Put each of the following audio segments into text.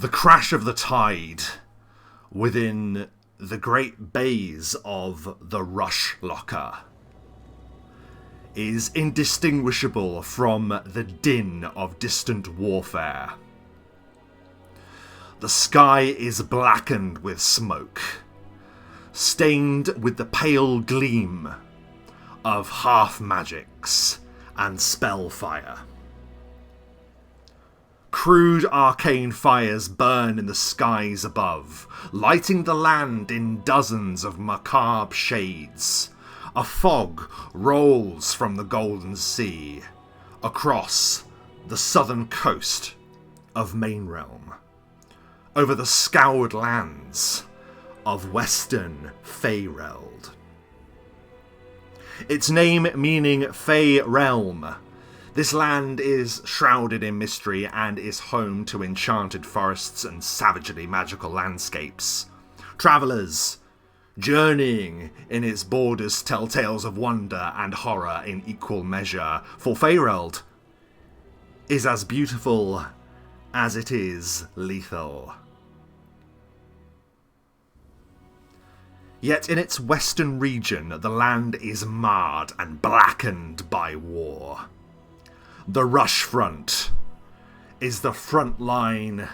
The crash of the tide within the great bays of the Rushlocker is indistinguishable from the din of distant warfare. The sky is blackened with smoke, stained with the pale gleam of half-magics and spellfire. Crude arcane fires burn in the skies above, lighting the land in dozens of macabre shades. A fog rolls from the Golden Sea across the southern coast of Main Realm, over the scoured lands of West of Faereld. Its name meaning Fey Realm, this land is shrouded in mystery and is home to enchanted forests and savagely magical landscapes. Travellers journeying in its borders tell tales of wonder and horror in equal measure, for Faereld is as beautiful as it is lethal. Yet in its western region, the land is marred and blackened by war. The Rushfront is the front line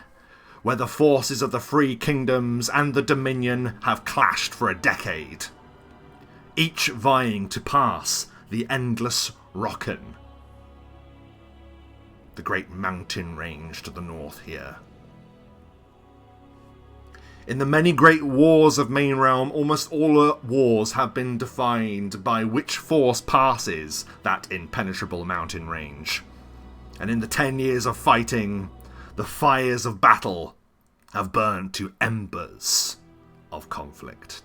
where the forces of the Free Kingdoms and the Dominion have clashed for a decade, each vying to pass the Endless Wrokken, the great mountain range to the north here. In the many great wars of Main Realm, almost all wars have been defined by which force passes that impenetrable mountain range. And in the 10 years of fighting, the fires of battle have burned to embers of conflict.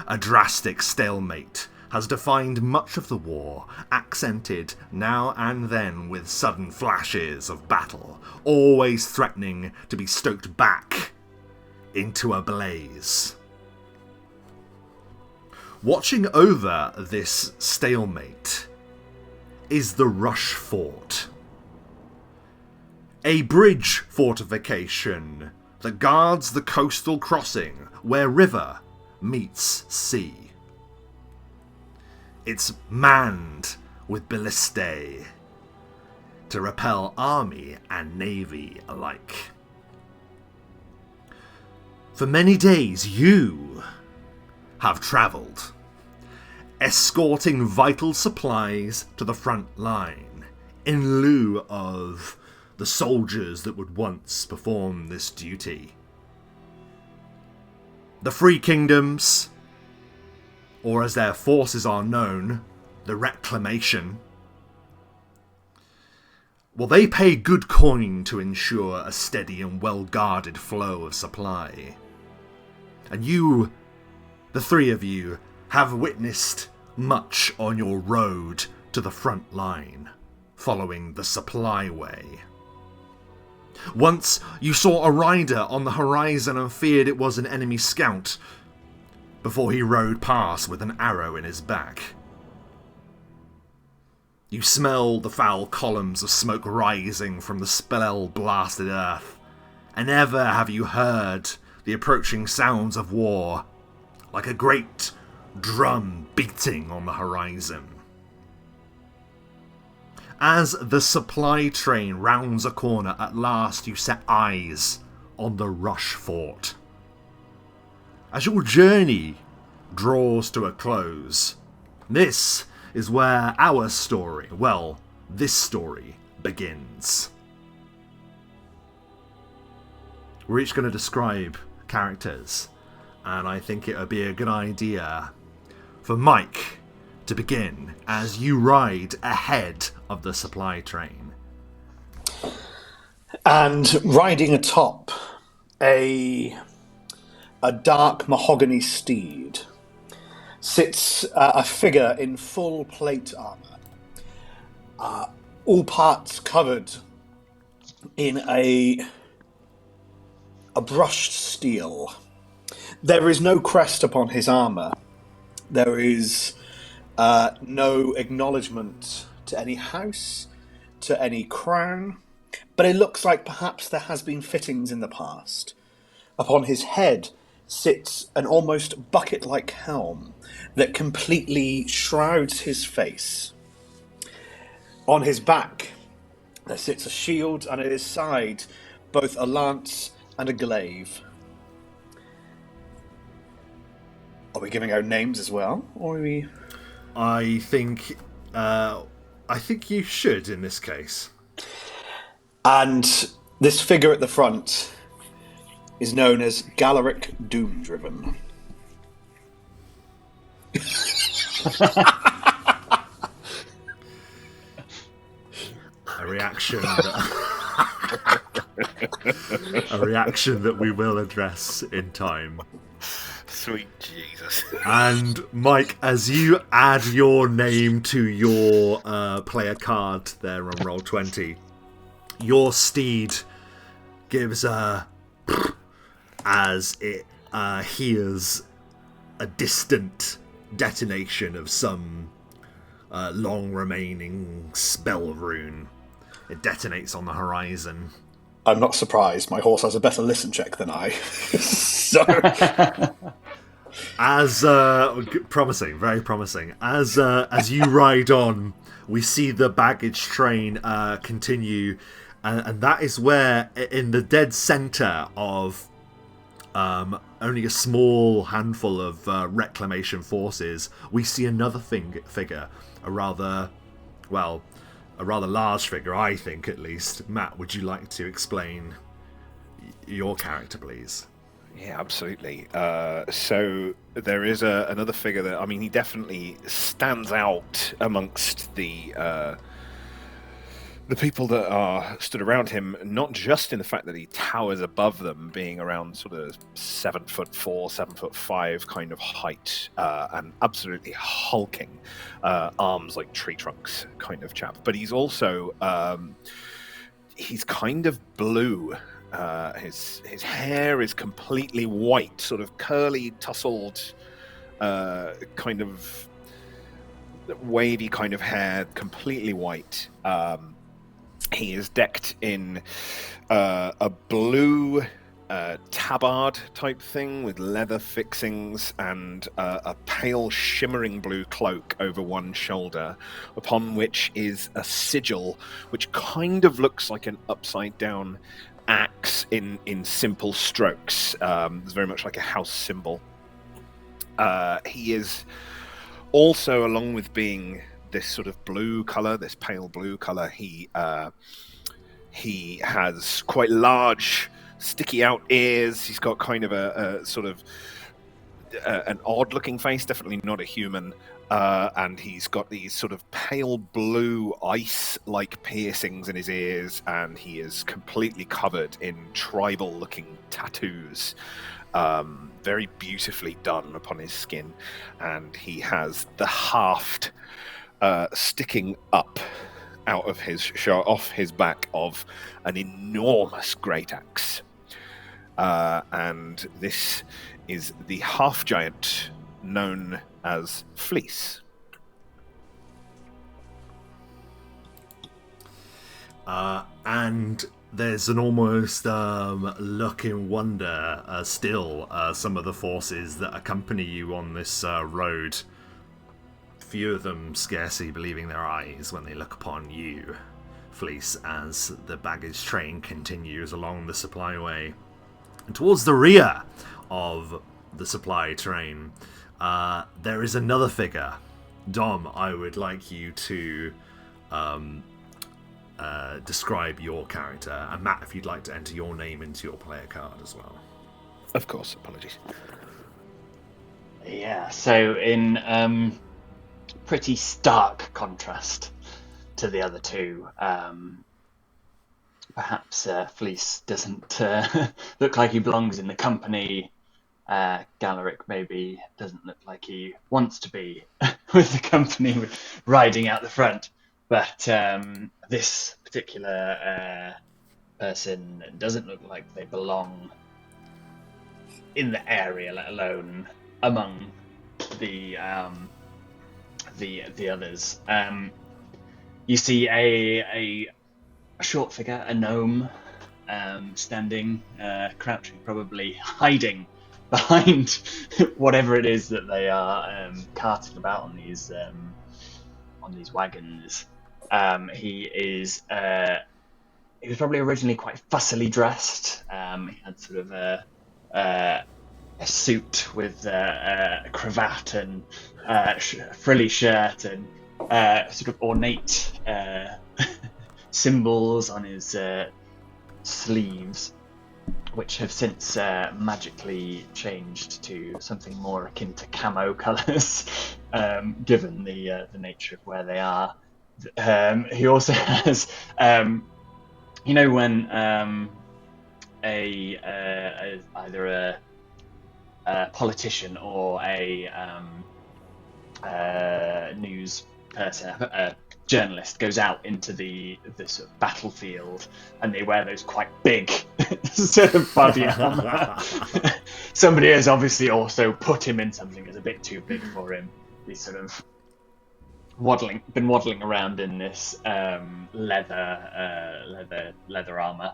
A drastic stalemate has defined much of the war, accented now and then with sudden flashes of battle, always threatening to be stoked back into a blaze. Watching over this stalemate is the Rushfort, a bridge fortification that guards the coastal crossing where river meets sea. It's manned with ballistae to repel army and navy alike. For many days you have travelled, escorting vital supplies to the front line in lieu of the soldiers that would once perform this duty. The Free Kingdoms, or as their forces are known, the Reclamation, well, they pay good coin to ensure a steady and well-guarded flow of supply. And you, the three of you, have witnessed much on your road to the front line, following the supply way. Once you saw a rider on the horizon and feared it was an enemy scout, before he rode past with an arrow in his back. You smell the foul columns of smoke rising from the spell-blasted earth, and ever have you heard the approaching sounds of war, like a great drum beating on the horizon. As the supply train rounds a corner, at last you set eyes on the Rushfort. As your journey draws to a close, this is where our story, well, this story begins. We're each going to describe characters, and I think it would be a good idea for Mike to begin as you ride ahead of the supply train. And riding atop a dark mahogany steed sits a figure in full plate armor, all parts covered in a brushed steel. There is no crest upon his armor. There is no acknowledgement to any house, to any crown, but it looks like perhaps there has been fittings in the past. Upon his head sits an almost bucket-like helm that completely shrouds his face. On his back there sits a shield, and at his side both a lance and a glaive. Are we giving out names as well, or are we? I think you should in this case. And this figure at the front is known as Galaric Doomdriven. A reaction that we will address in time. Sweet Jesus. And Mike, as you add your name to your player card there on Roll20, your steed gives a as it hears a distant detonation of some long remaining spell rune. It detonates on the horizon. I'm not surprised. My horse has a better listen check than I. So, as promising, very promising. As you ride on, we see the baggage train continue, and that is where, in the dead center of only a small handful of Reclamation forces, we see another figure, a rather large figure, I think, at least. Matt, would you like to explain your character, please? Yeah, absolutely. So there is another figure that, I mean, he definitely stands out amongst the people that are stood around him, not just in the fact that he towers above them, being around sort of 7'4", 7'5" kind of height, and absolutely hulking, arms like tree trunks kind of chap. But he's also he's kind of blue. His hair is completely white, sort of curly, tousled, kind of wavy kind of hair, completely white. He is decked in a blue tabard type thing with leather fixings and a pale shimmering blue cloak over one shoulder, upon which is a sigil which kind of looks like an upside down axe in simple strokes. It's very much like a house symbol. He is also, along with being this sort of blue color, this pale blue color, he has quite large sticky out ears. He's got kind of a sort of an odd looking face, definitely not a human, and he's got these sort of pale blue ice like piercings in his ears, and he is completely covered in tribal looking tattoos, very beautifully done upon his skin, and he has the haft sticking up out of off his back of an enormous great axe. And this is the half giant known as Fleece. And there's an almost look in wonder still, some of the forces that accompany you on this road. Few of them scarcely believing their eyes when they look upon you, Fleece, as the baggage train continues along the supply way. And towards the rear of the supply train, there is another figure. Dom, I would like you to describe your character. And Matt, if you'd like to enter your name into your player card as well. Of course, apologies. Yeah, so in pretty stark contrast to the other two, perhaps Fleece doesn't look like he belongs in the company. Galaric maybe doesn't look like he wants to be with the company, riding out the front. But this particular person doesn't look like they belong in the area, let alone among the others. You see a a short figure, a gnome, standing, crouching, probably hiding behind whatever it is that they are carting about on these wagons. He was probably originally quite fussily dressed. He had sort of a suit with a cravat and frilly shirt and sort of ornate symbols on his sleeves, which have since magically changed to something more akin to camo colours, given the nature of where they are. He also has, when either a politician or a news person, a journalist, goes out into the sort of battlefield, and they wear those quite big sort of body armor. Somebody has obviously also put him in something that's a bit too big for him. He's sort of been waddling around in this leather armor.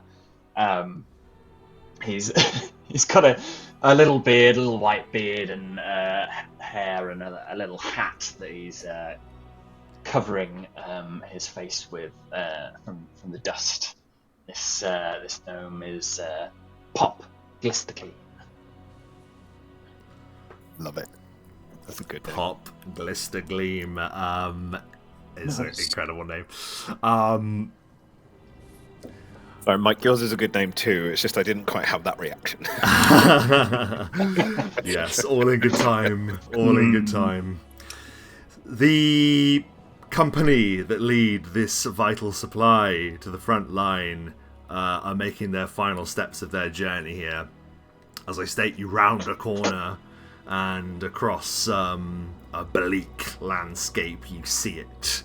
He's got a little beard, a little white beard, and hair, and a little hat that he's covering his face with from the dust. This gnome is Pop Glisterkey. Love it. That's a good name. Pop Glistergleam is an incredible name. Sorry, Mike, yours is a good name too. It's just I didn't quite have that reaction. Yes, all in good time. All in good time. The company that lead this vital supply to the front line are making their final steps of their journey here. As I state, you round a corner and across a bleak landscape you see it.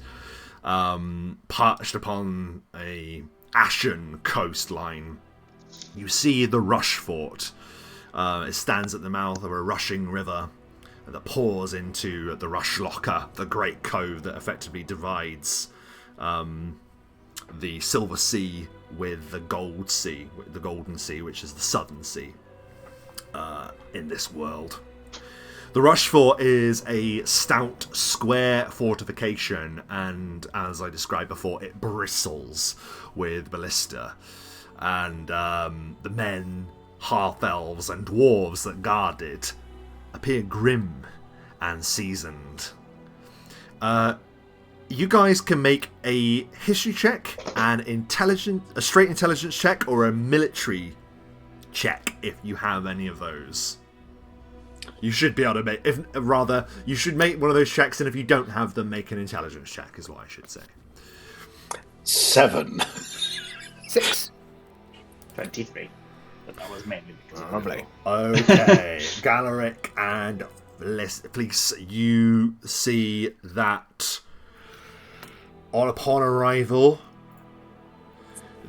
Perched upon a ashen coastline, you see the Rushfort. It stands at the mouth of a rushing river that pours into the Rushlocker, the great cove that effectively divides the Silver Sea with the Golden Sea, which is the Southern Sea in this world. The Rushfort is a stout, square fortification, and as I described before, it bristles with ballista. And the men, half-elves, and dwarves that guard it appear grim and seasoned. You guys can make a history check, a straight intelligence check, or a military check if you have any of those. You should be able to make, you should make one of those checks, and if you don't have them, make an intelligence check, is what I should say. 7. 6. 23. But that was mainly because of Lovely. Okay, Galaric and Fleece, you see that upon arrival,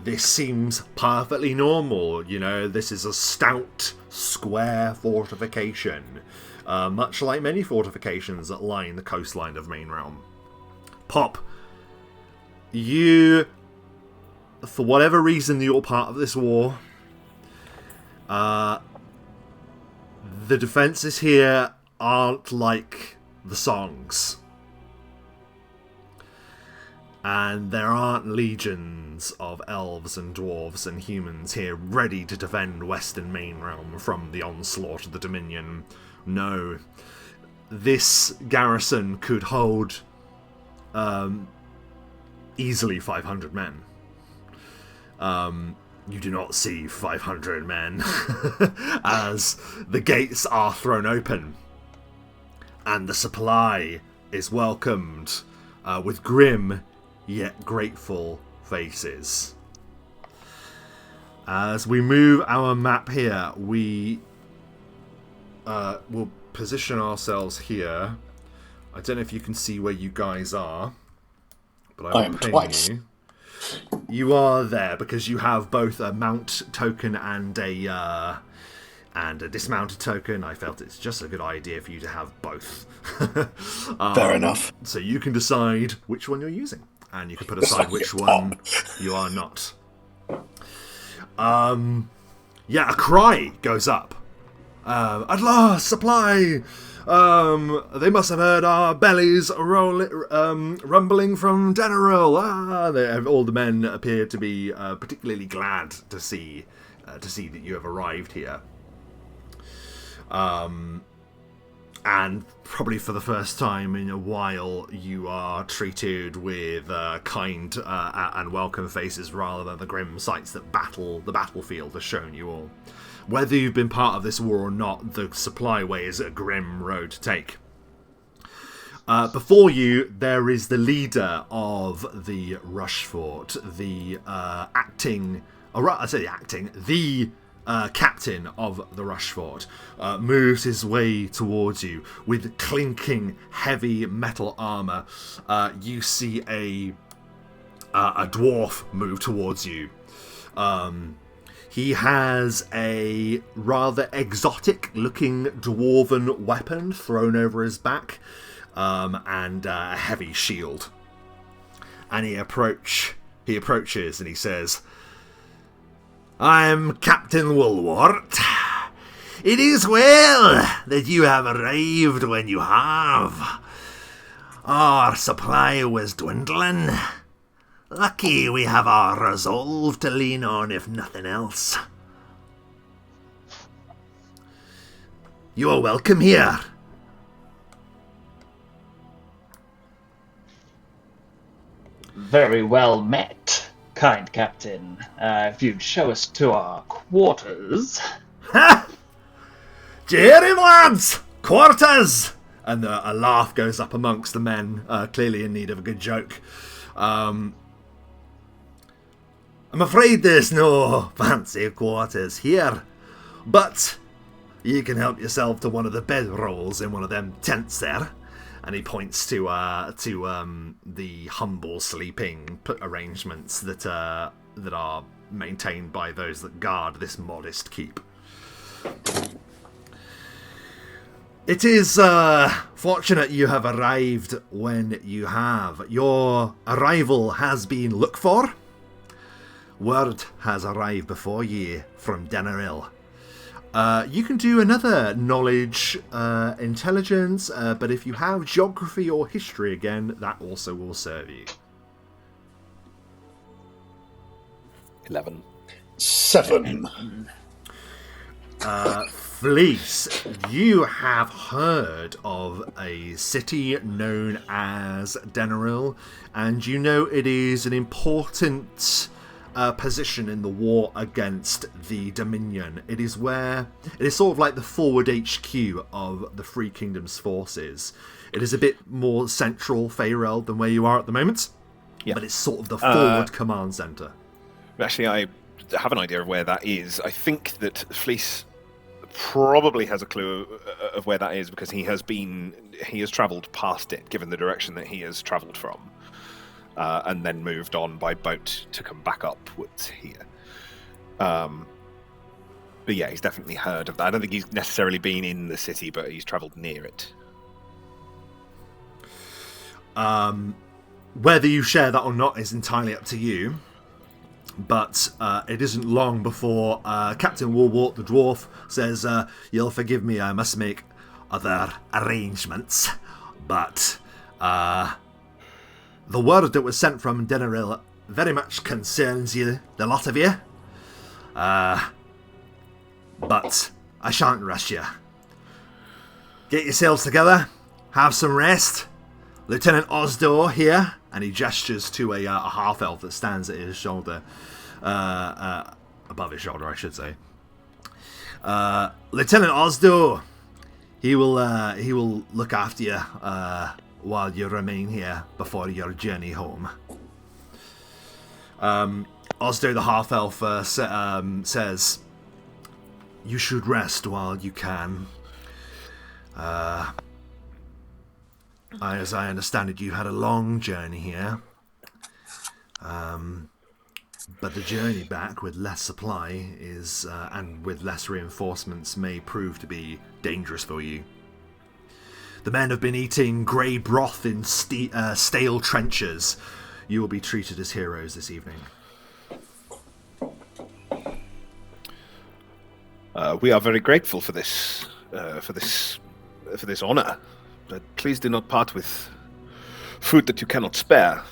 this seems perfectly normal. You know, this is a stout, square fortification, much like many fortifications that line the coastline of Main Realm. Pop, you, for whatever reason you're part of this war, the defenses here aren't like the songs. And there aren't legions of elves and dwarves and humans here ready to defend Western Main Realm from the onslaught of the Dominion. No. This garrison could hold easily 500 men. You do not see 500 men as the gates are thrown open and the supply is welcomed with grim yet grateful faces. As we move our map here, we will position ourselves here. I don't know if you can see where you guys are, but I am twice. You are there because you have both a mount token and a dismounted token. I felt it's just a good idea for you to have both. Fair enough. So you can decide which one you're using. and you can put aside which one you are not. Yeah, a cry goes up. At last, supply! They must have heard our bellies rumbling from Deneril. All the men appear to be particularly glad to see that you have arrived here. And probably for the first time in a while, you are treated with kind and welcome faces rather than the grim sights that the battlefield has shown you all. Whether you've been part of this war or not, the supply way is a grim road to take. Before you, there is the leader of the Rushfort, the captain of the Rushfort, moves his way towards you with clinking heavy metal armor. You see a dwarf move towards you. He has a rather exotic-looking dwarven weapon thrown over his back, and a heavy shield. And he approaches and he says, "I'm Captain Woolwort. It is well that you have arrived when you have. Our supply was dwindling. Lucky we have our resolve to lean on, if nothing else. You are welcome here." Very well met, kind captain. If you'd show us to our quarters. Ha! Do you hear him, lads? Quarters! And a laugh goes up amongst the men, clearly in need of a good joke. I'm afraid there's no fancy quarters here, but you can help yourself to one of the bedrolls in one of them tents there. And he points to the humble sleeping arrangements that are maintained by those that guard this modest keep. It is fortunate you have arrived when you have. Your arrival has been looked for. Word has arrived before ye from Deneril. You can do another knowledge, intelligence, but if you have geography or history again, that also will serve you. 11. 7. Fleece, you have heard of a city known as Deneril, and you know it is an important position in the war against the Dominion. It is sort of like the forward HQ of the Free Kingdom's forces. It is a bit more central Faereld than where you are at the moment, but it's sort of the forward command centre. Actually, I have an idea of where that is. I think that Fleece probably has a clue of where that is because he has travelled past it, given the direction that he has travelled from. And then moved on by boat to come back upwards here. But yeah, he's definitely heard of that. I don't think he's necessarily been in the city, but he's travelled near it. Whether you share that or not is entirely up to you. But it isn't long before Captain Woolwort the dwarf says, "You'll forgive me, I must make other arrangements. But the word that was sent from Deneril very much concerns you, the lot of you. But I shan't rush you. Get yourselves together, have some rest. Lieutenant Osdor here," and he gestures to a half-elf that stands at his shoulder. Above his shoulder, I should say. Lieutenant Osdor, he will look after you while you remain here before your journey home. Osdor the half-elf says, "You should rest while you can. As I understand it, you had a long journey here. But the journey back with less supply and with less reinforcements may prove to be dangerous for you. The men have been eating grey broth in stale trenchers. you will be treated as heroes this evening. We are very grateful for this honor. But please do not part with food that you cannot spare.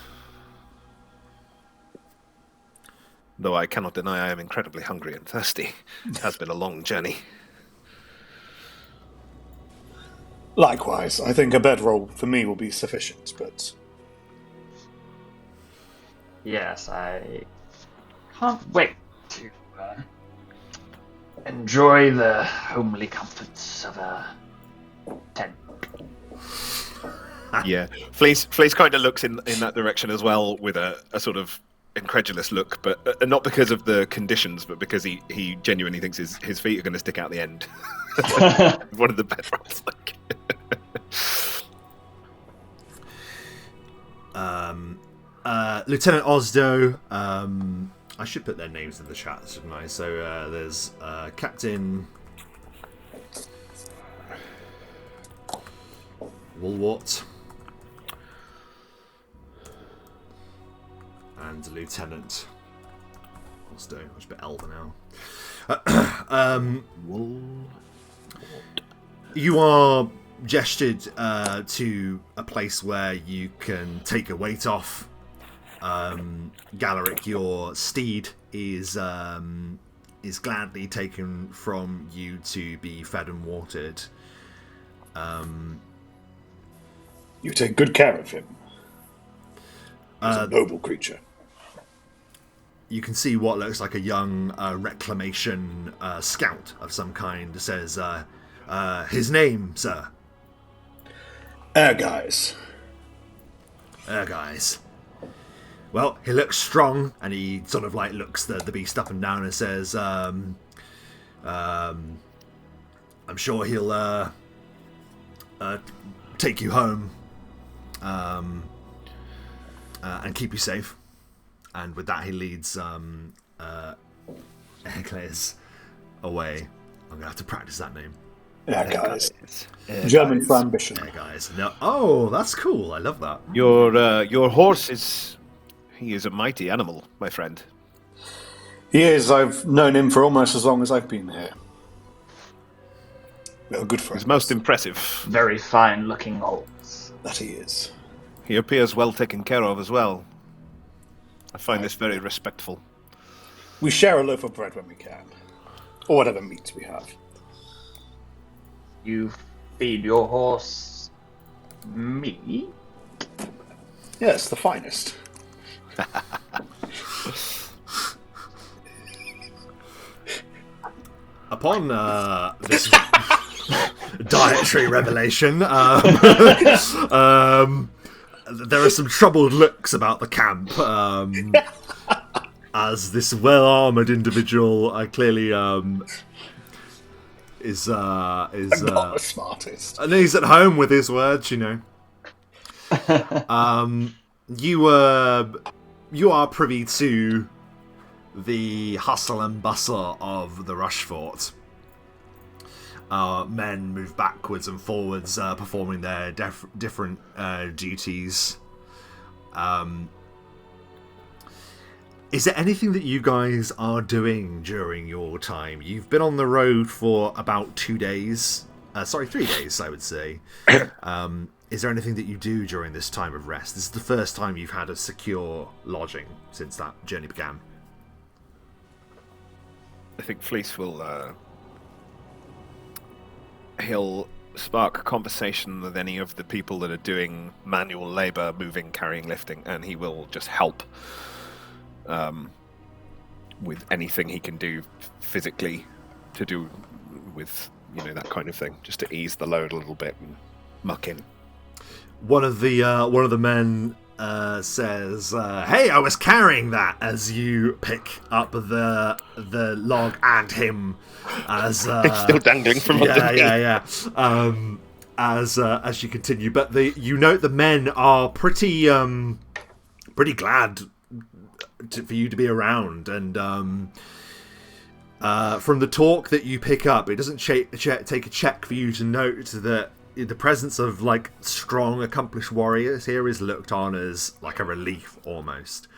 Though I cannot deny I am incredibly hungry and thirsty. It has been a long journey. Likewise, I think a bedroll for me will be sufficient, but... Yes, I can't wait to enjoy the homely comforts of a tent. Yeah, Fleece kind of looks in that direction as well with a sort of incredulous look, but not because of the conditions, but because he genuinely thinks his feet are going to stick out the end. One of the bedrolls, like. Lieutenant Osdo, I should put their names in the chat, shouldn't I? So there's Captain Woolwort and Lieutenant Osdo, which is a bit elder now. You are gestured to a place where you can take a weight off. Galaric, your steed is gladly taken from you to be fed and watered. You take good care of him. He's a noble creature. You can see what looks like a young Reclamation scout of some kind. Says, his name, sir? Guys. Guys. Well, he looks strong, and he sort of like looks the beast up and down and says, I'm sure he'll take you home and keep you safe. And with that, he leads Hercules away. I'm going to have to practice that name. Guys. German for ambition. Guys. No. Oh, that's cool. I love that. Your horse is... He is a mighty animal, my friend. He is. I've known him for almost as long as I've been here. We are good friends. He's most impressive. Very fine-looking horse. That he is. He appears well taken care of as well. I find this very respectful. We share a loaf of bread when we can. Or whatever meat we have. You feed your horse meat? Yes, the finest. Upon this dietary revelation, there are some troubled looks about the camp, as this well-armoured individual clearly is not the smartest. and he's at home with his words, you know. You are privy to the hustle and bustle of the Rushfort. Men move backwards and forwards, performing their different duties. Is there anything that you guys are doing during your time? You've been on the road for about 2 days. 3 days, I would say. Is there anything that you do during this time of rest? This is the first time you've had a secure lodging since that journey began. I think Fleece will... he'll spark a conversation with any of the people that are doing manual labour, moving, carrying, lifting, and he will just help with anything he can do physically to do with, that kind of thing, just to ease the load a little bit and muck in. One of the men says, "Hey, I was carrying that," as you pick up the log and him as it's still dangling from underneath. Yeah. As you continue, but you note the men are pretty glad for you to be around, and from the talk that you pick up, it doesn't take a check for you to note that the presence of like strong, accomplished warriors here is looked on as like a relief almost.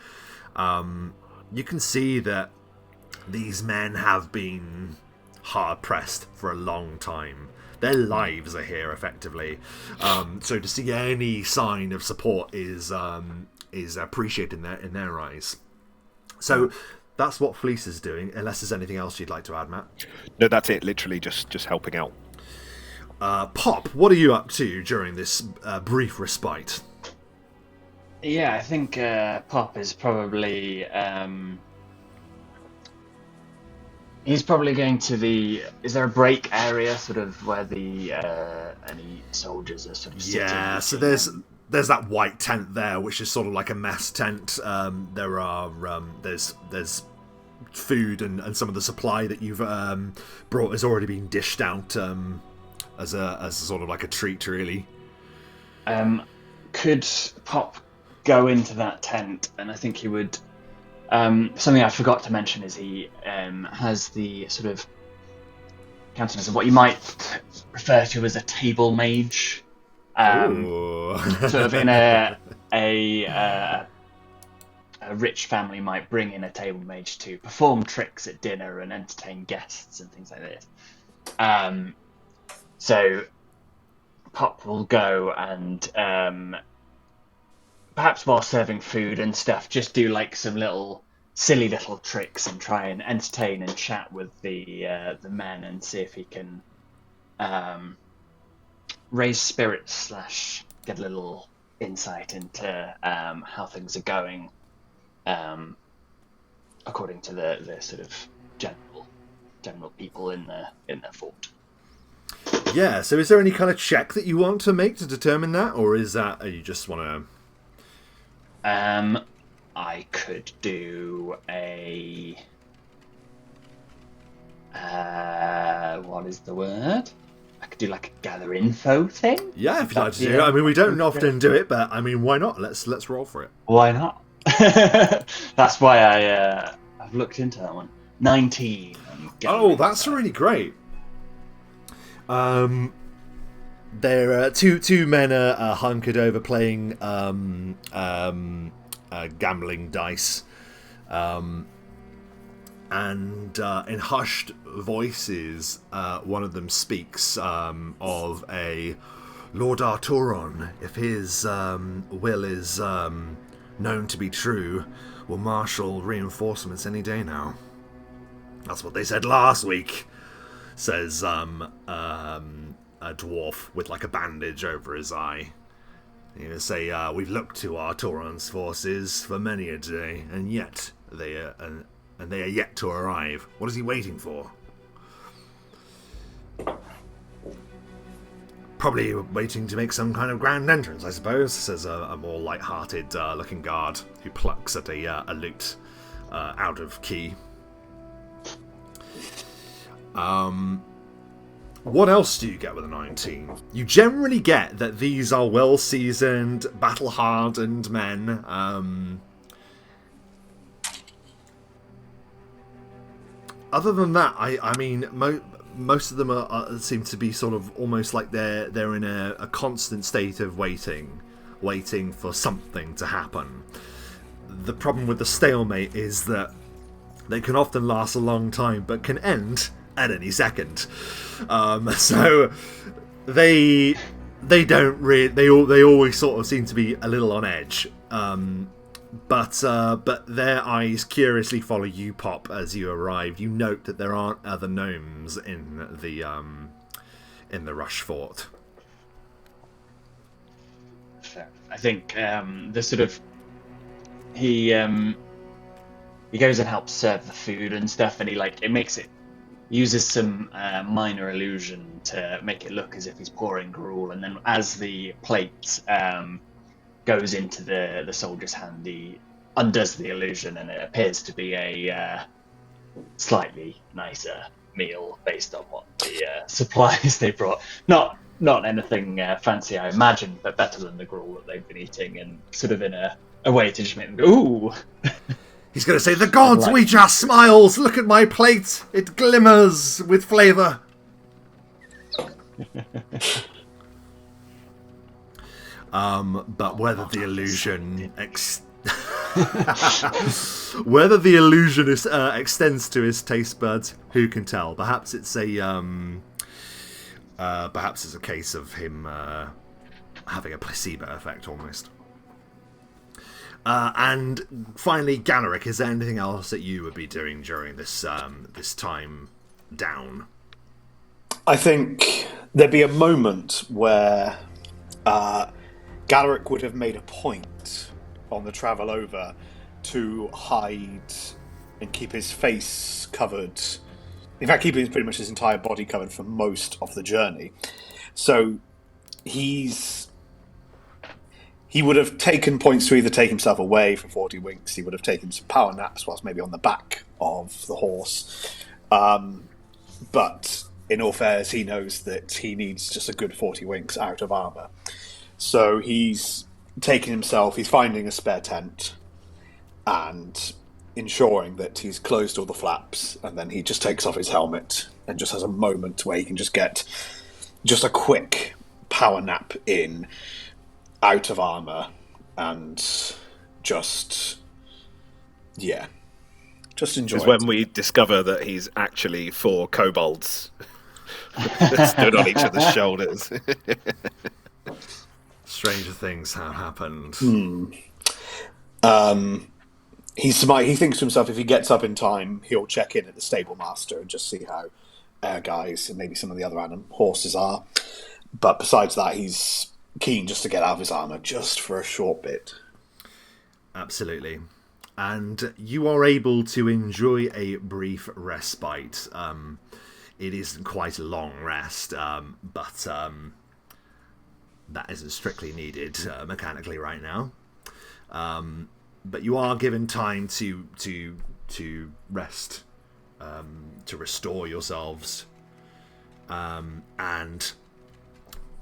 You can see that these men have been hard pressed for a long time. Their lives are here effectively. So to see any sign of support is appreciated in their eyes. So that's what Fleece is doing. Unless there's anything else you'd like to add, Matt. No, that's it. Literally just helping out. Pop, what are you up to during this brief respite? Yeah, I think Pop is probably he's probably going to the. Is there a break area, sort of where the any soldiers are sort of sitting? Yeah, so there's that white tent there, which is sort of like a mess tent. There's food and some of the supply that you've brought has already been dished out as a sort of like a treat, really. Could Pop go into that tent? And I think he would. Something I forgot to mention is he has the sort of countenance of what you might refer to as a table mage. Sort of in a rich family might bring in a table mage to perform tricks at dinner and entertain guests and things like this. So Pop will go and perhaps while serving food and stuff, just do like some silly little tricks and try and entertain and chat with the men and see if he can raise spirits / get a little insight into how things are going, according to the sort of general people in the fort. Yeah. So, is there any kind of check that you want to make to determine that, or is that you just want to? I could do a what is the word? I could do like a gather info thing. Yeah, if you'd like to do it. I mean, we don't often do it, but I mean, why not? Let's roll for it. Why not? That's why I've looked into that one. 19. Oh, that's really great. There are two men are hunkered over playing gambling dice, and in hushed voices, one of them speaks of a Lord Arturon. If his will is known to be true, will marshal reinforcements any day now. That's what they said last week, says a dwarf with like a bandage over his eye. You say, we've looked to Arturon's forces for many a day, and yet they are yet to arrive. What is he waiting for? Probably waiting to make some kind of grand entrance, I suppose, says a more light-hearted looking guard who plucks at a lute out of key. What else do you get with a 19? You generally get that these are well-seasoned, battle-hardened men. Other than that, I mean, most of them seem to be sort of almost like they're in a constant state of waiting for something to happen. The problem with the stalemate is that they can often last a long time, but can end at any second. So they don't really. They always sort of seem to be a little on edge. But their eyes curiously follow you, Pop, as you arrive. You note that there aren't other gnomes in the Rushfort. Fair. I think the sort of he goes and helps serve the food and stuff, and he uses some minor illusion to make it look as if he's pouring gruel, and then as the plate goes into the soldier's hand, he undoes the illusion, and it appears to be a slightly nicer meal based on what the supplies they brought. Not anything fancy, I imagine, but better than the gruel that they've been eating, and sort of in a way to just make them go, ooh. He's going to say, the gods Ouija smiles! Look at my plate! It glimmers with flavour! But whether the illusion whether the illusion is, extends to his taste buds, who can tell? Perhaps it's a case of him having a placebo effect almost. And finally, Galeric, is there anything else that you would be doing during this this time down? I think there'd be a moment where Galeric would have made a point on the travel over to hide and keep his face covered. In fact, keeping pretty much his entire body covered for most of the journey. So he would have taken points to either take himself away for 40 winks. He would have taken some power naps whilst maybe on the back of the horse. But in all fairness, he knows that he needs just a good 40 winks out of armour. So he's finding a spare tent and ensuring that he's closed all the flaps, and then he just takes off his helmet and just has a moment where he can just get just a quick power nap in, out of armour, and just enjoy it. Is when we discover that he's actually 4 kobolds stood on each other's shoulders. Stranger things have happened. He thinks to himself, if he gets up in time, he'll check in at the stable master and just see how our guys and maybe some of the other horses are. But besides that, he's keen just to get out of his armour just for a short bit. Absolutely. And you are able to enjoy a brief respite. It isn't quite a long rest, but that isn't strictly needed mechanically right now. But you are given time to rest, to restore yourselves, and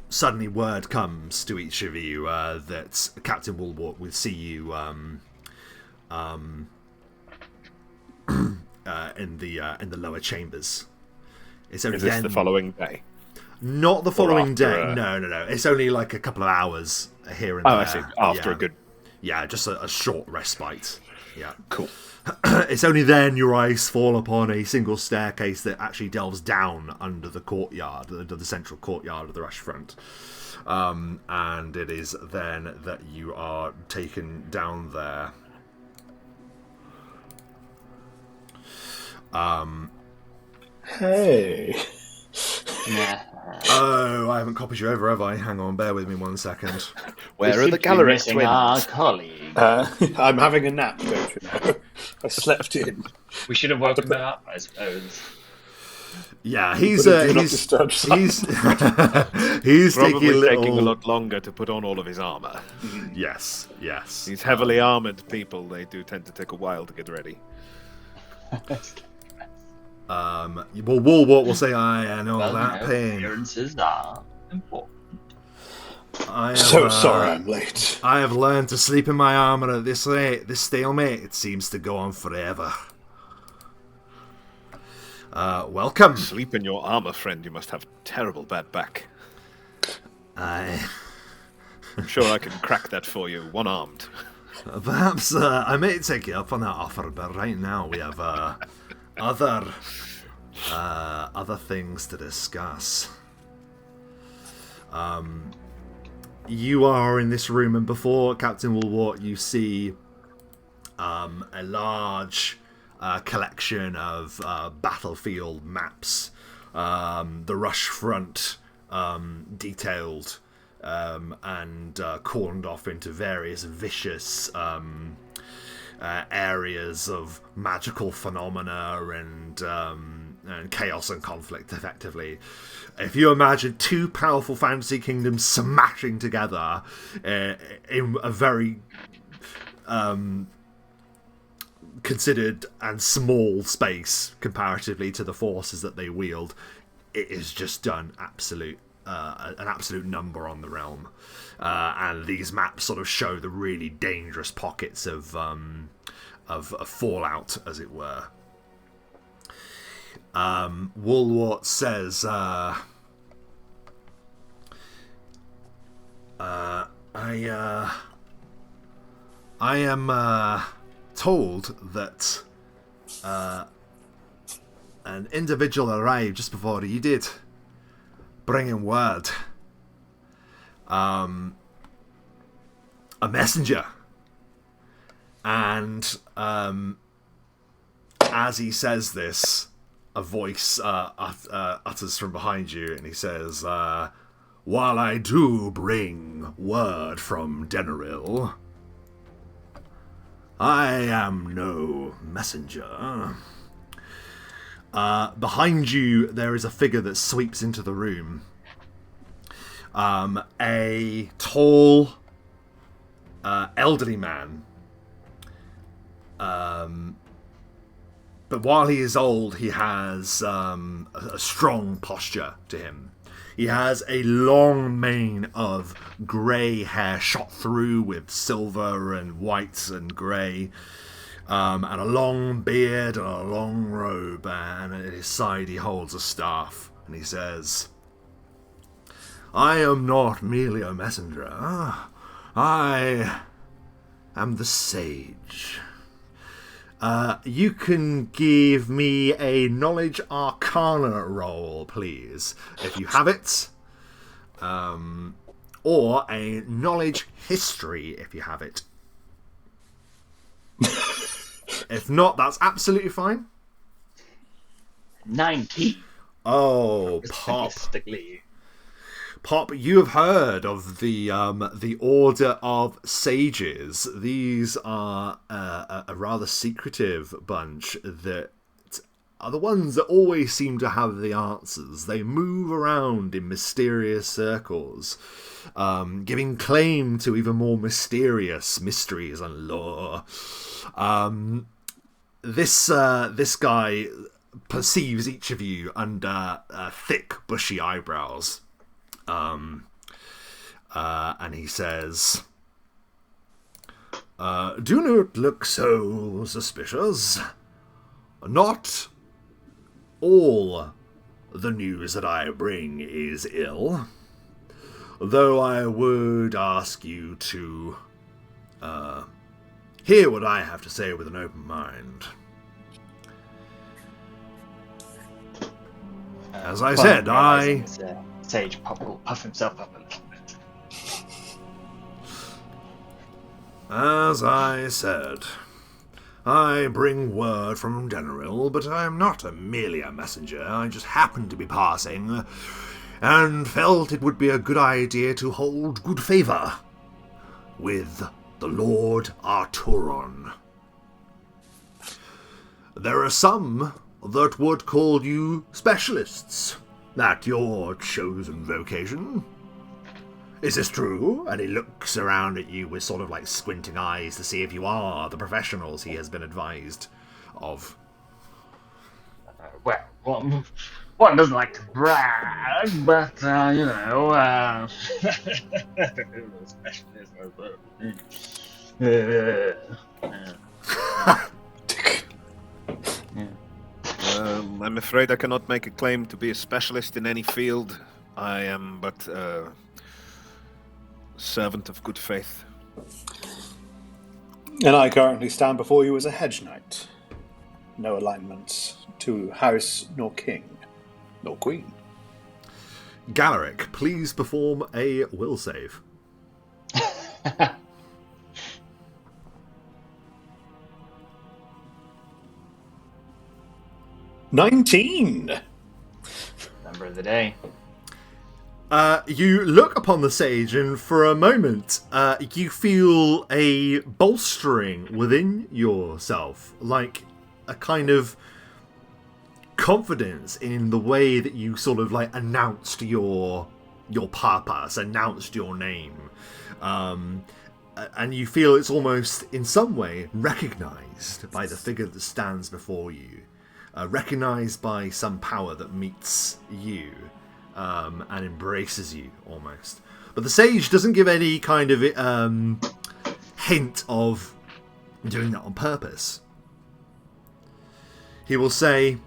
suddenly word comes to each of you that Captain Woolwort will see you in the lower chambers. Is this the following day? Not the following day. No. It's only like a couple of hours here and there. I see. After a good... Yeah, just a short respite. Yeah. Cool. It's only then your eyes fall upon a single staircase that actually delves down under the courtyard, under the central courtyard of the Rushfront. And it is then that you are taken down there. Hey. Yeah. Oh, I haven't copied you over, have I? Hang on, bear with me 1 second. Where are the Galeric twins? Our colleague. I'm having a nap, don't you know? I slept in. We should have woken him up, I suppose. Yeah, he's probably taking a lot longer to put on all of his armour. Yes. These heavily armoured people, they do tend to take a while to get ready. Well, Woolwort will say, I know that pain. Appearances are important. Sorry I'm late. I have learned to sleep in my armour at this rate. This stalemate, it seems to go on forever. Welcome. Sleep in your armour, friend. You must have terrible bad back. I'm sure I can crack that for you, one-armed. Perhaps I may take you up on that offer, but right now we have other things to discuss. You are in this room, and before Captain Woolwort, you see a large collection of battlefield maps, the Rushfront detailed and cornered off into various vicious areas of magical phenomena and chaos and conflict, effectively. If you imagine 2 powerful fantasy kingdoms smashing together in a very considered and small space comparatively to the forces that they wield, it is just done an absolute number on the realm. And these maps sort of show the really dangerous pockets of fallout, as it were. Woolwort says, I am told that an individual arrived just before you did, bringing word. A messenger. And as he says this, a voice utters from behind you, and he says, while I do bring word from Denaril, I am no messenger. Behind you, there is a figure that sweeps into the room. A tall, elderly man. But while he is old, he has a strong posture to him. He has a long mane of grey hair shot through with silver and white and grey, and a long beard and a long robe, and at his side he holds a staff, and he says, I am not merely a messenger. I am the sage. You can give me a knowledge arcana roll, please, if you have it. Or a knowledge history, if you have it. If not, that's absolutely fine. 19. Oh, Pop. Pop, you have heard of the Order of Sages. These are a rather secretive bunch that are the ones that always seem to have the answers. They move around in mysterious circles, giving claim to even more mysterious mysteries and lore. This guy perceives each of you under thick, bushy eyebrows. And he says, do not look so suspicious. Not all the news that I bring is ill, though I would ask you to hear what I have to say with an open mind. As I said, Sage Pop will puff himself up a little bit. As I said, I bring word from Denaril, but I am not merely a messenger. I just happened to be passing, and felt it would be a good idea to hold good favour with the Lord Arturon. There are some that would call you specialists. That your chosen vocation? Is this true? And he looks around at you with sort of like squinting eyes to see if you are the professionals he has been advised of. Well, one doesn't like to brag, but, you know, I'm afraid I cannot make a claim to be a specialist in any field. I am but a servant of good faith. And I currently stand before you as a hedge knight. No alignments to house nor king, nor queen. Galaric, please perform a will save. 19! Number of the day. You look upon the sage, and for a moment, you feel a bolstering within yourself, like a kind of confidence in the way that you sort of like announced your purpose, announced your name, and you feel it's almost in some way recognized by the figure that stands before you, recognized by some power that meets you. And embraces you, almost. But the sage doesn't give any kind of hint of doing that on purpose. He will say,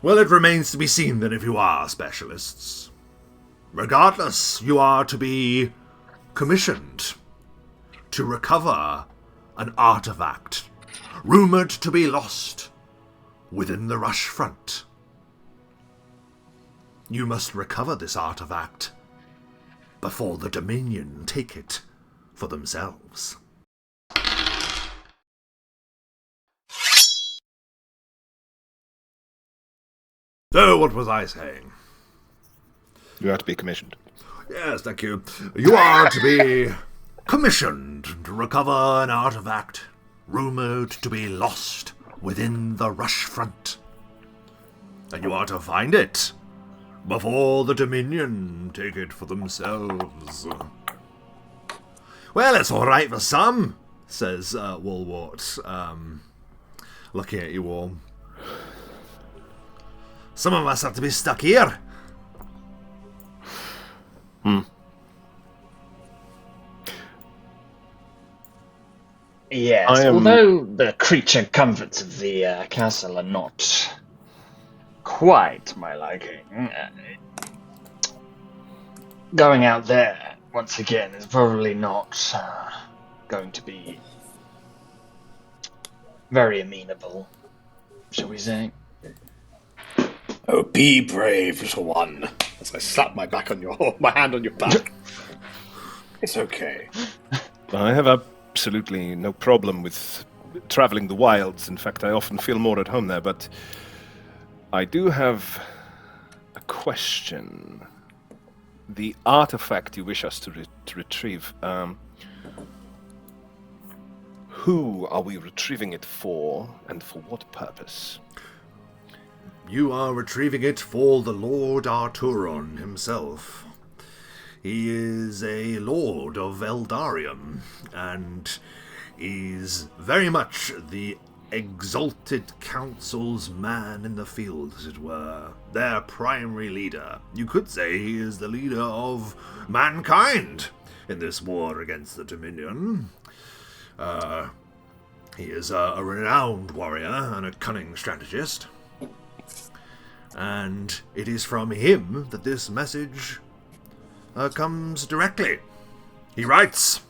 well, it remains to be seen then if you are specialists. Regardless, you are to be commissioned to recover an artifact rumoured to be lost within the Rushfront. You must recover this artifact before the Dominion take it for themselves. So, what was I saying? You are to be commissioned. Yes, thank you. You are to be commissioned to recover an artifact rumoured to be lost within the Rushfront. And you are to find it before the Dominion take it for themselves. Well, it's all right for some, says Woolwort, looking at you all. Some of us have to be stuck here. Yes, although the creature comforts of the castle are not quite my liking, going out there once again is probably not going to be very amenable, shall we say. Oh, be brave, little one. As I slap my hand on your back. It's okay. I have absolutely no problem with traveling the wilds. In fact, I often feel more at home there, but I do have a question. The artifact you wish us to retrieve, who are we retrieving it for, and for what purpose? You are retrieving it for the Lord Arturon himself. He is a lord of Eldarium, and is very much the exalted council's man in the field, as it were. Their primary leader. You could say he is the leader of mankind in this war against the Dominion. He is a renowned warrior and a cunning strategist. And it is from him that this message comes directly. He writes,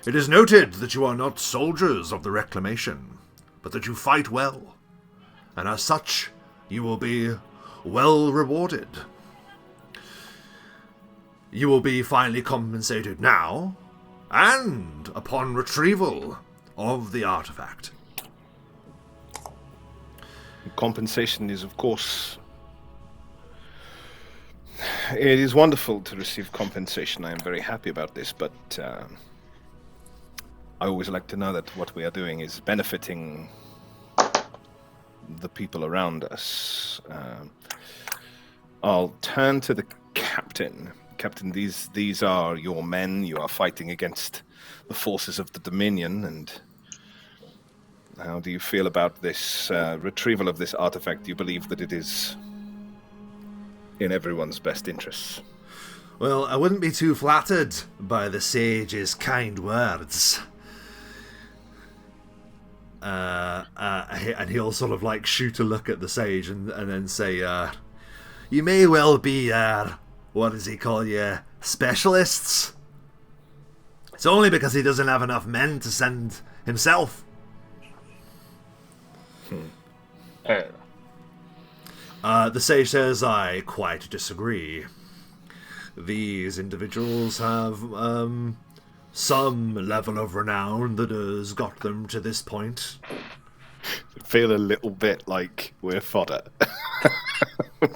"It is noted that you are not soldiers of the Reclamation, but that you fight well, and as such you will be well rewarded. You will be finely compensated now, and upon retrieval of the artifact." Compensation is, of course... It is wonderful to receive compensation. I am very happy about this, but I always like to know that what we are doing is benefiting the people around us. I'll turn to the captain. Captain, these are your men. You are fighting against the forces of the Dominion, and how do you feel about this retrieval of this artifact? Do you believe that it is in everyone's best interests? Well, I wouldn't be too flattered by the sage's kind words. And he'll sort of like shoot a look at the sage and then say, you may well be, what does he call you, specialists? It's only because he doesn't have enough men to send himself. The sage says, I quite disagree. These individuals have some level of renown that has got them to this point. I feel a little bit like we're fodder.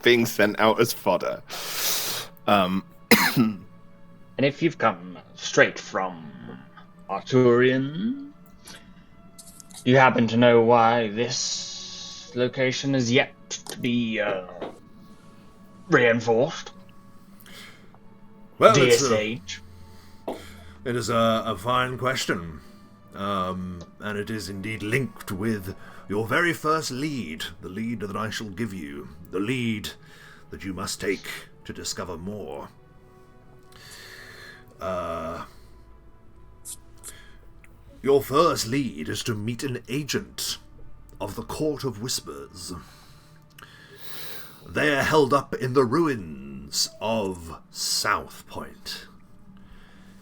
Being sent out as fodder. And if you've come straight from Arturian, do you happen to know why this location is yet to be reinforced? Well, Dear Sage. It is a fine question. And it is indeed linked with your very first lead, the lead that I shall give you, the lead that you must take to discover more. Your first lead is to meet an agent of the Court of Whispers. They are held up in the ruins of South Point.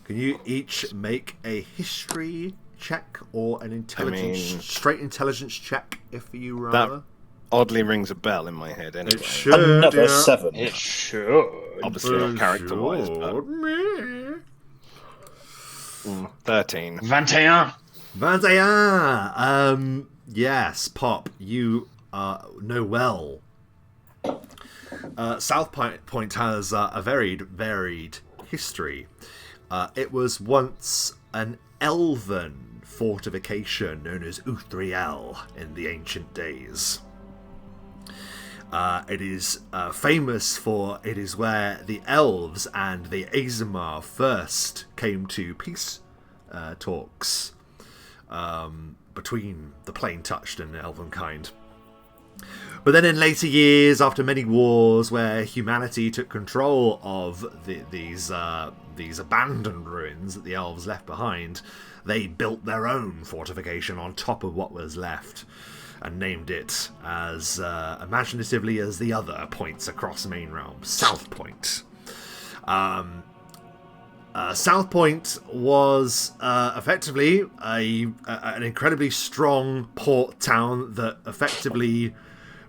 Can you each make a history check or an intelligence, straight intelligence check, if you rather? That oddly rings a bell in my head anyway. It should, Another 7. It should. Obviously not character-wise, but... 13. 21. 21! Yes, Pop, you know well. South Point has a varied history. It was once an elven fortification known as Uthriel in the ancient days. It is famous for it is where the elves and the Azamar first came to peace talks between the plain-touched and elvenkind. But then in later years, after many wars where humanity took control of these abandoned ruins that the elves left behind, they built their own fortification on top of what was left and named it as imaginatively as the other points across the main realm, South Point. South Point was effectively an incredibly strong port town that effectively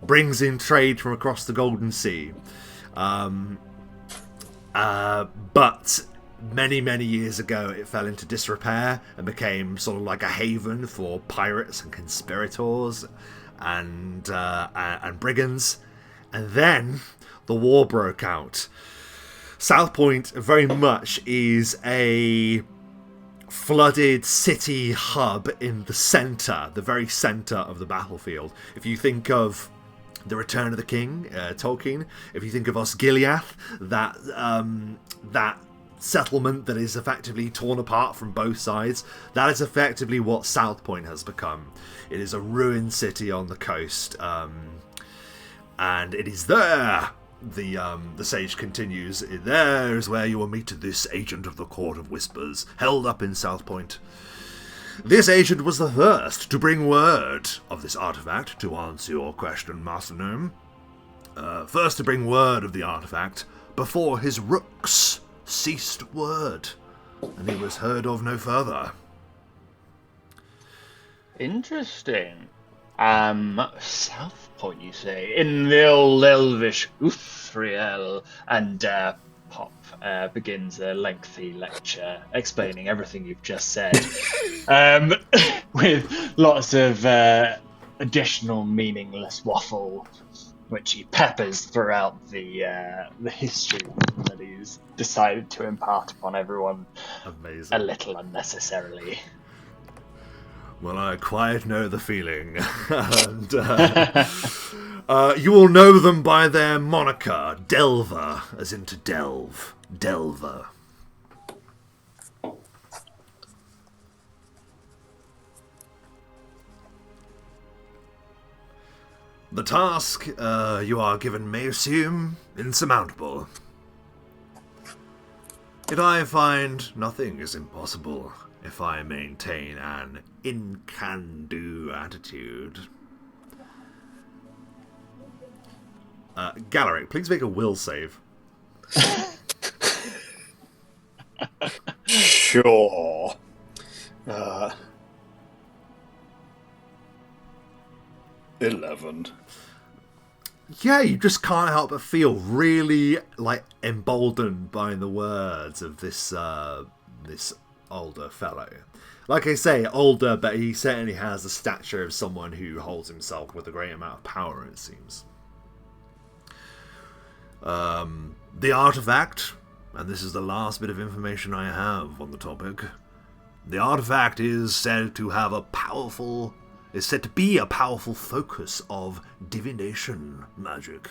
brings in trade from across the Golden Sea. But many years ago it fell into disrepair and became sort of like a haven for pirates and conspirators and brigands. And then the war broke out. South Point very much is a flooded city hub in the centre, the very centre of the battlefield. If you think of The Return of the King, Tolkien, if you think of Osgiliath, that settlement that is effectively torn apart from both sides, that is effectively what South Point has become. It is a ruined city on the coast, and it is there, the sage continues, there is where you will meet this agent of the Court of Whispers, held up in South Point. This agent was the first to bring word of this artifact, to answer your question, Master Gnome. First to bring word of the artifact before his rooks ceased word, and he was heard of no further. Interesting. South Point, you say, in the old elvish Uthriel, and Pop begins a lengthy lecture explaining everything you've just said, with lots of additional meaningless waffle, which he peppers throughout the history that he's decided to impart upon everyone. Amazing. A little unnecessarily. Well, I quite know the feeling. And you will know them by their moniker, Delver, as in to delve. Delver. The task you are given may seem insurmountable. Yet I find nothing is impossible if I maintain an in-can-do attitude. Galeric, please make a will save. Sure. 11. Yeah, you just can't help but feel really emboldened by the words of this older fellow. Like I say, older, but he certainly has the stature of someone who holds himself with a great amount of power, it seems. The artifact, and this is the last bit of information I have on the topic, the artifact is said to be a powerful focus of divination magic.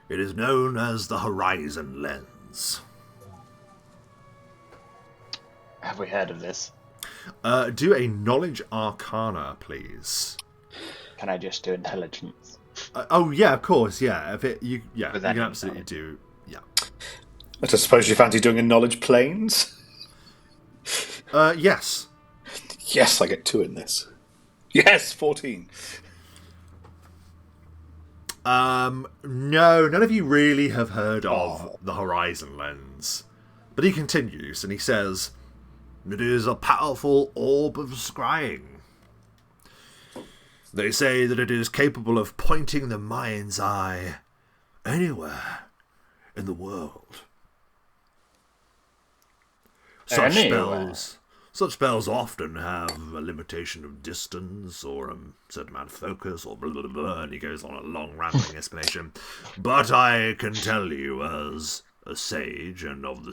It is known as the Horizon Lens. Have we heard of this? Do a knowledge arcana, please. Can I just do intelligence? Oh yeah, of course, yeah. You can any absolutely knowledge. do. Yeah. I suppose you fancy doing a knowledge planes? Yes. Yes, I get 2 in this. Yes, 14. No, none of you really have heard of the Horizon Lens. But he continues, and he says, "It is a powerful orb of scrying. They say that it is capable of pointing the mind's eye anywhere in the world. Such spells often have a limitation of distance or a certain amount of focus or blah, blah, blah," and he goes on a long rambling explanation. "But I can tell you as a sage and of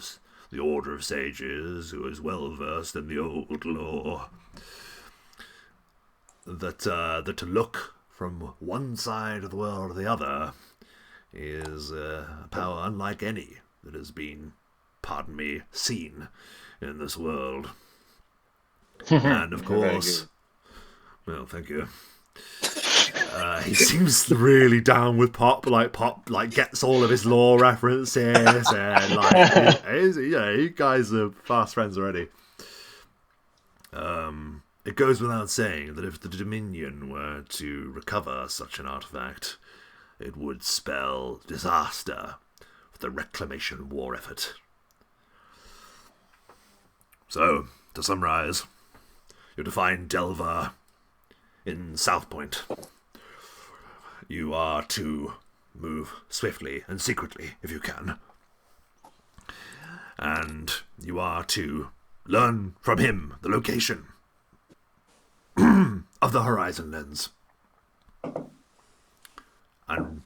the Order of Sages who is well versed in the old lore, that to look from one side of the world to the other is a power unlike any that has been, pardon me, seen in this world." And of course, well, thank you. He seems really down with Pop gets all of his lore references, and you guys are fast friends already. It goes without saying that if the Dominion were to recover such an artifact, it would spell disaster for the Reclamation war effort. So, to summarize, you're to find Delver in South Point. You are to move swiftly and secretly, if you can. And you are to learn from him the location of the Horizon Lens and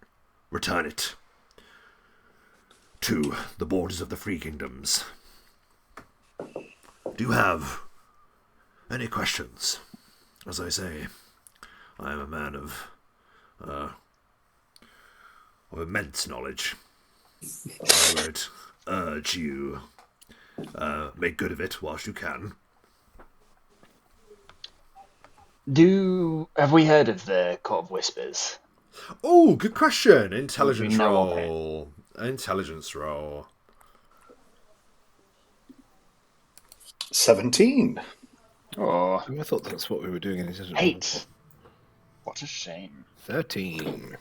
return it to the borders of the Free Kingdoms. Do you have any questions? As I say, I am a man of immense knowledge. I would urge you make good of it whilst you can. Have we heard of the Court of Whispers? Oh, good question. Intelligence We know of roll. Intelligence roll. 17. Oh, I thought that's what we were doing in his 8. What a shame. 13.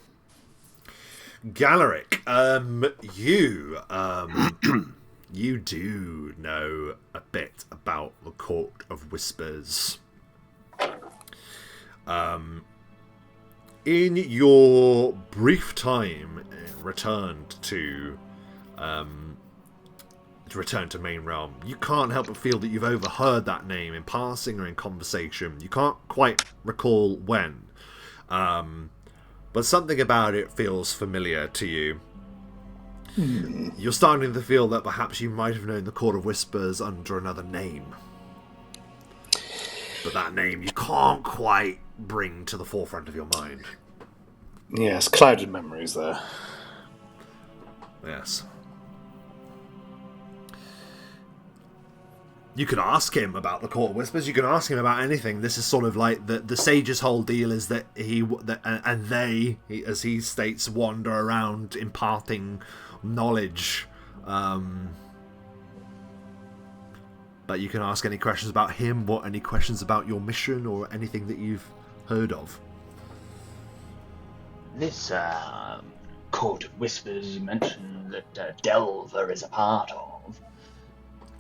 Galeric, you do know a bit about the Court of Whispers. In your brief time returned to Main Realm, you can't help but feel that you've overheard that name in passing or in conversation. You can't quite recall when, but something about it feels familiar to you. You're starting to feel that perhaps you might have known the Court of Whispers under another name, but that name you can't quite bring to the forefront of your mind. Yes, clouded memories there. Yes. You can ask him about the Court of Whispers. You can ask him about anything. This is sort of like the sage's whole deal is that they, as he states, wander around imparting knowledge. But you can ask any questions about him, or any questions about your mission, or anything that you've heard of. This Court of Whispers you mentioned that Delver is a part of.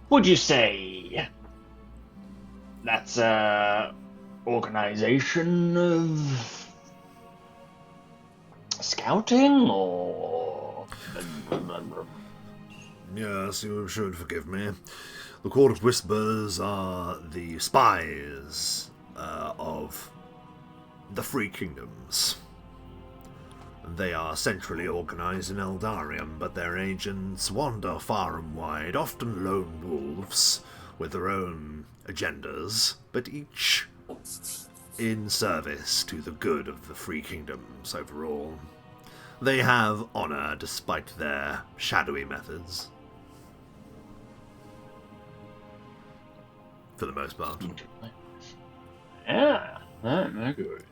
Would you say that's a organization of scouting, or? Yes, you should forgive me. The Court of Whispers are the spies of the Free Kingdoms. They are centrally organized in Eldarium, but their agents wander far and wide, often lone wolves with their own agendas, but each in service to the good of the Free Kingdoms overall. They have honor despite their shadowy methods. For the most part. Yeah, very good.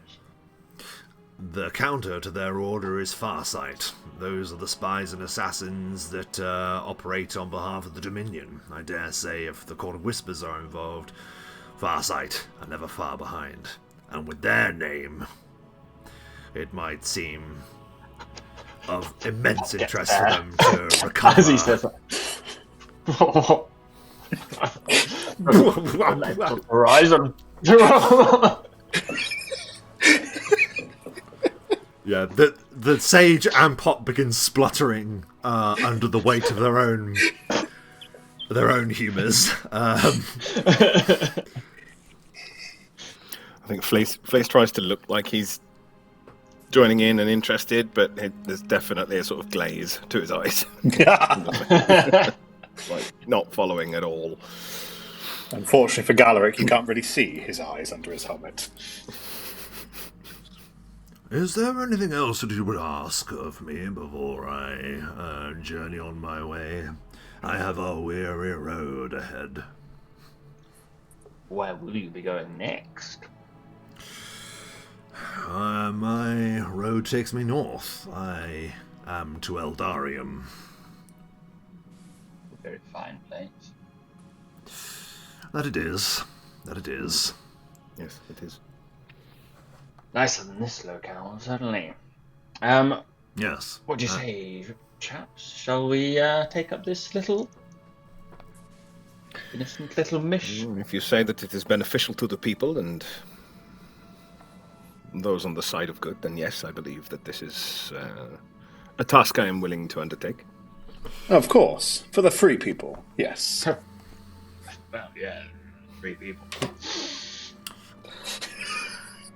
The counter to their order is Farsight. Those are the spies and assassins that operate on behalf of the Dominion. I dare say if the Court of Whispers are involved, Farsight are never far behind. And with their name, it might seem of immense Gets interest for there. them to recover. As he says that. Horizon. Yeah, the sage and Pop begin spluttering under the weight of their own humours. I think Flace tries to look like he's joining in and interested, but there's definitely a sort of glaze to his eyes. Like, not following at all. Unfortunately for Galaric, you can't really see his eyes under his helmet. Is there anything else that you would ask of me before I journey on my way? I have a weary road ahead. Where will you be going next? My road takes me north. I am to Eldarium. A very fine place. That it is. That it is. Yes, it is. Nicer than this locale, certainly. Yes. What do you say, chaps? Shall we take up this innocent little mission? If you say that it is beneficial to the people and those on the side of good, then yes, I believe that this is a task I am willing to undertake. Of course. For the free people, yes. Well, yeah, 3 people.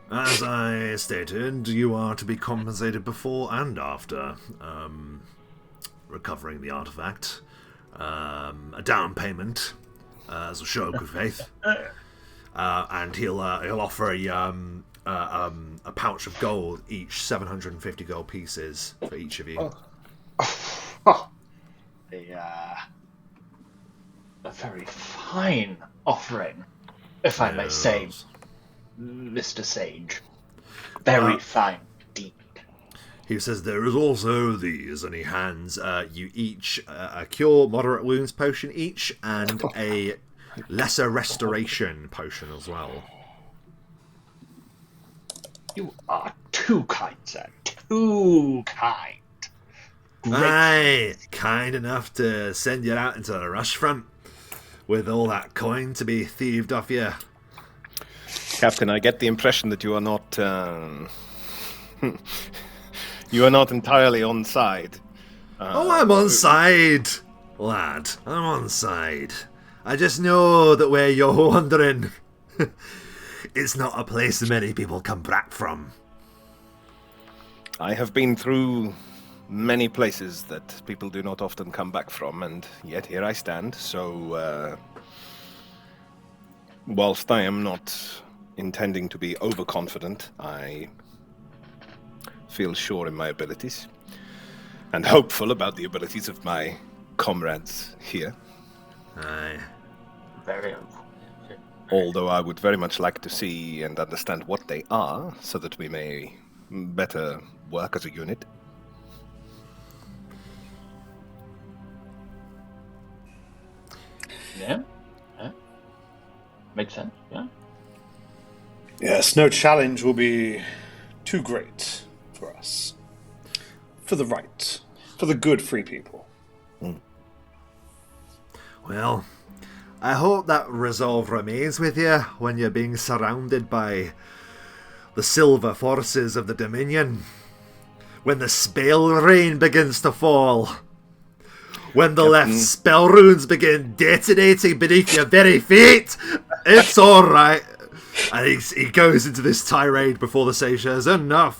As I stated, you are to be compensated before and after recovering the artifact. A down payment as a show of good faith, and he'll offer a pouch of gold, each 750 gold pieces for each of you. A very fine offering, if I may say, Mr. Sage. Very fine indeed. He says there is also these, and he hands you each a cure moderate wounds potion each, and a lesser restoration potion as well. You are too kind, sir. Too kind. Aye, kind enough to send you out into the Rushfront with all that coin to be thieved off you. Captain, I get the impression that you are not you are not entirely on side. I'm on side, lad. I'm on side. I just know that where you're wandering, it's not a place that many people come back from. I have been through many places that people do not often come back from, and yet here I stand. So, whilst I am not intending to be overconfident, I feel sure in my abilities, and hopeful about the abilities of my comrades here. Aye. Very hopeful. Although I would very much like to see and understand what they are, so that we may better work as a unit. Yeah. Makes sense, yeah. Yes, no challenge will be too great for us. For the right. For the good free people. Well, I hope that resolve remains with you when you're being surrounded by the silver forces of the Dominion. When the spell rain begins to fall. When the left spell runes begin detonating beneath your very feet. It's alright. And he goes into this tirade before the sage says, Enough,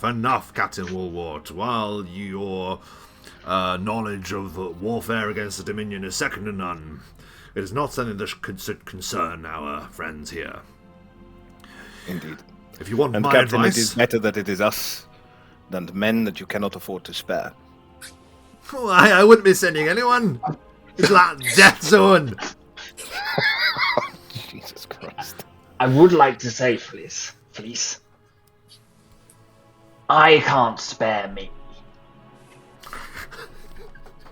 Captain Woolwart. While your knowledge of warfare against the Dominion is second to none, it is not something that should concern our friends here. Indeed. If you want and my Captain, advice... it is better that it is us than the men that you cannot afford to spare. Oh, I wouldn't be sending anyone. It's like death zone. Jesus Christ. I would like to say, Fleece, I can't spare me.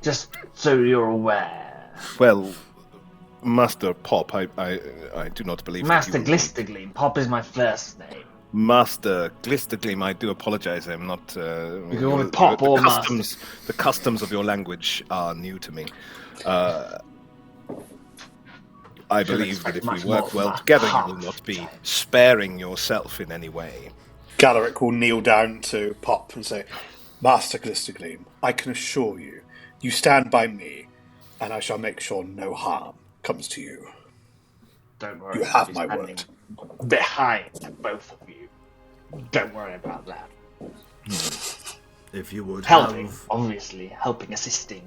Just so you're aware. Well, Master Pop, I do not believe Master that you... Glistergleam. Pop is my first name. Master Glistergleam, I do apologize. I'm not. You can only pop or customs. The customs of your language are new to me. I believe that if we work well together, you will not be sparing yourself in any way. Galaric will kneel down to Pop and say, Master Glistergleam, I can assure you, you stand by me, and I shall make sure no harm comes to you. Don't worry. You have my word. Behind both of you. Don't worry about that. If you would helping, obviously, assisting.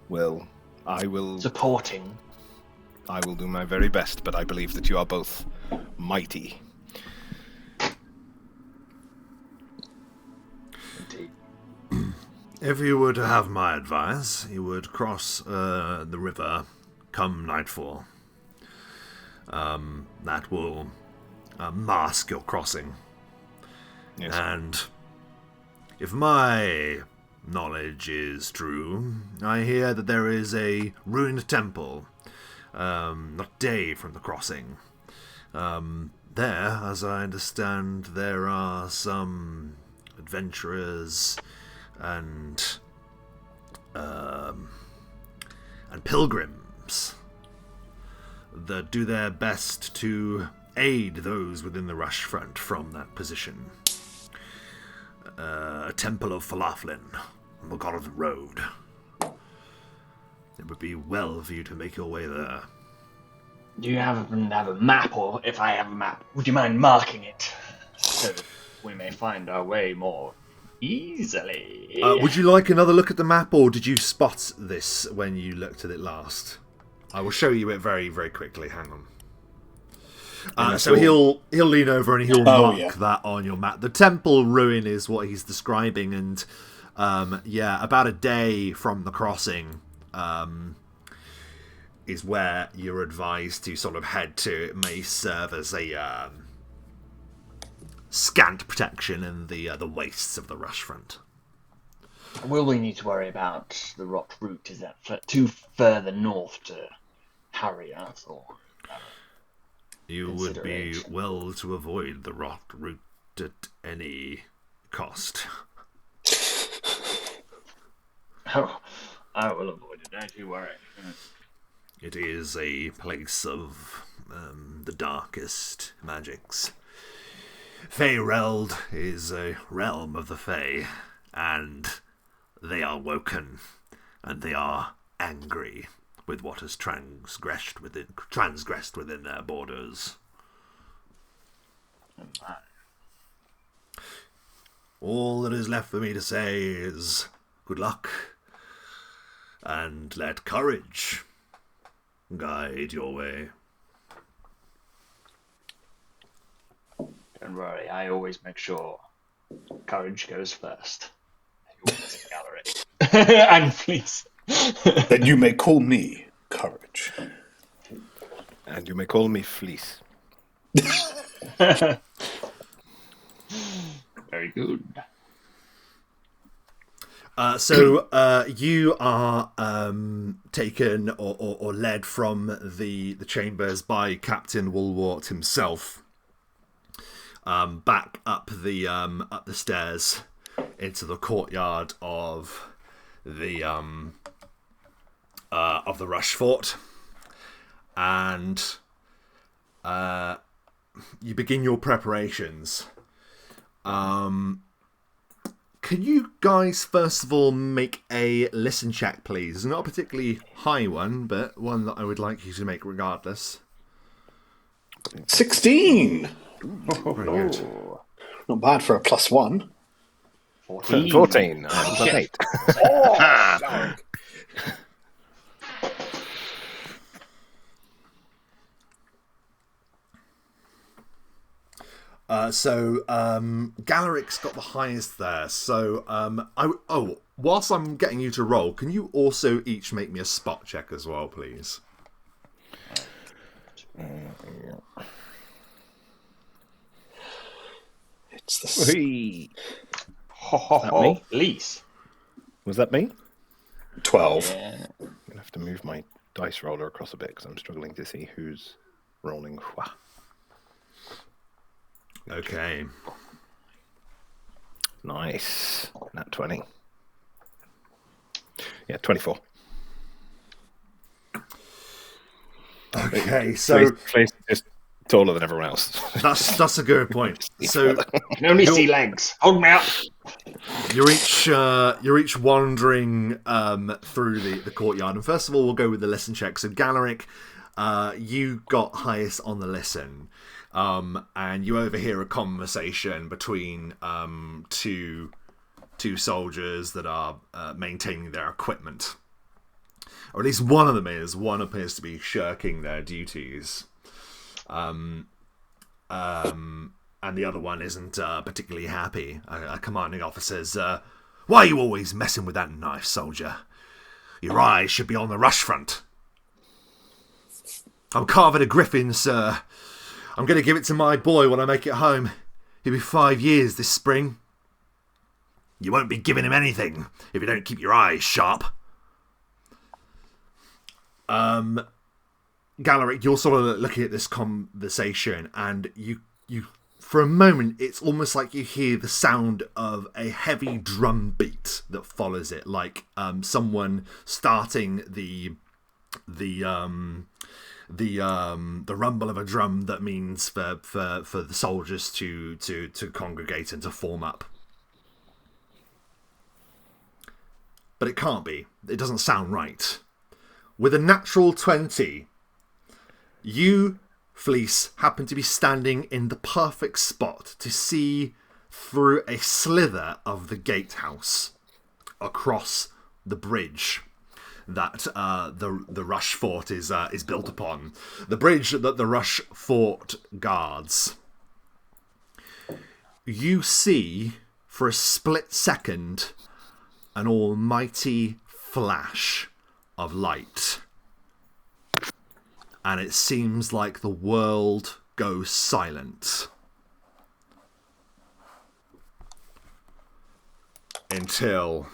Well, I will... Supporting. I will do my very best, but I believe that you are both mighty. Indeed. If you were to have my advice, you would cross the river come nightfall. That will mask your crossing. Yes. And if my knowledge is true, I hear that there is a ruined temple not a day from the crossing. There, as I understand, there are some adventurers and pilgrims that do their best to aid those within the Rushfront from that position. A temple of Falaflin, the god of the road. It would be well for you to make your way there. Do you happen to have a map, or if I have a map, would you mind marking it so that we may find our way more easily? Would you like another look at the map, or did you spot this when you looked at it last? I will show you it very, very quickly. Hang on. So he'll lean over and he'll mark that on your map. The temple ruin is what he's describing, and about a day from the crossing is where you're advised to sort of head to. It may serve as a scant protection in the wastes of the Rushfront. Will we need to worry about the rot route? Is that too further north to harry us, or? You would be well to avoid the rot route at any cost. Oh, I will avoid it, don't you worry. It is a place of the darkest magics. Faereld is a realm of the Fae, and they are woken, and they are angry with what has transgressed within their borders. All that is left for me to say is good luck, and let courage guide your way. Don't worry, I always make sure courage goes first. Gallery. And please. Then you may call me Courage. And you may call me Fleece. Very good. So you are taken or led from the chambers by Captain Woolwort himself, back up the stairs into the courtyard of the Rushfort, and you begin your preparations. Can you guys first of all make a listen check, please? Not a particularly high one, but one that I would like you to make regardless. 16! Very good. Not bad for a +1. 14. 14. +8. Oh, Galaric's got the highest there. So, whilst I'm getting you to roll, can you also each make me a spot check as well, please? It's the... Whee! Me? Lease. Was that me? 12. Yeah. I'm going to have to move my dice roller across a bit because I'm struggling to see who's rolling. Okay. Nice. Nat 20. Yeah, 24. Okay, so Flace is taller than everyone else. that's a good point. So I can only see legs. Hold me up. you're each wandering through the courtyard, and first of all, we'll go with the listen check. So Galaric, you got highest on the listen, and you overhear a conversation between two soldiers that are maintaining their equipment, or at least one of them is. One appears to be shirking their duties, and the other one isn't particularly happy. A commanding officer says, "Why are you always messing with that knife, soldier? Your eyes should be on the Rushfront." "I'm carving a griffin, sir. I'm going to give it to my boy when I make it home. He'll be 5 years this spring." "You won't be giving him anything if you don't keep your eyes sharp." Galaric, you're sort of looking at this conversation, and you for a moment, it's almost like you hear the sound of a heavy drum beat that follows it, like someone starting the rumble of a drum that means for the soldiers to congregate and to form up. But it can't be. It doesn't sound right. With a natural 20, you, Fleece, happen to be standing in the perfect spot to see through a slither of the gatehouse across the bridge that the Rushfort is built upon. The bridge that the Rushfort guards. You see, for a split second, an almighty flash of light. And it seems like the world goes silent. Until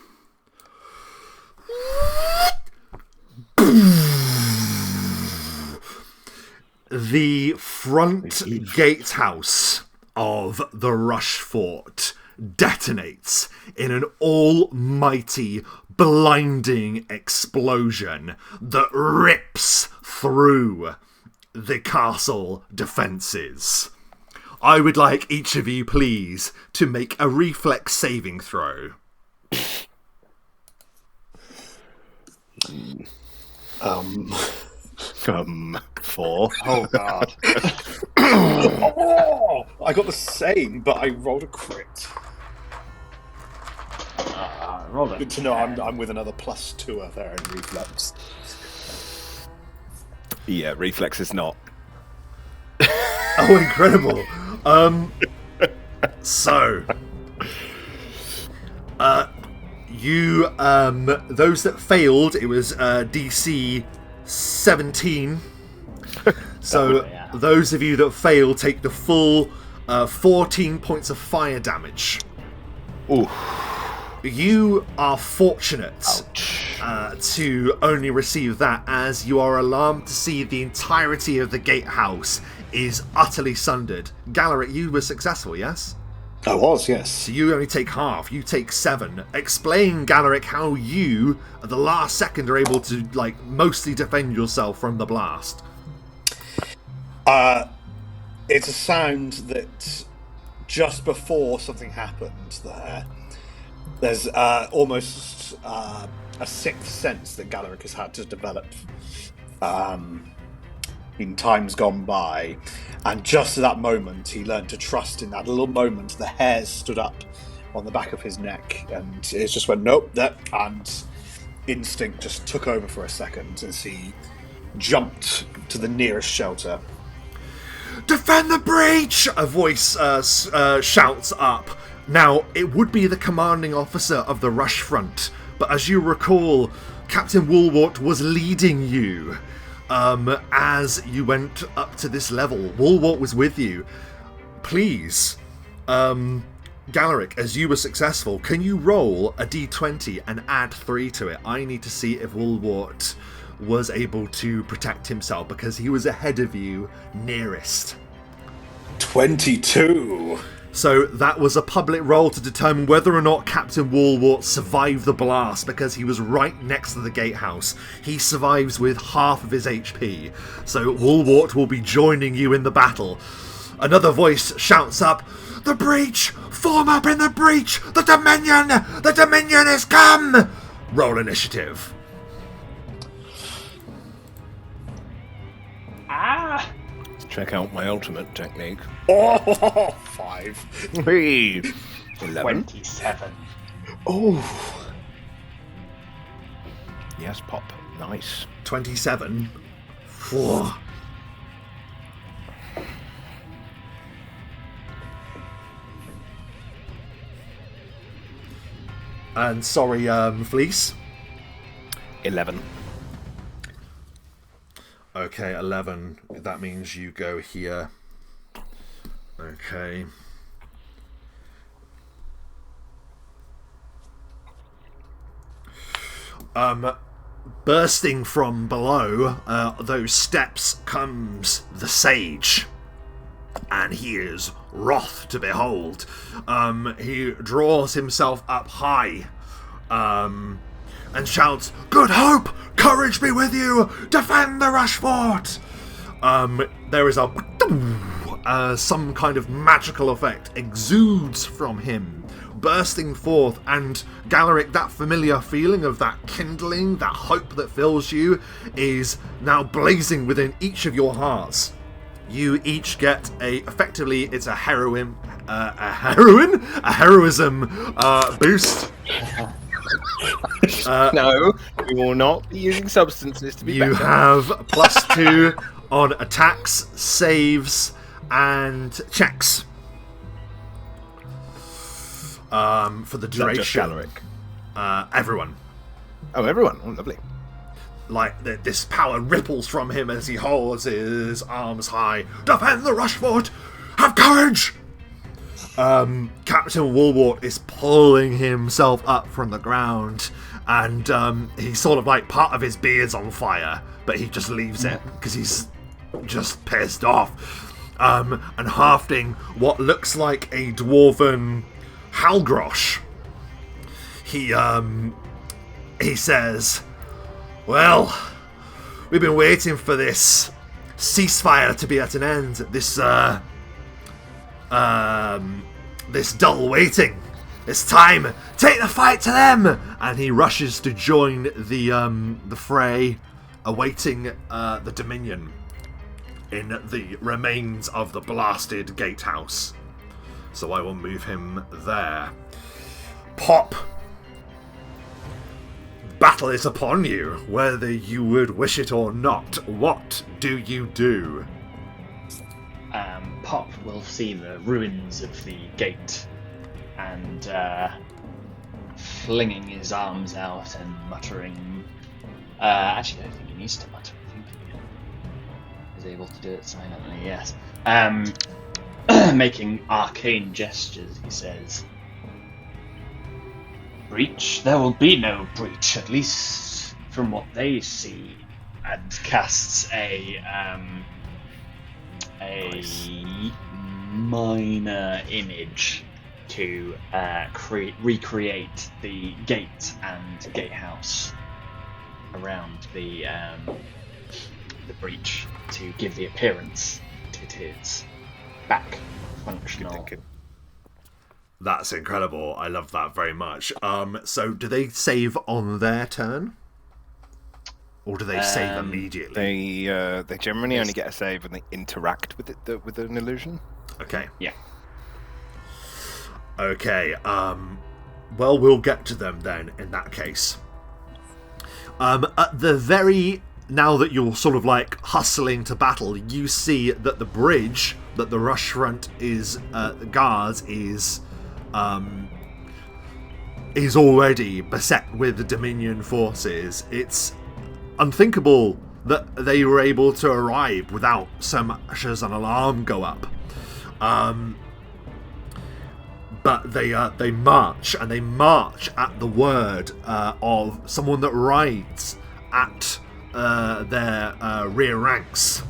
the front gatehouse of the Rushfort detonates in an almighty, blinding explosion that rips through the castle defences. I would like each of you, please, to make a reflex saving throw. 4. Oh, God. Oh, I got the same, but I rolled a crit. Roll it. Good to know I'm with another +2 there in reflex. Yeah, reflex is not. Oh, incredible. So, you, those that failed, it was DC 17. So, those of you that failed take the full 14 points of fire damage. Ooh. You are fortunate to only receive that, as you are alarmed to see the entirety of the gatehouse is utterly sundered. Galaric, you were successful, yes? I was, yes. So you only take half. You take 7. Explain, Galaric, how you, at the last second, are able to mostly defend yourself from the blast. It's a sound that just before something happened there's almost a sixth sense that Galaric has had to develop in times gone by, and just at that moment he learned to trust. In that little moment, the hairs stood up on the back of his neck, and it just went nope, and instinct just took over for a second as he jumped to the nearest shelter. "Defend the breach!" a voice shouts up. Now, it would be the commanding officer of the Rushfront, but as you recall, Captain Woolwort was leading you as you went up to this level. Woolwort was with you. Please, Galaric, as you were successful, can you roll a d20 and add 3 to it? I need to see if Woolwort was able to protect himself, because he was ahead of you nearest. 22. So that was a public roll to determine whether or not Captain Walwart survived the blast, because he was right next to the gatehouse. He survives with half of his HP. So Walwart will be joining you in the battle. Another voice shouts up, "The breach! Form up in the breach! The Dominion! The Dominion is come!" Roll initiative. Let's check out my ultimate technique. Oh, 5. 3. 11. 27. Oh. Yes, Pop. Nice. 27. Whew. And sorry, Fleece. 11. Okay, 11. That means you go here. Okay. Bursting from below those steps comes the Sage. And he is wroth to behold. He draws himself up high and shouts, "Good hope! Courage be with you! Defend the Rushfort!" There is some kind of magical effect exudes from him, bursting forth, and Galaric, that familiar feeling of that kindling, that hope that fills you, is now blazing within each of your hearts. You each get effectively, it's a heroism boost. No, we will not be using substances to be You better. have +2 on attacks, saves, and checks. For the Is that just duration. Galaric? Everyone. Oh, everyone. Oh, lovely. Like, this power ripples from him as he holds his arms high. "Defend the Rushfort! Have courage!" Captain Walwart is pulling himself up from the ground, and he's sort of like, part of his beard's on fire, but he just leaves it because he's just pissed off. And hafting what looks like a dwarven Halgrosh, he says, "Well, we've been waiting for this ceasefire to be at an end. This dull waiting. It's time. Take the fight to them!" And he rushes to join the fray, awaiting the Dominion in the remains of the blasted gatehouse. So I will move him there. Pop. Battle is upon you, whether you would wish it or not. What do you do? Pop will see the ruins of the gate and flinging his arms out and muttering. Actually, I don't think he needs to mutter. I think he is able to do it silently, yes. Making arcane gestures, he says, "Breach? There will be no breach, at least from what they see," and casts a minor image to recreate the gate and gatehouse around the breach to give the appearance that it is back functional. That's incredible. I love that very much. So do they save on their turn? Or do they save immediately? They generally only get a save when they interact with it with an illusion. Okay. Yeah. Okay. Well, we'll get to them then in that case. At the very... Now that you're sort of like hustling to battle, you see that the bridge that the Rushfront guards is already beset with the Dominion forces. It's unthinkable that they were able to arrive without so much as an alarm go up. But they march, and they march at the word of someone that rides at their rear ranks.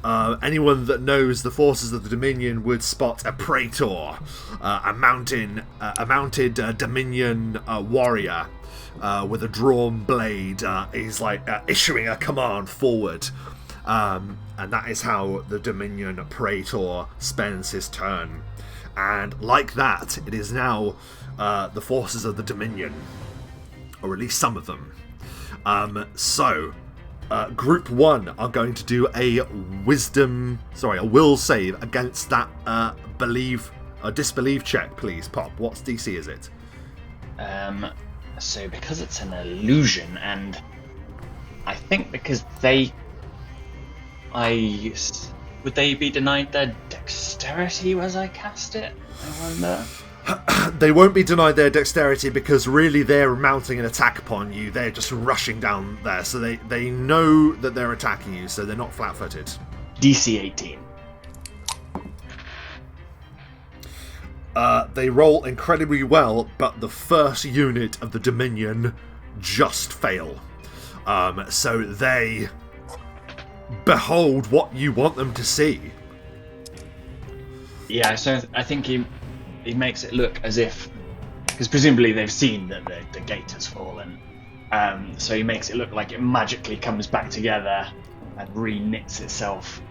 Anyone that knows the forces of the Dominion would spot a praetor, a mounted Dominion warrior with a drawn blade. He's issuing a command forward, and that is how the Dominion praetor spends his turn. And like that, it is now the forces of the Dominion, or at least some of them. Group 1 are going to do a will save against that disbelieve check, please. Pop, what's DC is it? So because it's an illusion, and I think because would they be denied their dexterity as I cast it? I wonder. They won't be denied their dexterity because really they're mounting an attack upon you. They're just rushing down there, so they know that they're attacking you, so they're not flat-footed. DC 18. They roll incredibly well, but the first unit of the Dominion just fail. So they behold what you want them to see. Yeah, so I think he makes it look as if, because presumably they've seen that the gate has fallen, so he makes it look like it magically comes back together and re-knits itself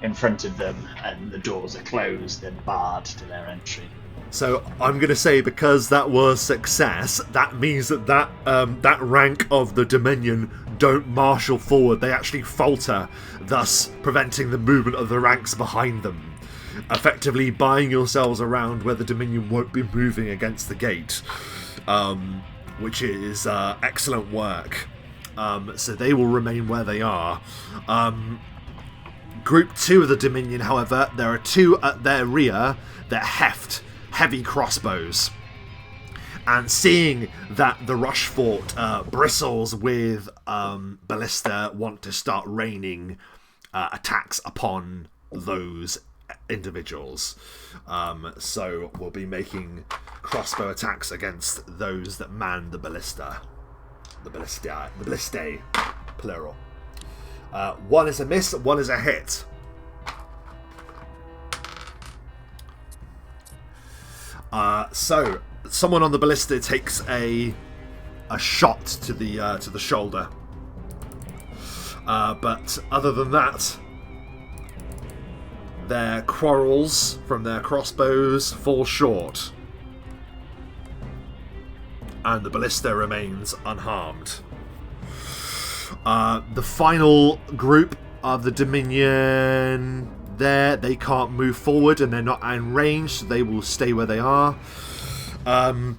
in front of them, and the doors are closed and barred to their entry. So I'm going to say, because that was success, that means that rank of the Dominion don't marshal forward. They actually falter, thus preventing the movement of the ranks behind them. Effectively buying yourselves around where the Dominion won't be moving against the gate, which is excellent work. So they will remain where they are. Group 2 of the Dominion, however, there are 2 at their rear that heft heavy crossbows. And seeing that the Rushfort bristles with ballista, want to start raining attacks upon those individuals. So we'll be making crossbow attacks against those that man the ballista. The ballistae, plural. 1 is a miss, 1 is a hit. So someone on the ballista takes a shot to the shoulder. But other than that, their quarrels from their crossbows fall short, and the ballista remains unharmed. The final group of the Dominion, they can't move forward and they're not in range, so they will stay where they are.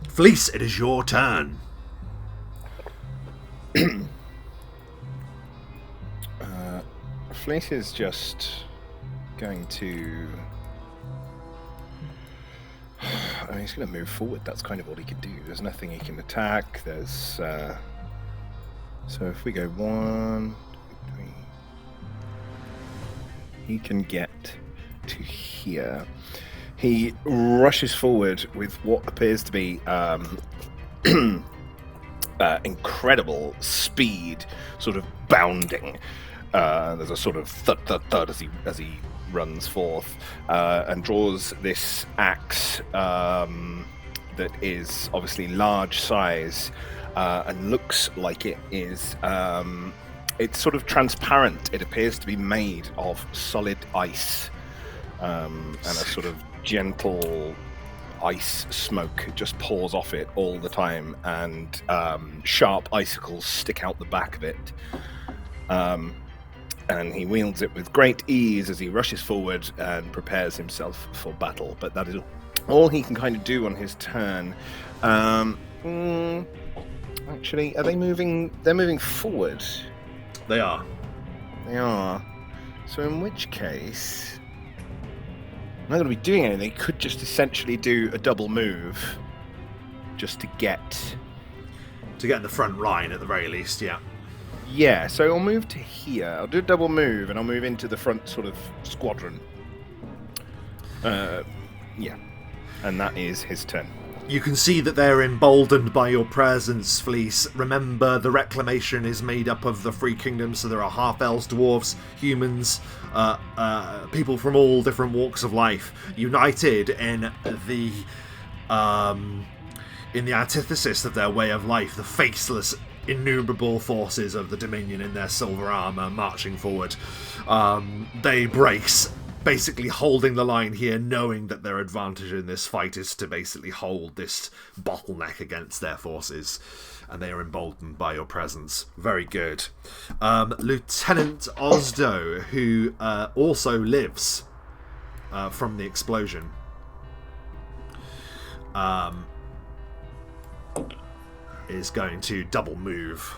Fleece, it is your turn. Fleece is just going to... he's going to move forward. That's kind of what he can do. There's nothing he can attack. There's... So if we go 1, 2, 3... He can get to here. He rushes forward with what appears to be incredible speed, sort of bounding. There's a sort of thud, thud, thud as he runs forth and draws this axe that is obviously large size and looks like it is. It's sort of transparent. It appears to be made of solid ice, and a sort of gentle ice smoke just pours off it all the time, and sharp icicles stick out the back of it. And he wields it with great ease as he rushes forward and prepares himself for battle. But that is all he can kind of do on his turn. Actually, are they moving? They're moving forward. They are. They are. So in which case, I'm not going to be doing anything. They could just essentially do a double move, just to get in the front line at the very least. Yeah. Yeah, so I'll move to here. I'll do a double move, and I'll move into the front sort of squadron. Yeah. And that is his turn. You can see that they're emboldened by your presence, Fleece. Remember, the Reclamation is made up of the three kingdoms, so there are half-elves, dwarves, humans, people from all different walks of life, united in the antithesis of their way of life, the faceless, innumerable forces of the Dominion in their silver armour marching forward. They brace, basically holding the line here, knowing that their advantage in this fight is to basically hold this bottleneck against their forces, and they are emboldened by your presence. Very good. Lieutenant Osdo, who also lives from the explosion, is going to double move.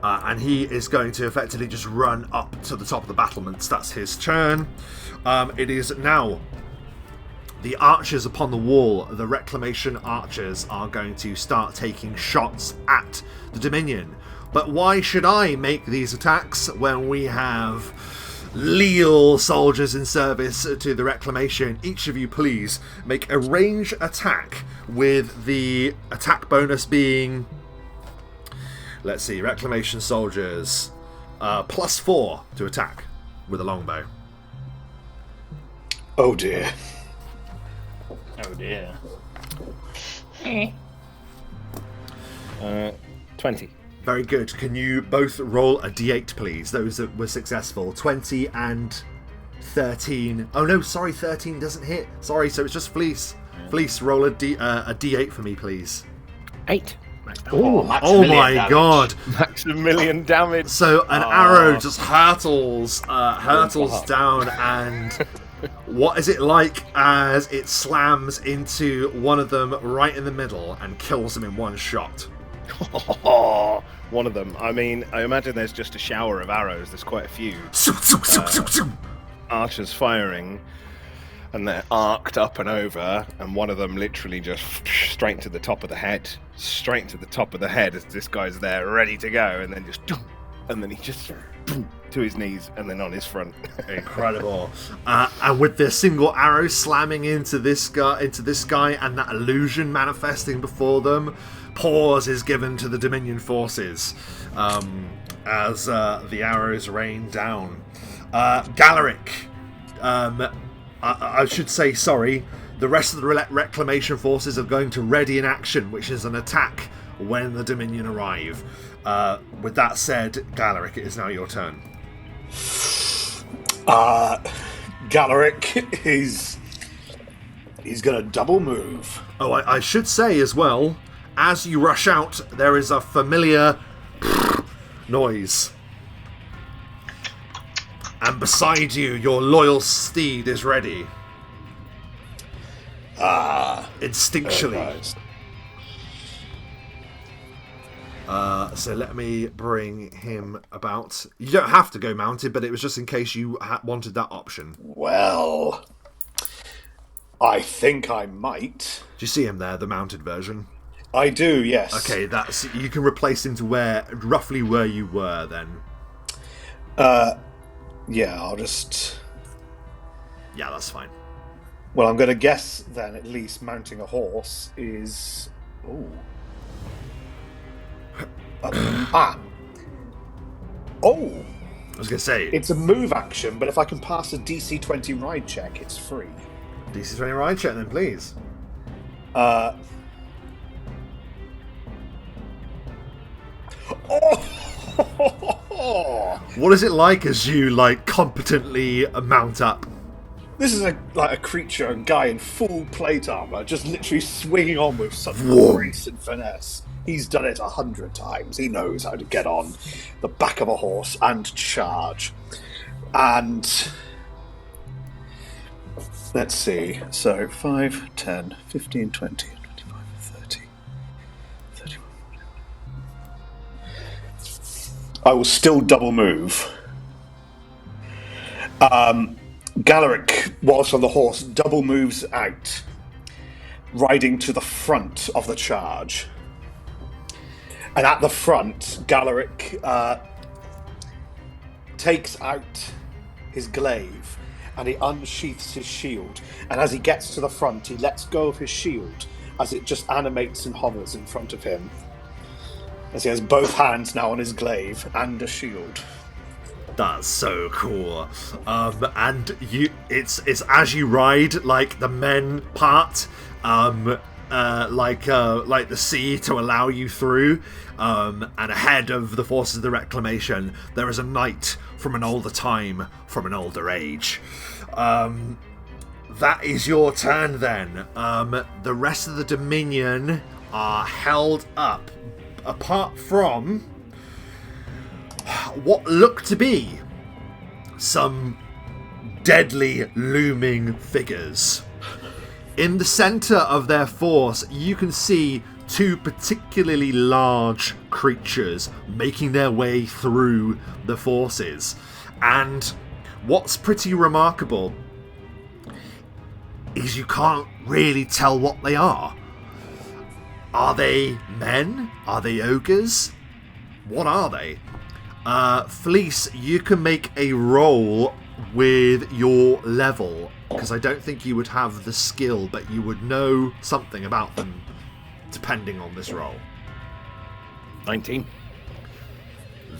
And he is going to effectively just run up to the top of the battlements. That's his turn. It is now the archers upon the wall. The Reclamation archers are going to start taking shots at the Dominion. But why should I make these attacks when we have leal soldiers in service to the Reclamation? Each of you, please, make a range attack with the attack bonus being... Let's see, Reclamation soldiers, +4 to attack with a longbow. Oh dear. Oh dear. 20. Very good. Can you both roll a d8, please? Those that were successful. 20 and 13. Oh no, sorry, 13 doesn't hit. Sorry, so it's just Fleece. Fleece, roll a d8 for me, please. 8. Oh my damage. God! Maximilian damage. So an arrow just hurtles down, and what is it like as it slams into one of them right in the middle and kills them in one shot? One of them. I mean, I imagine there's just a shower of arrows. There's quite a few archers firing, and they're arced up and over, and one of them literally just straight to the top of the head. Straight to the top of the head as this guy's there ready to go, and then just... And then he just... to his knees, and then on his front. Incredible. And with the single arrow slamming into this guy, and that illusion manifesting before them, pause is given to the Dominion forces as the arrows rain down. Galaric, I should say, sorry, the rest of the Reclamation forces are going to ready in action, which is an attack when the Dominion arrive. With that said, Galaric, it is now your turn. Galaric he's going to double move. Oh, I should say as well, as you rush out, there is a familiar noise. And beside you, your loyal steed is ready. Instinctually. So let me bring him about. You don't have to go mounted, but it was just in case you wanted that option. Well, I think I might. Do you see him there, the mounted version? I do, yes. Okay, that's you can replace him to roughly where you were then. Yeah, I'll just... Yeah, that's fine. Well, I'm going to guess then at least mounting a horse is... Ooh. Oh! I was going to say... It's a move action, but if I can pass a DC 20 ride check, it's free. DC 20 ride check then, please. What is it like as you, competently mount up? This is a creature, a guy in full plate armor, just literally swinging on with such grace and finesse. He's done it 100 times. He knows how to get on the back of a horse and charge. And let's see. So 5, 10, 15, 20, 25, 30, 31. I will still double move. Galaric, whilst on the horse, double moves out, riding to the front of the charge. And at the front, Galaric takes out his glaive and he unsheaths his shield. And as he gets to the front, he lets go of his shield as it just animates and hovers in front of him. As he has both hands now on his glaive and a shield. That's so cool. And it's as you ride, like the men part, like the sea to allow you through. And ahead of the forces of the Reclamation, there is a knight from an older time, from an older age. That is your turn then. The rest of the Dominion are held up, apart from what look to be some deadly looming figures. In the center of their force, you can see two particularly large creatures making their way through the forces. And what's pretty remarkable is you can't really tell what they are. Are they men? Are they ogres? What are they? Fleece, you can make a roll with your level, because I don't think you would have the skill, but you would know something about them depending on this roll. 19.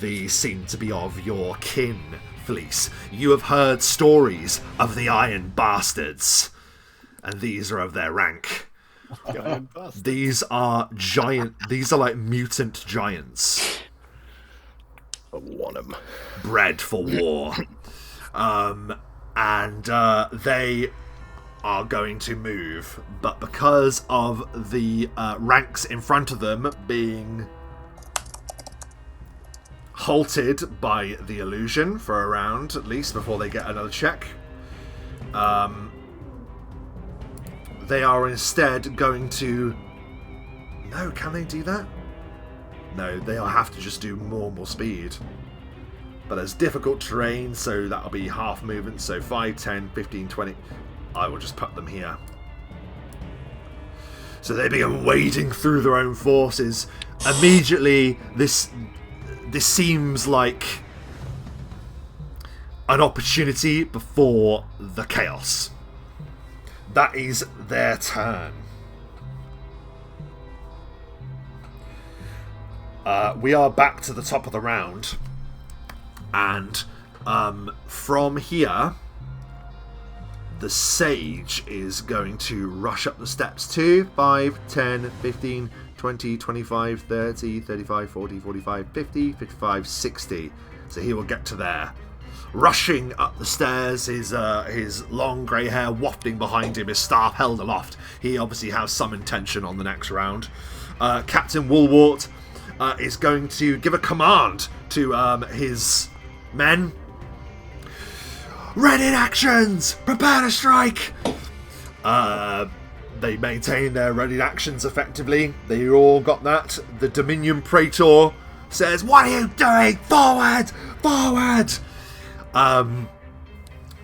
These seem to be of your kin, Fleece. You have heard stories of the Iron Bastards, and these are of their rank. These are like mutant giants. I want them. Bred for war. And they are going to move, but because of the ranks in front of them being halted by the illusion for a round at least before they get another check, they are instead going to... No, can they do that? No, they'll have to just do normal speed. But there's difficult terrain, so that'll be half movement, so 5, 10, 15, 20. I will just put them here. So they begin wading through their own forces. Immediately, this seems like an opportunity before the chaos. That is their turn. We are back to the top of the round. And from here, the Sage is going to rush up the steps too. 5, 10, 15, 20, 25, 30, 35, 40, 45, 50, 55, 60. So he will get to there. Rushing up the stairs, his long grey hair wafting behind him, his staff held aloft. He obviously has some intention on the next round. Captain Woolwort is going to give a command to his men. Ready in actions! Prepare to strike! They maintain their ready actions effectively. They all got that. The Dominion Praetor says, "What are you doing? Forward! Forward!"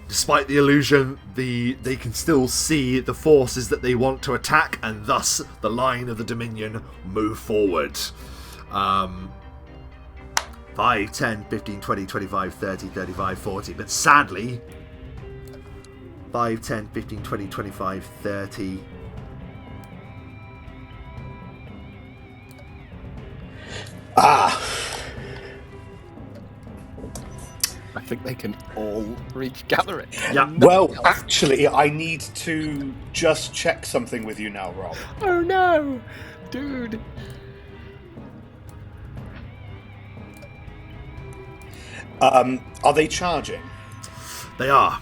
Despite the illusion, they can still see the forces that they want to attack, and thus the line of the Dominion move forward. 5, 10, 15, 20, 25, 30, 35, 40. But sadly, 5, 10, 15, 20, 25, 30. I think they can all reach Galaric. Yeah. Well, actually, I need to just check something with you now, Rob. Oh no! Dude! Are they charging? They are.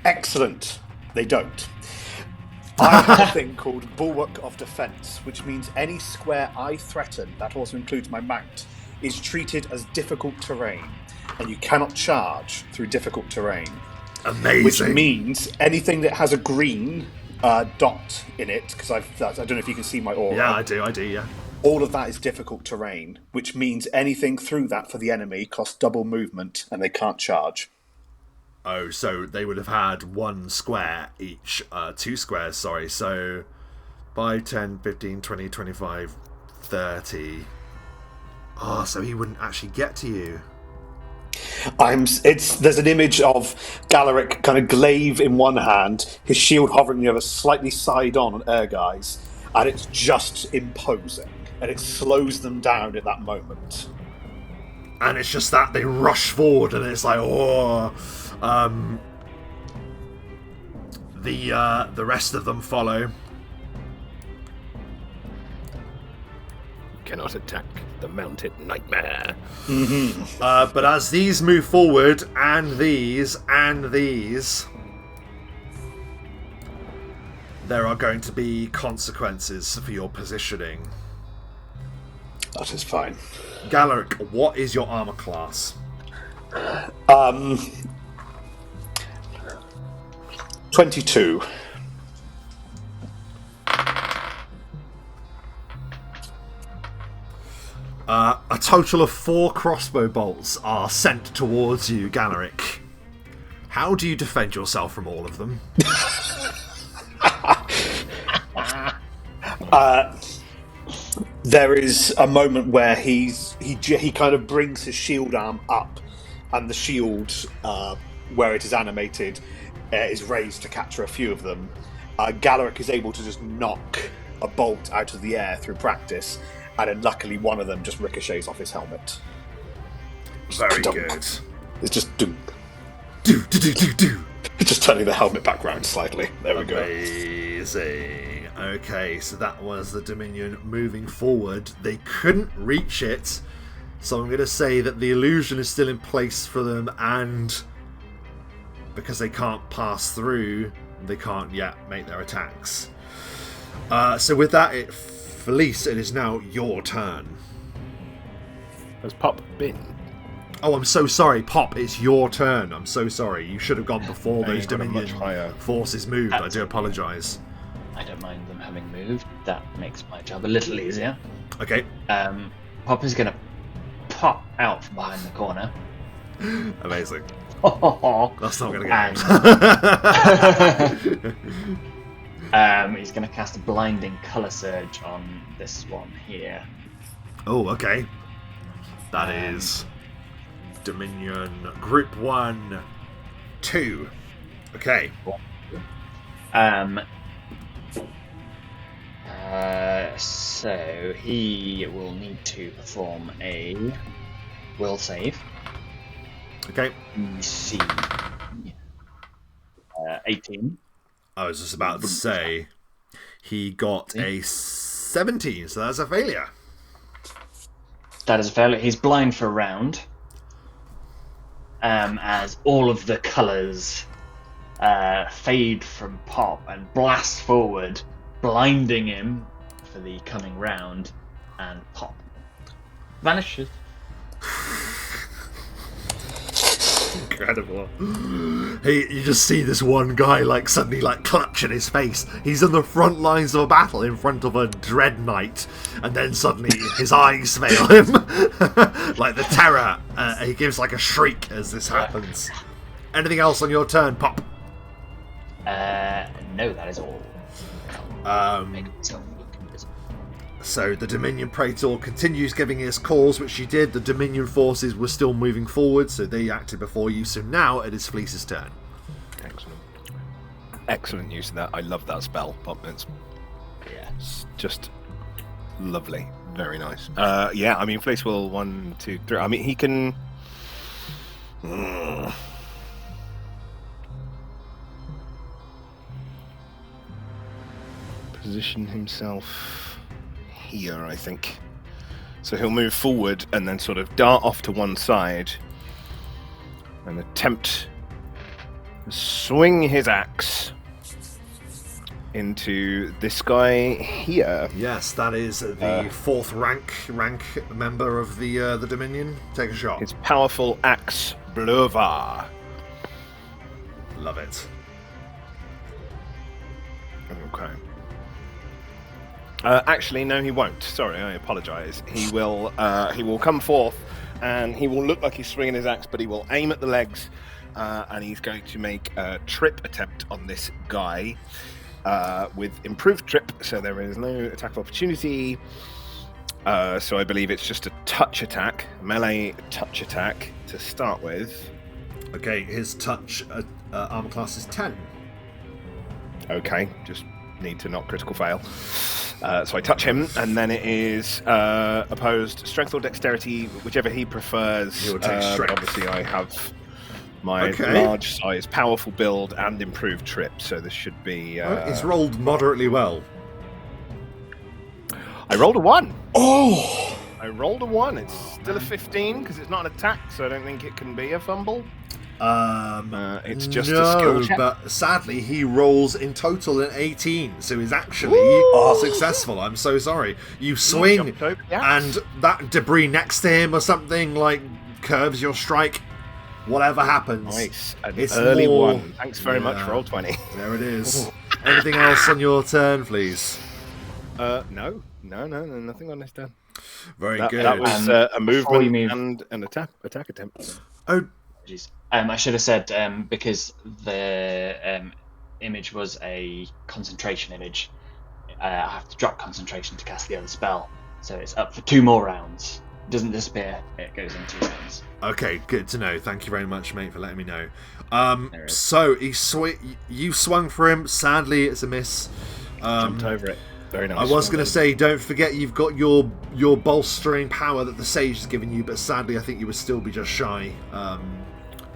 Excellent. They don't. I have a thing called Bulwark of Defense, which means any square I threaten, that also includes my mount, is treated as difficult terrain, and you cannot charge through difficult terrain. Amazing. Which means anything that has a green dot in it, because I don't know if you can see my aura. Yeah, I do, yeah. All of that is difficult terrain, which means anything through that for the enemy costs double movement, and they can't charge. Oh, so they would have had one square each. 2 squares, sorry. So 5, 10, 15, 20, 25, 30. Oh, so he wouldn't actually get to you. There's an image of Galaric kind of glaive in one hand, his shield hovering the other, slightly side on Ergai's, and it's just imposing, and it slows them down at that moment. And it's just that they rush forward, and it's like, oh. The rest of them follow. Cannot attack the mounted nightmare. Mm-hmm. But as these move forward, and these, there are going to be consequences for your positioning. That is fine. Galaric, what is your armor class? 22. A total of 4 crossbow bolts are sent towards you, Galaric. How do you defend yourself from all of them? There is a moment where he kind of brings his shield arm up, and the shield, where it is animated, is raised to capture a few of them. Galaric is able to just knock a bolt out of the air through practice, and then luckily one of them just ricochets off his helmet. Very Dunk. good. It's just dunk. Do. Just turning the helmet back round slightly. There we go. Amazing. Okay, so that was the Dominion moving forward. They couldn't reach it, so I'm going to say that the illusion is still in place for them, and because they can't pass through, they can't yet make their attacks. So with that, Felice, it is now your turn. Has Pop been? Oh, I'm so sorry, Pop. It's your turn. I'm so sorry. You should have gone before those Dominion forces moved. I do apologise. I don't mind them having moved. That makes my job a little easier. Okay. Pop is going to pop out from behind the corner. Amazing. That's not going to get out. He's going to cast a blinding colour surge on this one here. Oh, okay. That is Dominion Group 1, 2. Okay. So he will need to perform a will save. Okay. DC 18. I was just about to say he got a 17, so that's a failure. That is a failure. He's blind for a round. As all of the colours fade from Pop and blast forward, blinding him for the coming round, and Pop vanishes. Incredible. You just see this one guy suddenly clutching his face. He's in the front lines of a battle in front of a dread knight, and then suddenly his eyes fail him. Like the terror. He gives a shriek as this happens. Anything else on your turn, Pop? No, that is all. Make myself look invisible. So the Dominion Praetor continues giving his calls, which she did. The Dominion forces were still moving forward, so they acted before you. So now it is Fleece's turn. Excellent use of that. I love that spell, Pop. It's just lovely. Very nice. Yeah, I mean, Fleece will 1, 2, 3. I mean, he can. Position himself here, I think. So he'll move forward and then sort of dart off to one side and attempt to swing his axe into this guy here. Yes, that is the 4th rank member of the Dominion. Take a shot. His powerful axe, Blövar. Love it. Okay. Actually, no, he won't. Sorry, I apologise. He will come forth, and he will look like he's swinging his axe, but he will aim at the legs, and he's going to make a trip attempt on this guy with improved trip, so there is no attack of opportunity. So I believe it's just a touch attack, melee touch attack to start with. Okay, his touch armor class is 10. Okay, just need to not critical fail. So I touch him, and then it is opposed strength or dexterity, whichever he prefers. He will take But strength. obviously, I have my Okay. large size, powerful build and improved trip, so this should be. He's rolled moderately well. I rolled a 1. Oh! I rolled a 1. It's still a 15 because it's not an attack, so I don't think it can be a fumble. It's just a skill check. But sadly he rolls in total an 18, so he's actually successful. I'm so sorry. You swing, jumped over the axe. and that debris next to him or something like curves your strike. Whatever happens, Nice. An it's early more- 1. Thanks very much for roll 20. There it is. Anything else on your turn, please? No, nothing on this turn. Very That, good. that was a before you movement move- and an attack attempt. Oh, Jeez. I should have said because the image was a concentration image. I have to drop concentration to cast the other spell, so it's up for 2 more rounds. It doesn't disappear; it goes in 2 rounds. okay, good to know. Thank you very much, mate, for letting me know. There it is. So you swung for him. Sadly, it's a miss. Jumped over it. Very nice. I was going to say, don't forget you've got your bolstering power that the sage has given you, but sadly, I think you would still be just shy.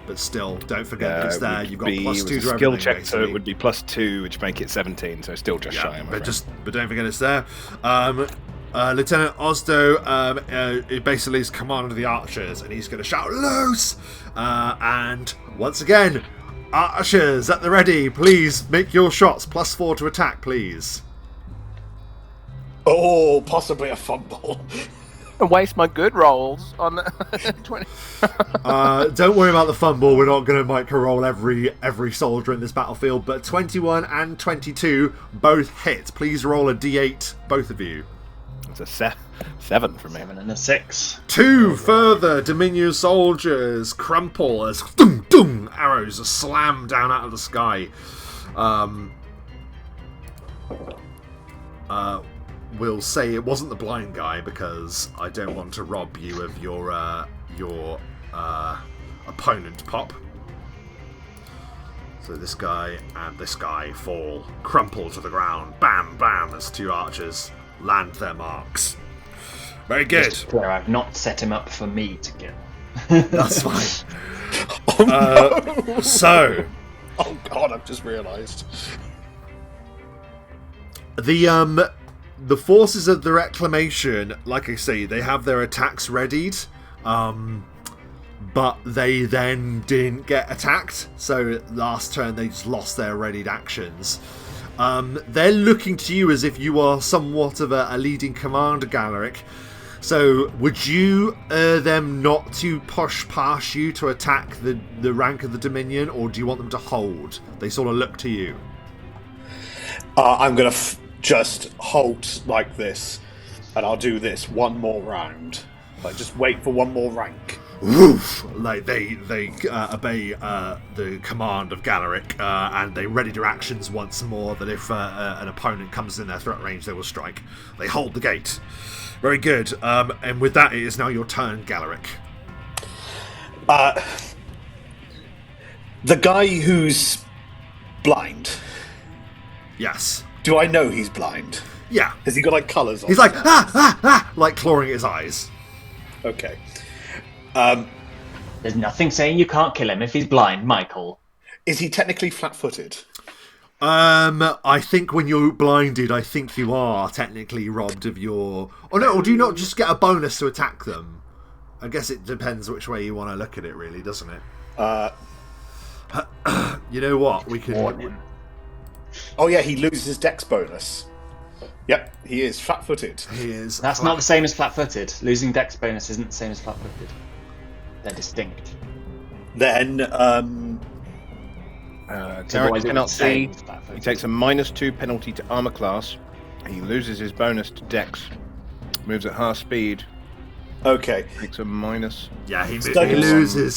But still, don't forget it's there. You've got plus 2 it was to a skill everything, check, so it would be plus 2, which make it 17. So still just shy. I'm but afraid. but don't forget it's there. Lieutenant Osdo it basically is command of the archers, and he's going to shout loose. And once again, archers at the ready. Please make your shots. Plus 4 to attack, please. Oh, possibly a fumble. And waste my good rolls on 20. Don't worry about the fumble. We're not going to micro-roll every soldier in this battlefield. But 21 and 22 both hit. Please roll a d8, both of you. It's a 7 from me. 7 and a 6. 2 further Dominion soldiers crumple as dum, dum, arrows are slammed down out of the sky. We'll say it wasn't the blind guy because I don't want to rob you of your opponent pop. So this guy and this guy fall, crumple to the ground. Bam, bam, as 2 archers land their marks. Very good. Where I've not set him up for me to kill. That's fine. Oh, no! So Oh, God, I've just realised. the forces of the Reclamation, like I say, they have their attacks readied, but they then didn't get attacked, so last turn they just lost their readied actions. They're looking to you as if you are somewhat of a leading commander, Galeric. So would you them not to push past you to attack the rank of the Dominion, or do you want them to hold? They sort of look to you. I'm going to just halt like this, and I'll do this one more round. Like, just wait for one more rank. Woof! Like they obey the command of Galeric, and they ready their actions once more. That if an opponent comes in their threat range, they will strike. They hold the gate. Very good. And with that, it is now your turn, Galeric. The guy who's blind. Yes. Do I know he's blind? Yeah. Has he got like colours on? He's like like clawing at his eyes. Okay. There's nothing saying you can't kill him if he's blind, Michael. Is he technically flat-footed? I think when you're blinded, I think you are technically robbed of your. Oh no! Or do you not just get a bonus to attack them? I guess it depends which way you want to look at it, really, doesn't it? You know what? We Warn can. him. Oh yeah, he loses dex bonus. Yep, he is flat-footed. He is. That's not the same as flat-footed. Losing dex bonus isn't the same as flat-footed. They're distinct. Then, So why is it the penalty. same as He flat-footed? takes a -2 penalty to armor class. He loses his bonus to dex. Moves at half speed. okay. Takes a minus. Yeah, he Studies.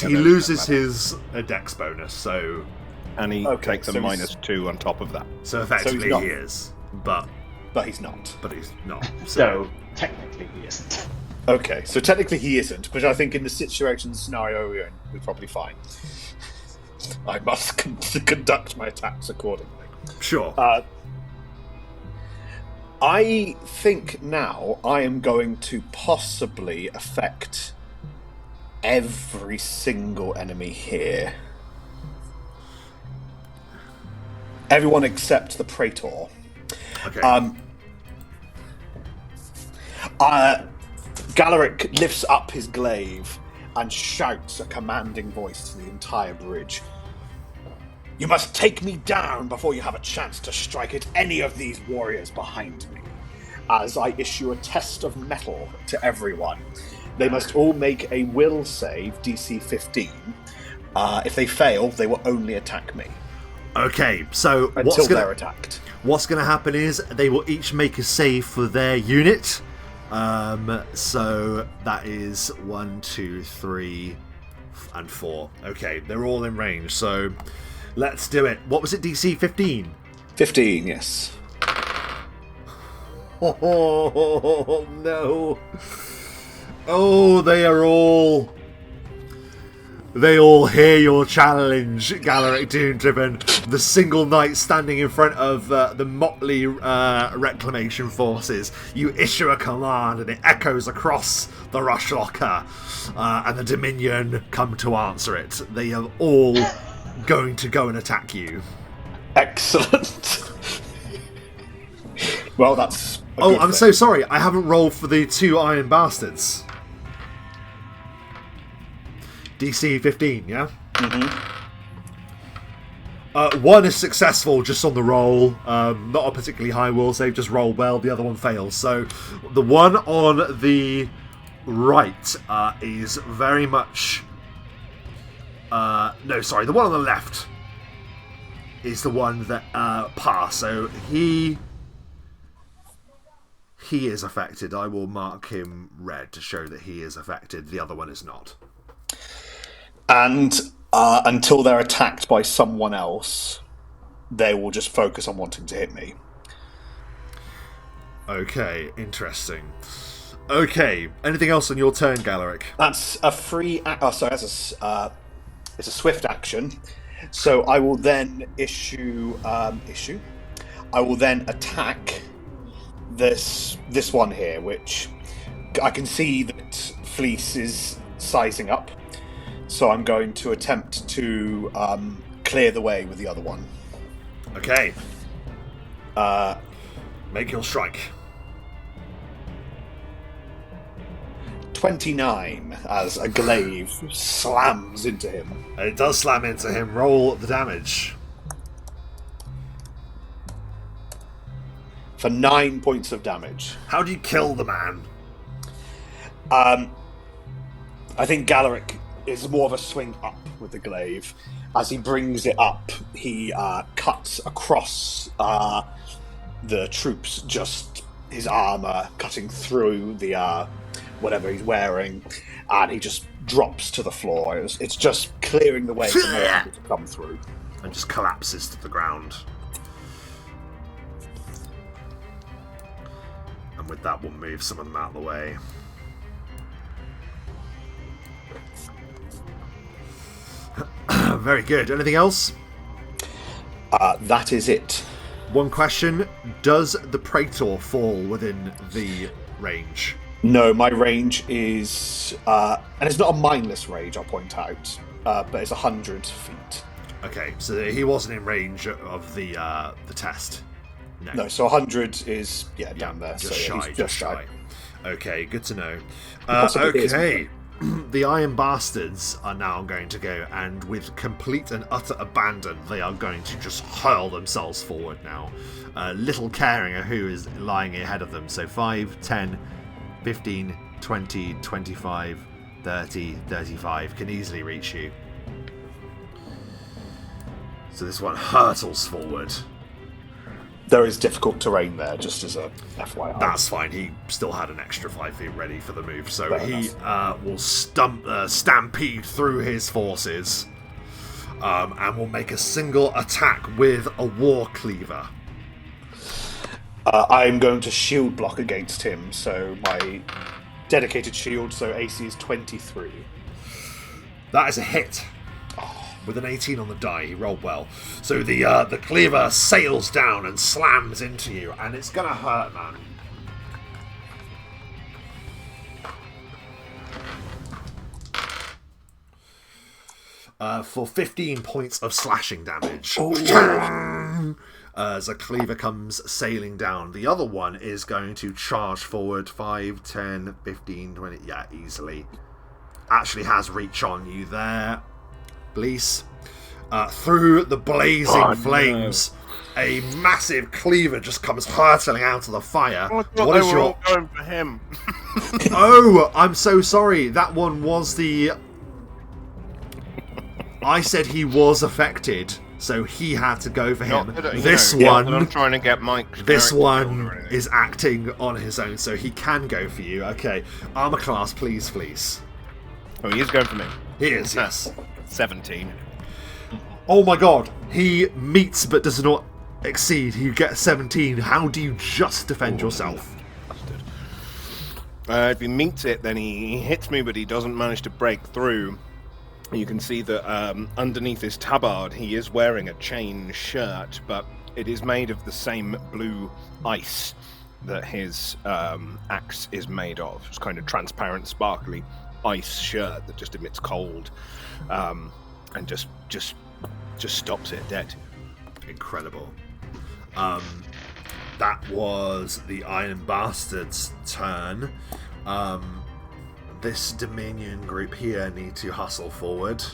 loses his dex bonus, so And he Okay, takes a so he's- -2 on top of that. effectively not. he is, but But he's not. he's not. So, technically he isn't. Okay, so technically he isn't, but I think in the situation scenario we're in, we're probably fine. I must conduct my attacks accordingly. Sure. I think now I am going to possibly affect every single enemy here. Everyone except the Praetor. Okay. Galaric lifts up his glaive and shouts a commanding voice to the entire bridge. You must take me down before you have a chance to strike at any of these warriors behind me. As I issue a test of mettle to everyone, they must all make a will save DC 15. If they fail, they will only attack me. Okay, so until they're attacked. What's going to happen is they will each make a save for their unit. So that is 1, 2, 3, and 4. Okay, they're all in range, so let's do it. What was it, DC 15? 15, yes. Oh, no. Oh, they all hear your challenge, Galaric Doomdriven. The single knight standing in front of the motley Reclamation forces. You issue a command and it echoes across the Rushlocker, and the Dominion come to answer it. They are all going to go and attack you. Excellent. Well, that's I'm so sorry. I haven't rolled for the 2 Iron Bastards. DC 15, yeah? Mm-hmm. One is successful just on the roll. Not a particularly high will save, just roll well. The other one fails. So the one on the right is very much... no, sorry. The one on the left is the one that passed. So he is affected. I will mark him red to show that he is affected. The other one is not. And until they're attacked by someone else, they will just focus on wanting to hit me. Okay, interesting. Okay, anything else on your turn, Galaric? That's a free... it's a swift action. So I will then issue... I will then attack this one here, which I can see that Fleece is sizing up. So I'm going to attempt to clear the way with the other one. Okay. Make your strike. 29 as a glaive slams into him. It does slam into him. Roll the damage. For 9 points of damage. How do you kill the man? I think Galaric is more of a swing up with the glaive. As he brings it up, he cuts across the troops, just his armor cutting through the whatever he's wearing, and he just drops to the floor. It's just clearing the way for more people to come through. And just collapses to the ground. And with that, we'll move some of them out of the way. Very good. Anything else? That is it. One question. Does the Praetor fall within the range? No, my range is... and it's not a mindless range, I'll point out, but it's 100 feet. Okay, so he wasn't in range of the test. No, so 100 is, down there. Just so, shy, just shy. Okay, good to know. Okay. The Iron Bastards are now going to go, and with complete and utter abandon, they are going to just hurl themselves forward now. Little caring of who is lying ahead of them. So 5, 10, 15, 20, 25, 30, 35 can easily reach you. So this one hurtles forward. There is difficult terrain there, just as a FYI. That's fine. He still had an extra 5 feet ready for the move, so he will stampede through his forces, and will make a single attack with a war cleaver. I'm going to shield block against him, so my dedicated shield, so AC is 23. That is a hit. With an 18 on the die, he rolled well. So the cleaver sails down and slams into you, and it's gonna hurt, man. For 15 points of slashing damage. As a cleaver comes sailing down. The other one is going to charge forward 5, 10, 15, 20. Yeah, easily. Actually has reach on you there. Blease. Through the blazing flames, a massive cleaver just comes hurtling out of the fire. What is your... going for him? Oh, I'm so sorry. That one was the... I said he was affected, so he had to go for him. This one... I'm trying to get Mike's... This one is acting on his own, so he can go for you. Okay. Armor class, please. Oh, he is going for me. He is, yes. 17. Oh my god. He meets but does not exceed. You get 17. How do you just defend yourself? If he meets it, then he hits me, but he doesn't manage to break through. You can see that underneath his tabard, he is wearing a chain shirt, but it is made of the same blue ice that his axe is made of. It's kind of transparent, sparkly ice shirt that just emits cold, and just stops it dead. Incredible. That was the Iron Bastard's turn. This Dominion group here need to hustle forward.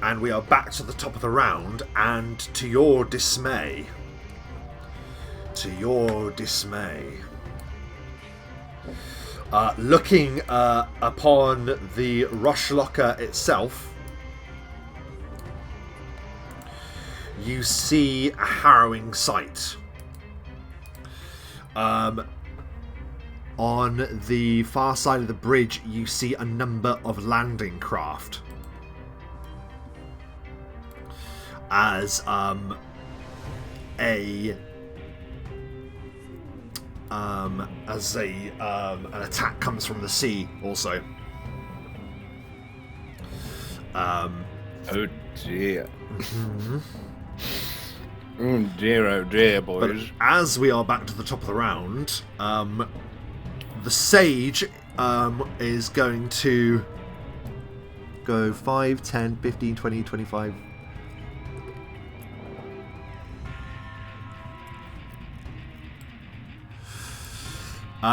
And we are back to the top of the round, and to your dismay, looking upon the Rushlocker itself, you see a harrowing sight. On the far side of the bridge, you see a number of landing craft. As an attack comes from the sea, also. Oh dear. Oh dear, boys. But as we are back to the top of the round, the Sage is going to go 5, 10, 15, 20, 25...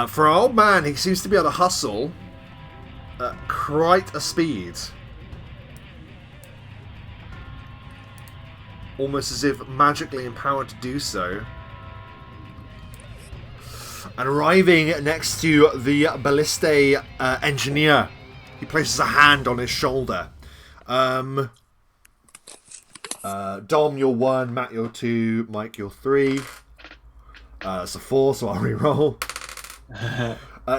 for our old man, he seems to be able to hustle at quite a speed. Almost as if magically empowered to do so. And arriving next to the Balliste engineer, he places a hand on his shoulder. Dom, you're 1, Matt, you're 2, Mike, you're 3. It's a 4, so I'll re-roll.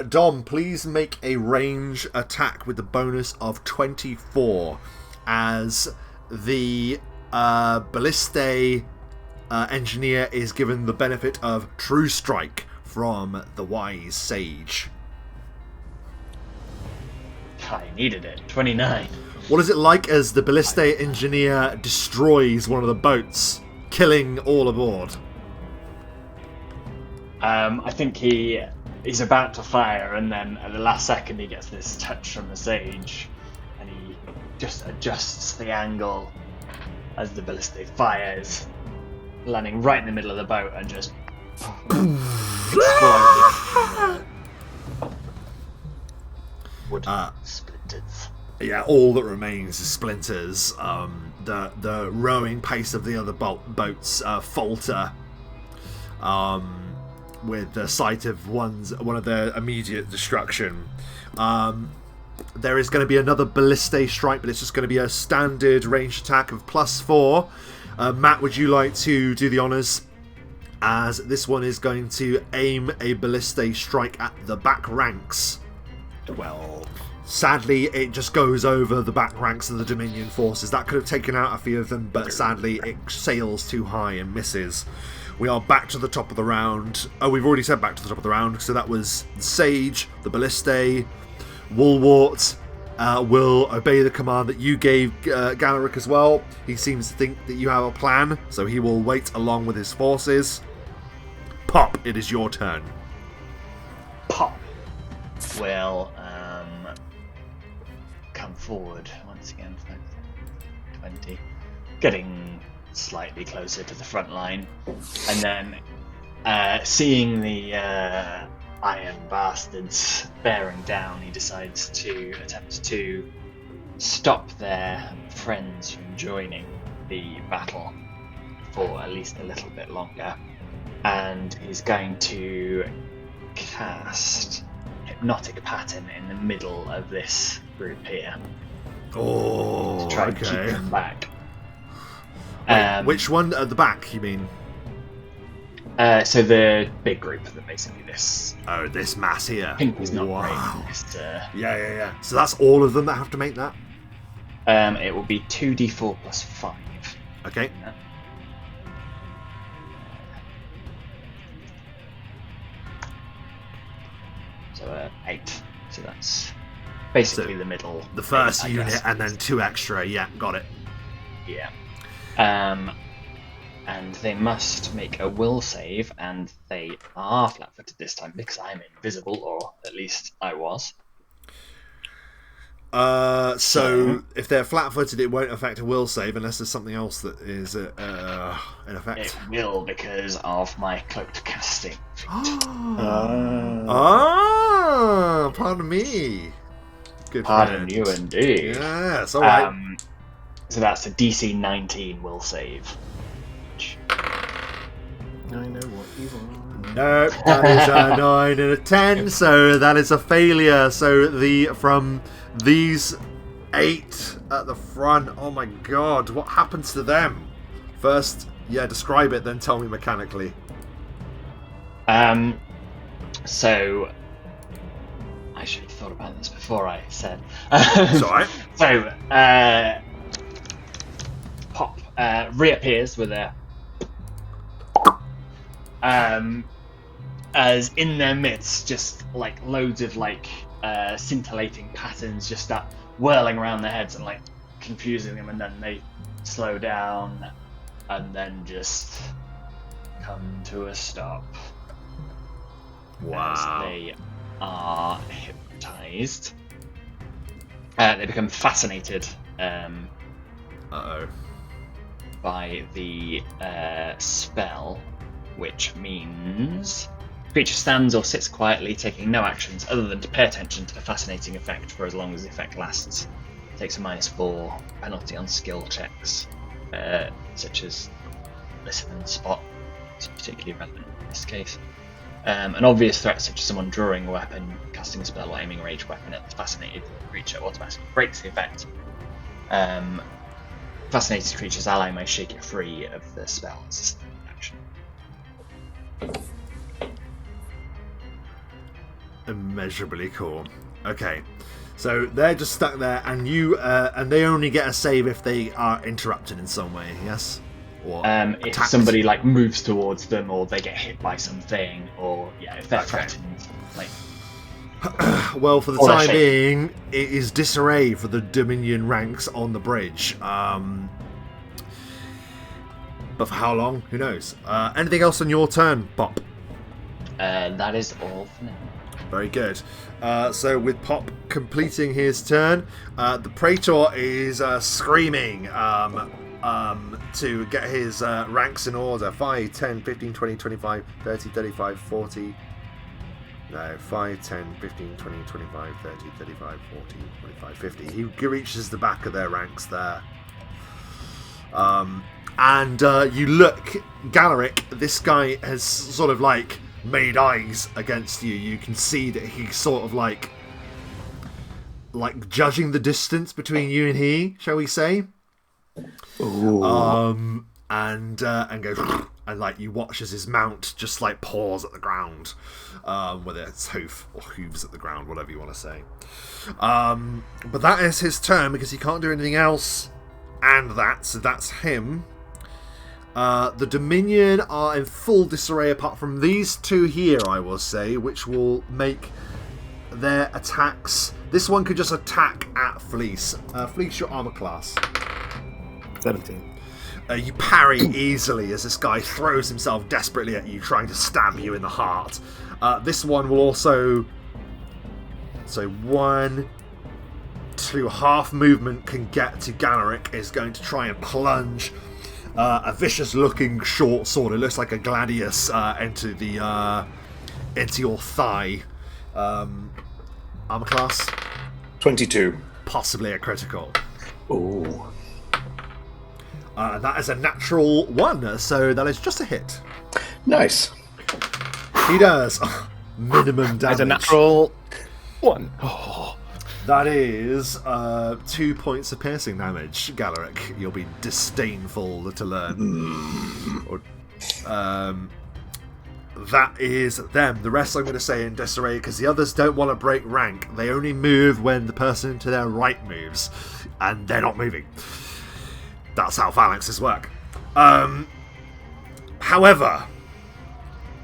Dom, please make a range attack with the bonus of 24 as the Balliste engineer is given the benefit of True Strike from the Wise Sage. I needed it. 29. What is it like as the Balliste engineer destroys one of the boats, killing all aboard? I think he's about to fire, and then at the last second he gets this touch from the Sage, and he just adjusts the angle as the Balliste fires, landing right in the middle of the boat and just exploding. Wood splinters. Yeah, all that remains is splinters. The rowing pace of the other boats falter. With the sight of one of their immediate destruction. There is going to be another Balliste strike, but it's just going to be a standard ranged attack of +4. Matt, would you like to do the honours? As this one is going to aim a Balliste strike at the back ranks 12. Sadly, it just goes over the back ranks of the Dominion forces. That could have taken out a few of them, but sadly, it sails too high and misses. We are back to the top of the round. Oh, we've already said back to the top of the round, so that was the Sage, the Ballistae, Woolwort. Will obey the command that you gave Galaric as well. He seems to think that you have a plan, so he will wait along with his forces. Pop, it is your turn. Pop will come forward once again. 20, getting slightly closer to the front line, and then seeing the iron bastards bearing down, he decides to attempt to stop their friends from joining the battle for at least a little bit longer, and he's going to cast Hypnotic Pattern in the middle of this group here Oh, to try and okay. keep them back. Wait, which one at the back, you mean? So the big group that basically this Oh, this mass here. pink is not Wow. great. Just, Yeah. So that's all of them that have to make that? it will be 2d4 plus 5. Okay. So 8. So that's basically So the middle. The first I unit guess. and then 2 extra. Yeah, got it. Yeah. And they must make a will save, and they are flat-footed this time because I'm invisible, or at least I was. So if they're flat-footed, it won't affect a will save unless there's something else that is in effect. It will because of my cloaked casting. Pardon me. Good Pardon friend. you indeed. Yes, all right. So that's a DC 19 will save. I know what you want. No, that is a 9 and a 10, so that is a failure. So from these 8 at the front, oh my god, what happens to them? First, describe it, then tell me mechanically. So I should have thought about this before I said. It's alright. So Pop reappears with a as in their midst, just like loads of scintillating patterns just start whirling around their heads and confusing them, and then they slow down and then just come to a stop. Wow. As they are hypnotized. They become fascinated by the spell, which means the creature stands or sits quietly, taking no actions other than to pay attention to the fascinating effect for as long as the effect lasts. Takes a -4 penalty on skill checks, such as listen and spot. It's particularly relevant in this case. An obvious threat, such as someone drawing a weapon, casting a spell, or aiming a ranged weapon at the fascinated creature, automatically breaks the effect. Fascinated creature's ally may shake it free of the spell as a standard action. Immeasurably cool. Okay, so they're just stuck there, and and they only get a save if they are interrupted in some way. Yes. Or if attacked. somebody moves towards them, or they get hit by something, or if they're threatened, Well, for the or time they're being, it is disarray for the Dominion ranks on the bridge. But for how long? Who knows? Anything else on your turn, Pop? that is all for now. Very good. So with Pop completing his turn, the Praetor is screaming to get his ranks in order. 5, 10, 15, 20, 25, 30, 35, 40... No, 5, 10, 15, 20, 25, 30, 35, 40, 25, 50. He reaches the back of their ranks there. And you look, Galaric, this guy has sort of made eyes against you. You can see that he's sort of like judging the distance between you and he, shall we say? Ooh. And goes, and like you watch as his mount just like paws at the ground, whether it's hoof or hooves at the ground, whatever you want to say. But that is his turn because he can't do anything else, and so that's him. The Dominion are in full disarray apart from these two here, I will say, which will make their attacks. This one could just attack at Fleece. Fleece, your armor class. 17. You parry easily as this guy throws himself desperately at you, trying to stab you in the heart. This one will also... So 1, 2, half movement can get to Galaric, is going to try and plunge a vicious-looking short sword. It looks like a gladius into your thigh. Armor class? 22. Possibly a critical. Ooh. That is a natural 1, so that is just a hit. Nice. He does minimum damage. It's a natural 1. Oh. That is 2 points of piercing damage, Galaric. You'll be disdainful to learn. That is them. The rest I'm going to say in disarray because the others don't want to break rank. They only move when the person to their right moves, and they're not moving. That's how phalanxes work. However,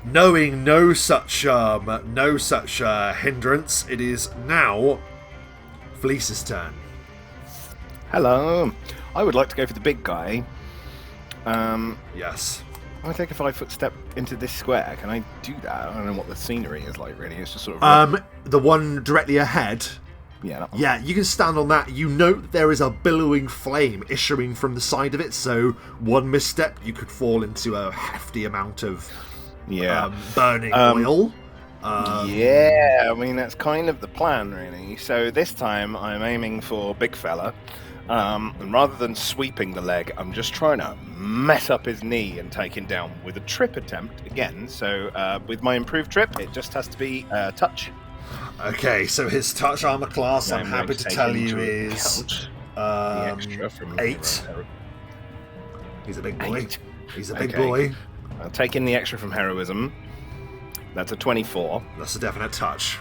knowing no such hindrance, it is now Fleece's turn. Hello. I would like to go for the big guy. Yes. I take a 5-foot step into this square. Can I do that? I don't know what the scenery is like, really. It's just sort of... The one directly ahead... Yeah, that one. Yeah, you can stand on that. You note that there is a billowing flame issuing from the side of it, so one misstep, you could fall into a hefty amount of burning oil. Yeah, I mean, that's kind of the plan, really. So this time, I'm aiming for big fella. And rather than sweeping the leg, I'm just trying to mess up his knee and take him down with a trip attempt again. So with my improved trip, it just has to be touch. Okay, so his touch armor class, I'm happy to tell you, is the extra from 8. He's a big boy. 8. He's a big boy. I'll take in the extra from heroism. That's a 24. That's a definite touch.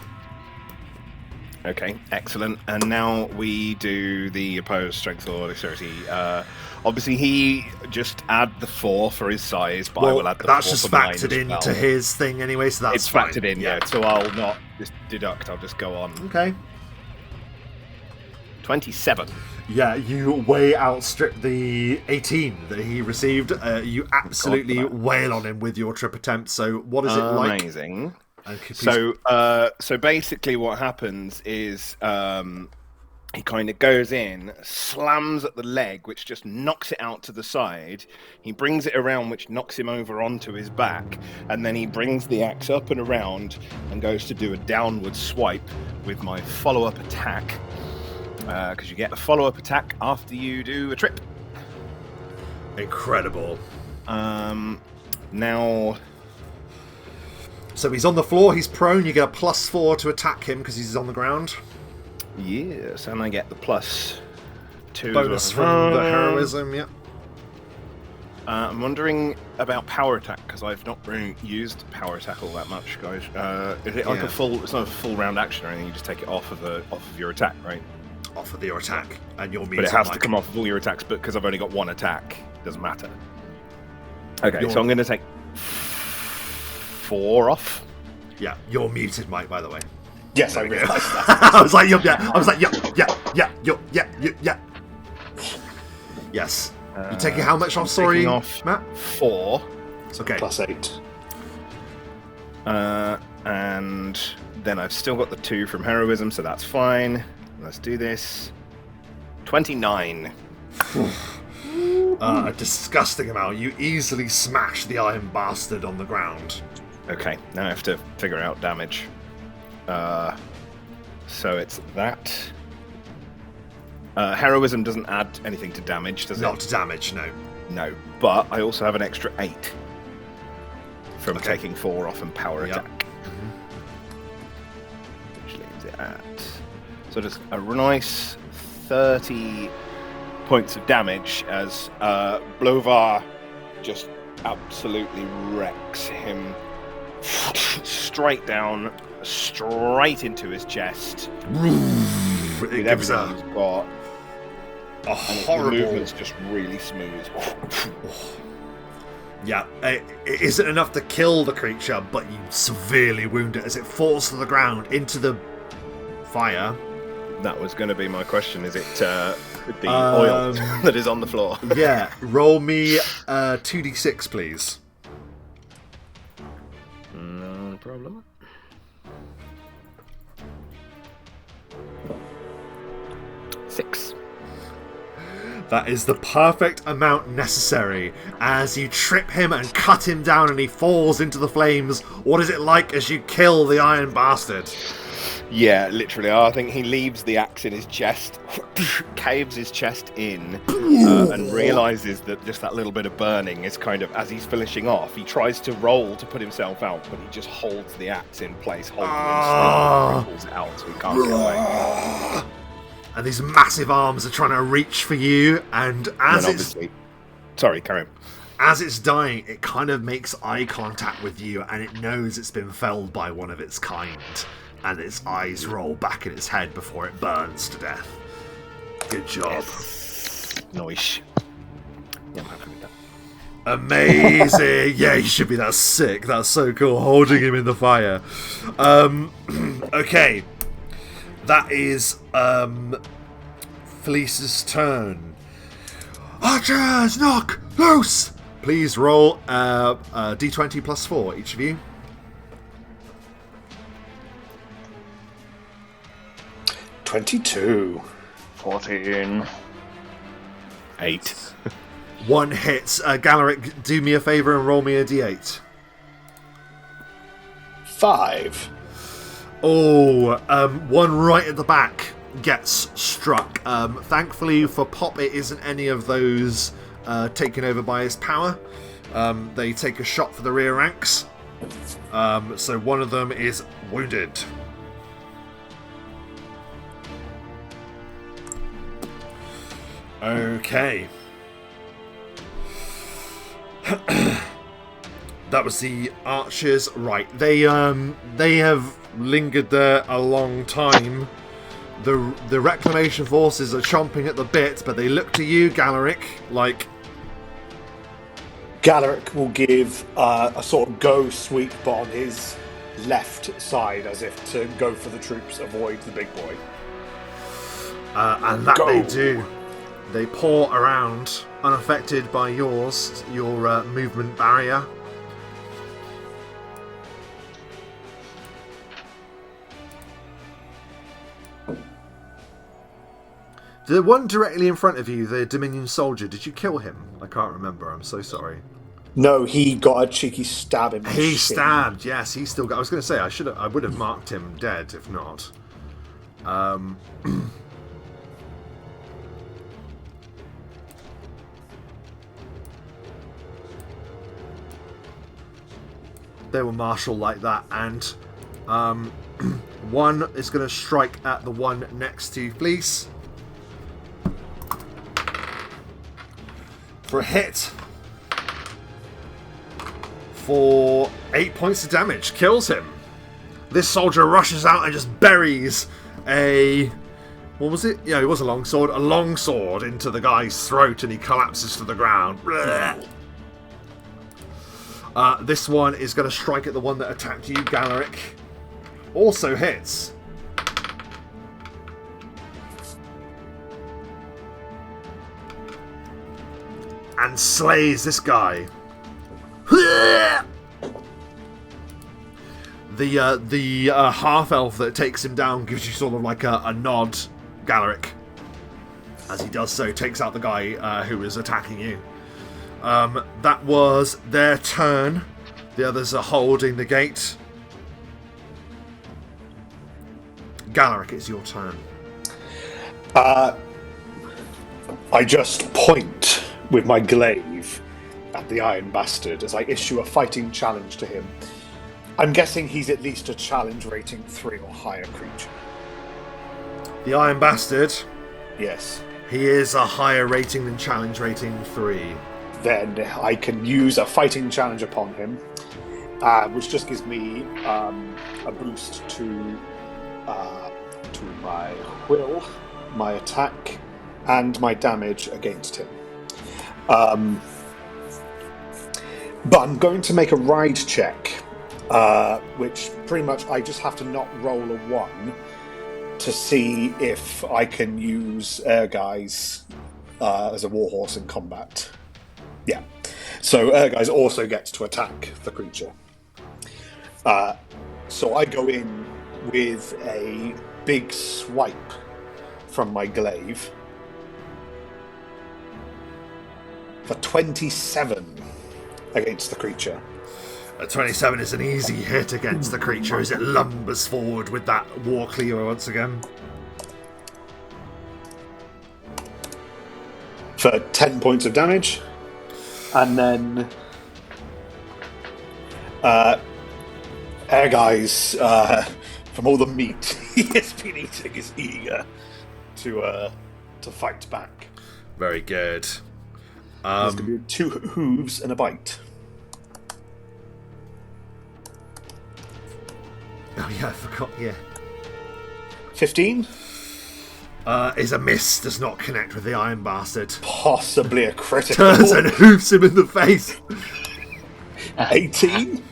Okay, excellent. And now we do the opposed strength or dexterity. Obviously, he just add the 4 for his size, but I will add the 4 that's just for mine factored as well. into his thing anyway, so that's it's fine. factored in, yeah. So I'll not just deduct. I'll just go on. Okay. 27. Yeah, you way outstrip the 18 that he received. You absolutely wail on him with your trip attempt. So what is it like? Amazing. So basically what happens is he kind of goes in, slams at the leg, which just knocks it out to the side. He brings it around, which knocks him over onto his back. And then he brings the axe up and around and goes to do a downward swipe with my follow-up attack. Because you get a follow-up attack after you do a trip. Incredible. Now... So he's on the floor, he's prone, you get a +4 to attack him because he's on the ground. Yes, and I get the +2. Bonus from the heroism, yeah. I'm wondering about power attack, because I've not really used power attack all that much, guys. Is it like it's not a full round action or anything, you just take it off of your attack, right? Off of your attack, and your But it has to come off of all your attacks, but because I've only got one attack, it doesn't matter. Okay, so I'm going to take 4 off. Yeah, you're muted, Mike, by the way. Yes, I realised that. I was like, yeah. Yes. You're taking how much off, sorry, off Matt? 4. Okay. +8. And then I've still got the 2 from heroism, so that's fine. Let's do this. 29. A disgusting amount. You easily smash the iron bastard on the ground. Okay, now I have to figure out damage. So it's that. Heroism doesn't add anything to damage, does it? Not to damage, no. No, but I also have an extra 8 from taking 4 off and power attack. Mm-hmm. Which leaves it at... So just a nice 30 points of damage as Blovar just absolutely wrecks him straight down, straight into his chest. It gives everything he's got. a horrible... The movement's just really smooth. Yeah, it isn't enough to kill the creature, but you severely wound it as it falls to the ground into the fire. That was going to be my question. Is it the oil that is on the floor? Yeah, roll me 2d6, please. No problem. 6. That is the perfect amount necessary. As you trip him and cut him down and he falls into the flames, what is it like as you kill the Iron Bastard? Yeah, literally. I think he leaves the axe in his chest, caves his chest in, and realises that just that little bit of burning is kind of, as he's finishing off, he tries to roll to put himself out, but he just holds the axe in place, holds it in, pulls it out so he can't get away. And these massive arms are trying to reach for you, and as it's... Sorry, carry on. As it's dying, it kind of makes eye contact with you, and it knows it's been felled by one of its kind. And its eyes roll back in its head before it burns to death. Good job. Yes. Nice. Yeah, I'm happy with that. Amazing! Yeah, you should be that sick. That's so cool, holding him in the fire. Okay. That is Felice's turn. Archers, knock! Loose! Please roll d20 plus 4, each of you. 22. 14. 8. 1 hits. Galaric, do me a favour and roll me a d8. 5. Oh, one right at the back gets struck. Thankfully for Pop, it isn't any of those taken over by his power. They take a shot for the rear ranks. So one of them is wounded. Okay. That was the archers. Right. They have lingered there a long time. The Reclamation forces are chomping at the bit, but they look to you, Galaric, like... Galaric will give a sort of go sweep on his left side, as if to go for the troops, avoid the big boy. And that they do. They pour around, unaffected by your movement barrier. The one directly in front of you, the Dominion soldier, did you kill him? I can't remember, I'm so sorry. No, he got a cheeky stab in the He shin. stabbed, yes, he still got... I was going to say, I would have marked him dead, if not. They were martial like that, and one is going to strike at the one next to Fleece. For a hit. For 8 points of damage. Kills him. This soldier rushes out and just buries a... What was it? Yeah, it was a longsword. A longsword into the guy's throat, and he collapses to the ground. This one is going to strike at the one that attacked you, Galaric. Also hits. And slays this guy. The half-elf that takes him down gives you sort of like a nod, Galaric. As he does so, takes out the guy who was attacking you. That was their turn. The others are holding the gate. Galaric, it's your turn. I just point with my glaive at the Iron Bastard as I issue a fighting challenge to him. I'm guessing he's at least a challenge rating 3 or higher creature. The Iron Bastard. Yes. He is a higher rating than challenge rating 3. then I can use a fighting challenge upon him, which just gives me a boost to my will, my attack, and my damage against him. But I'm going to make a ride check, which pretty much I just have to not roll a 1 to see if I can use Erguise as a warhorse in combat. Yeah. So Erguise also gets to attack the creature. So I go in with a big swipe from my glaive for 27 against the creature. A 27 is an easy hit against the creature as it lumbers forward with that war cleaver once again. For 10 points of damage. And then Erguise, from all the meat he has been eating, is eager to fight back. Very good. There's going to be 2 hooves and a bite. Oh yeah, I forgot, yeah. 15? Is a miss, does not connect with the Iron Bastard. Possibly a critical. Turns and hoofs him in the face. 18?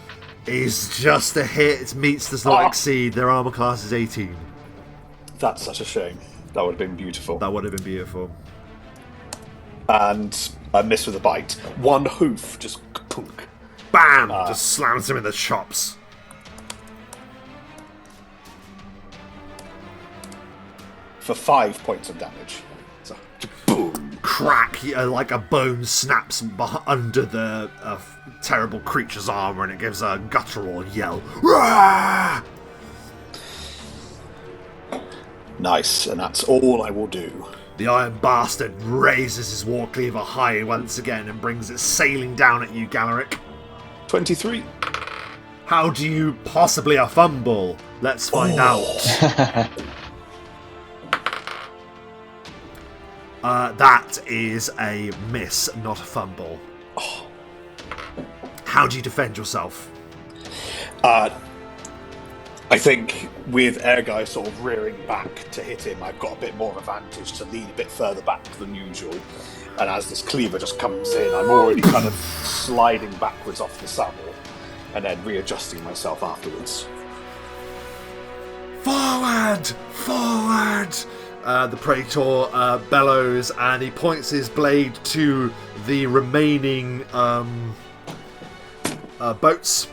Is just a hit, its meats does not exceed, their armor class is 18. That's such a shame. That would have been beautiful. That would have been beautiful. And a miss with a bite. 1 hoof, just punk. Bam! Just slams him in the chops. For 5 points of damage. So, boom! Crack! Like a bone snaps under the terrible creature's armor and it gives a guttural yell. Rah! Nice, and that's all I will do. The Iron Bastard raises his war cleaver high once again and brings it sailing down at you, Galaric. 23. How do you possibly a fumble? Let's find out. That is a miss, not a fumble. Oh. How do you defend yourself? I think with Erguise sort of rearing back to hit him, I've got a bit more advantage to lean a bit further back than usual. And as this cleaver just comes in, I'm already kind of sliding backwards off the saddle and then readjusting myself afterwards. Forward! Forward! The Praetor bellows and he points his blade to the remaining boats.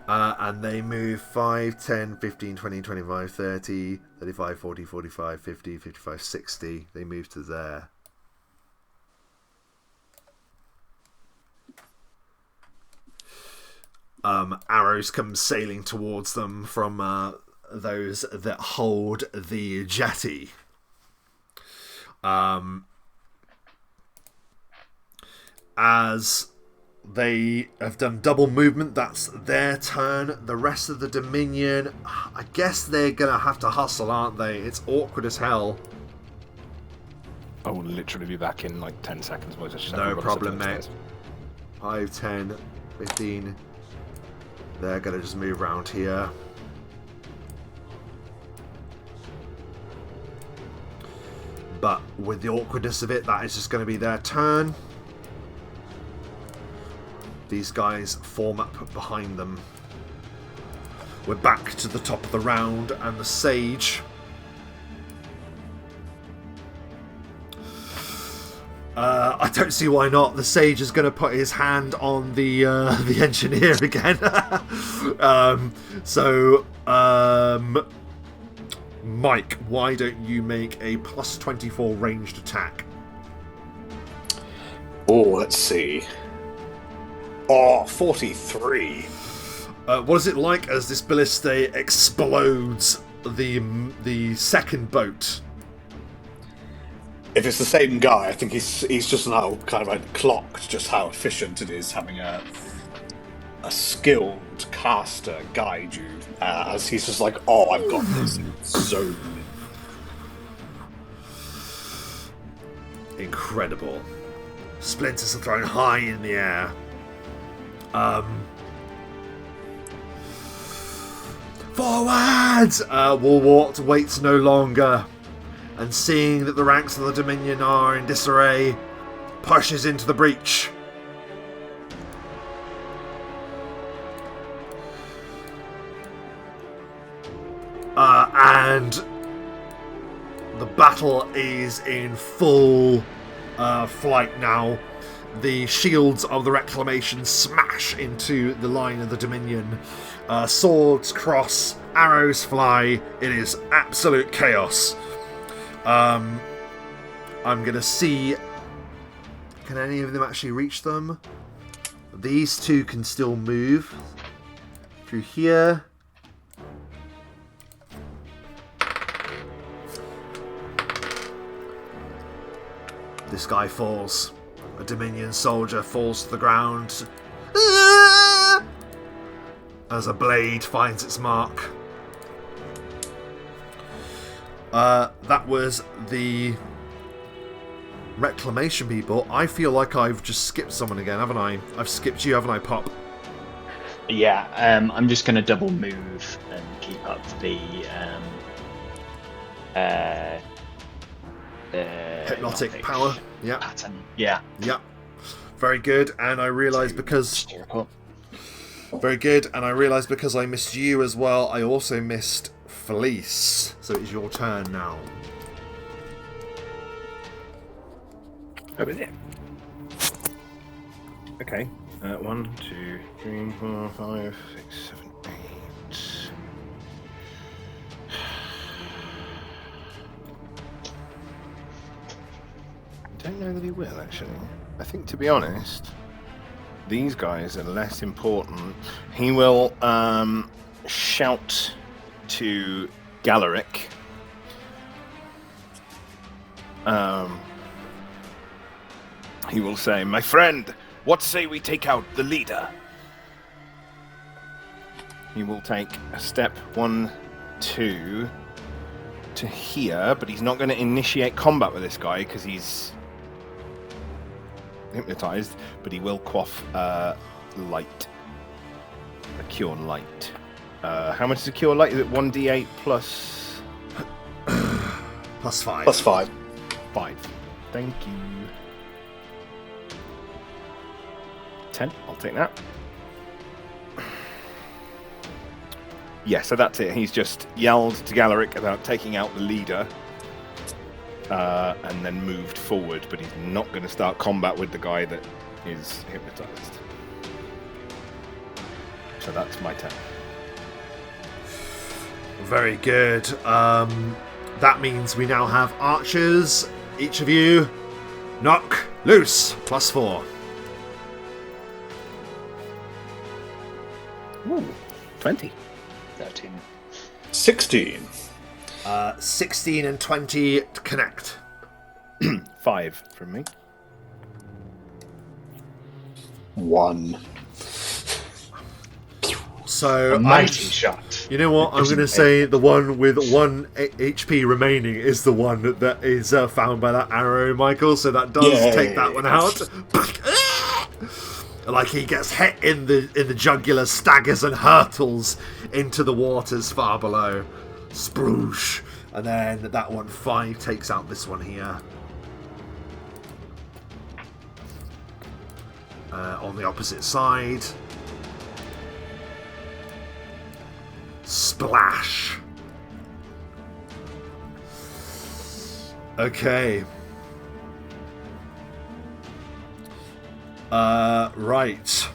And they move 5, 10, 15, 20, 25, 30, 35, 40, 45, 50, 55, 60. They move to there. Arrows come sailing towards them from those that hold the jetty. As they have done double movement, that's their turn. The rest of the Dominion, I guess they're going to have to hustle, aren't they? It's awkward as hell. I will literally be back in like 10 seconds. No problem, mate. 5, 10, 15. They're going to just move around here. But with the awkwardness of it, that is just going to be their turn. These guys form up behind them. We're back to the top of the round, and the Sage I don't see why not. The Sage is going to put his hand on the engineer again. Mike, why don't you make a plus 24 ranged attack? Oh, let's see. Oh, 43. What is it like as this ballista explodes the second boat? If it's the same guy, I think he's just now kind of like clocked just how efficient it is having a skilled caster guide you, as he's just like, oh, I've got this zone. incredible. Splinters are thrown high in the air. Forward! Warwart waits no longer, and seeing that the ranks of the Dominion are in disarray, pushes into the breach. And the battle is in full flight now. The shields of the Reclamation smash into the line of the Dominion. Swords cross, arrows fly. It is absolute chaos. I'm going to see... Can any of them actually reach them? These two can still move through here. This guy falls. A Dominion soldier falls to the ground as a blade finds its mark. That was the Reclamation people. I feel like I've just skipped someone again, haven't I? I've skipped you, haven't I, Pop? Yeah, I'm just going to double move and keep up the hypnotic power. Yeah. Pattern. Yeah. Yeah. Very good. And I realise because... Very good. And I realise because I missed you as well, I also missed Felice. So it's your turn now. Oh, is it? Okay. 1, 2, 3, 4, 5, 6, 7, 8. I don't know that he will, actually. I think, to be honest, these guys are less important. He will shout to Galaric. He will say, "My friend, what say we take out the leader?" He will take a step 1, 2 to here, but he's not going to initiate combat with this guy because he's hypnotized, but he will quaff light. A cure light. How much is a cure light? Is it 1d8 plus... plus 5. Plus 5. 5. Thank you. 10. I'll take that. Yeah, so that's it. He's just yelled to Galaric about taking out the leader. And then moved forward, but he's not going to start combat with the guy that is hypnotized. So that's my turn. Very good. That means we now have archers. Each of you, knock loose. Plus 4. Ooh, 20. 13. 16. 16 and 20 to connect. 5 from me. 1. So A mighty shot. You know what? I'm going to say the one with 1 HP remaining is the one that is found by that arrow, Michael. So that does take that one out. Like he gets hit in the jugular, staggers and hurtles into the waters far below. Sploosh. And then that one 5 takes out this one here. On the opposite side. Splash. Okay. Right.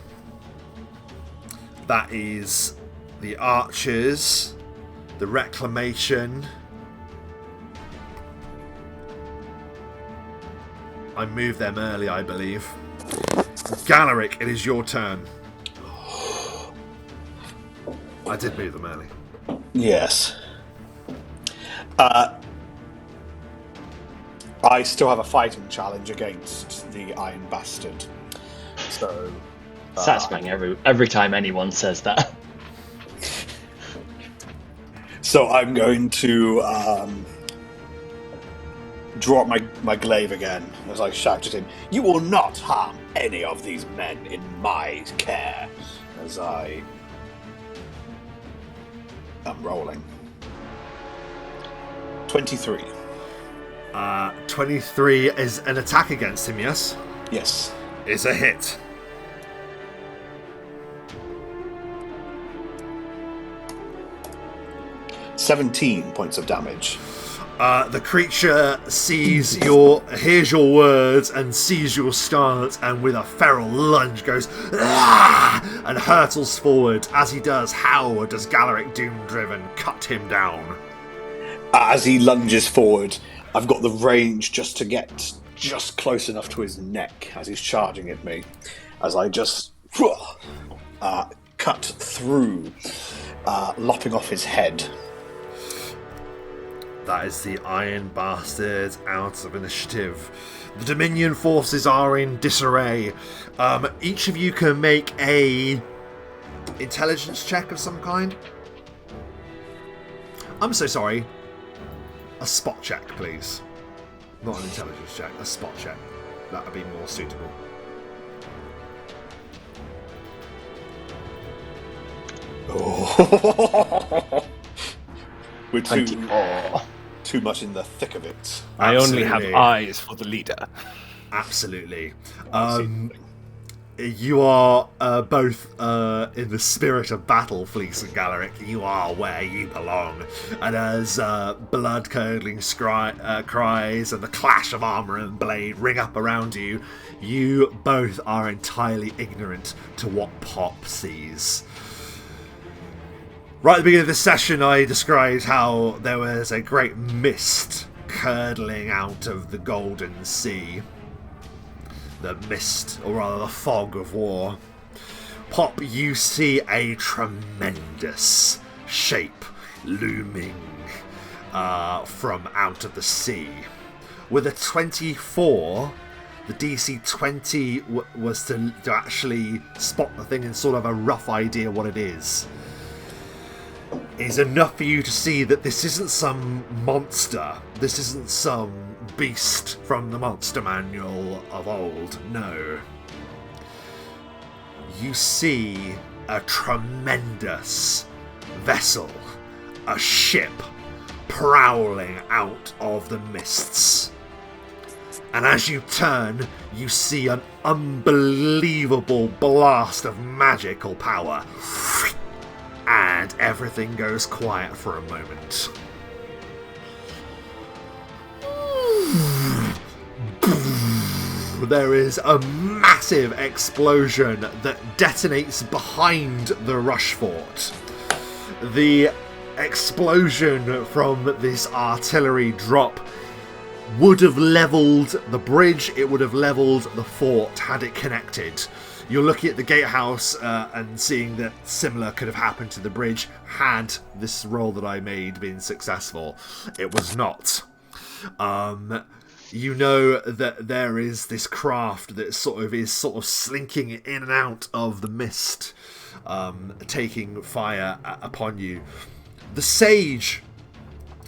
That is the archers, the Reclamation. I moved them early, I believe. Galaric, it is your turn. I did move them early. Yes. I still have a fighting challenge against the Iron Bastard. So... Satisfying every time anyone says that. So I'm going to draw up my glaive again as I shout at him, "You will not harm any of these men in my care," as I am rolling. 23. 23 is an attack against him, yes? Yes. It's a hit. "17 points of damage." The creature hears your words and sees your stance, and with a feral lunge goes "Ah!" and hurtles forward. As he does, how does Galaric Doomdriven cut him down? As he lunges forward, I've got the range just to get just close enough to his neck as he's charging at me. As I just cut through, lopping off his head. That is the Iron Bastard out of initiative. The Dominion forces are in disarray. Each of you can make a intelligence check of some kind. I'm so sorry. A spot check, please. Not an intelligence check, a spot check. That would be more suitable. Oh. We're 24. too much in the thick of it. I only have Absolutely. eyes for the leader. Absolutely. I see nothing. You are both in the spirit of battle, Fleece and Galaric. You are where you belong. And as blood-curdling cries and the clash of armour and blade ring up around you, you both are entirely ignorant to what Pop sees. Right at the beginning of this session, I described how there was a great mist curdling out of the Golden Sea. The mist, or rather the fog of war. Pop, you see a tremendous shape looming from out of the sea. With a 24, the DC 20 was to actually spot the thing and sort of a rough idea what it is. Is enough for you to see that this isn't some monster. This isn't some beast from the monster manual of old. No. You see a tremendous vessel, a ship, prowling out of the mists. And as you turn, you see an unbelievable blast of magical power. And everything goes quiet for a moment. There is a massive explosion that detonates behind the Rushfort. The explosion from this artillery drop would have levelled the bridge, it would have levelled the fort had it connected. You're looking at the gatehouse and seeing that similar could have happened to the bridge had this roll that I made been successful. It was not. You know that there is this craft that is sort of slinking in and out of the mist, taking fire upon you. The sage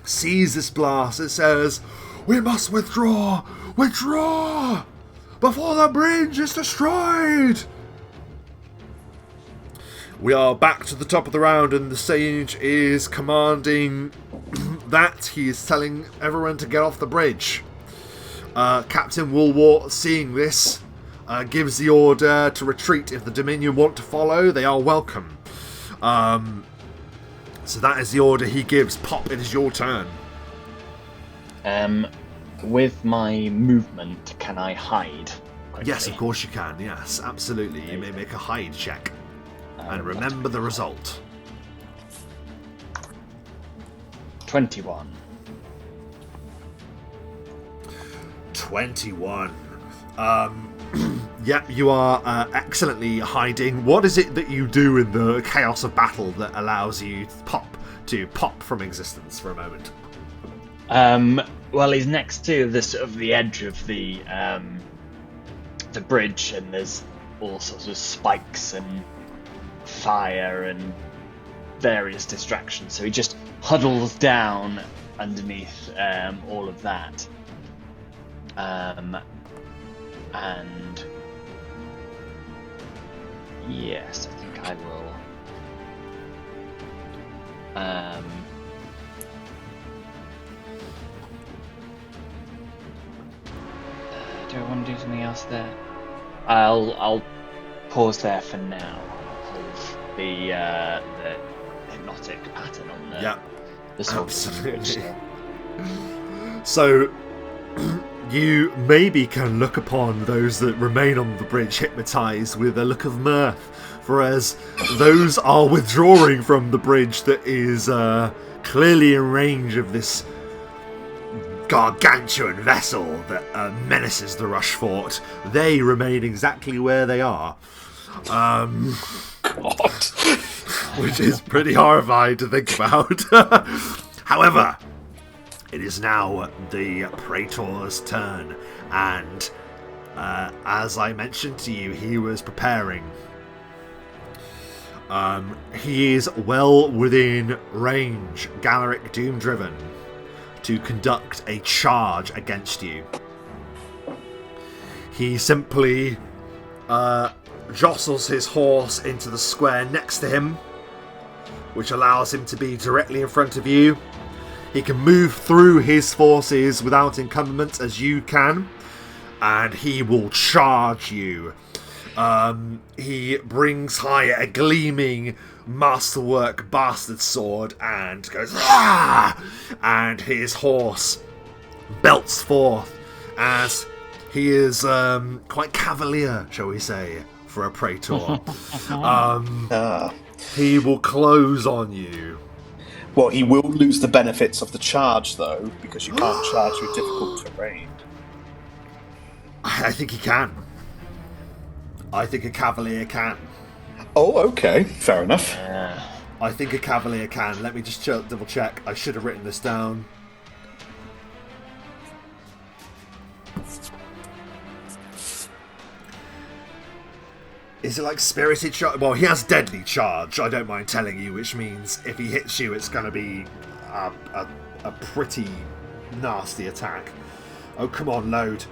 sees this blast and says, "We must withdraw! Withdraw! Before the bridge is destroyed!" We are back to the top of the round, and the sage is commanding that. He is telling everyone to get off the bridge. Captain Woolwart, seeing this, gives the order to retreat. If the Dominion want to follow, they are welcome. So that is the order he gives. Pop, it is your turn. With my movement, can I hide quickly? Yes, of course you can. Yes, absolutely. You may make a hide check. And remember the result. 21. 21. Yeah, you are excellently hiding. What is it that you do in the chaos of battle that allows you to pop from existence for a moment? Well, he's next to the sort of the edge of the bridge, and there's all sorts of spikes and fire and various distractions. So he just huddles down underneath all of that, And yes, I think I will. Do I want to do something else there? I'll pause there for now. Hold the hypnotic pattern on the sword. Absolutely. So you maybe can look upon those that remain on the bridge hypnotized with a look of mirth, whereas those are withdrawing from the bridge that is clearly in range of this gargantuan vessel that menaces the Rushfort. They remain exactly where they are. God. Which is pretty horrifying to think about. However, it is now the Praetor's turn, and as I mentioned to you, he was preparing. He is well within range, Galaric Doom-driven, to conduct a charge against you. He simply jostles his horse into the square next to him, which allows him to be directly in front of you. He can move through his forces without encumberment as you can, and he will charge you. He brings high a gleaming masterwork bastard sword and goes, "Ah!" And his horse belts forth as he is quite cavalier, shall we say, for a Praetor. He will close on you. Well, he will lose the benefits of the charge, though, because you can't charge with difficult terrain. I think he can. I think a cavalier can. Oh, okay. Fair enough. I think a cavalier can. Let me just double check. I should have written this down. Is it like spirited charge? Well, he has deadly charge, I don't mind telling you, which means if he hits you, it's going to be a pretty nasty attack. Oh, come on, load.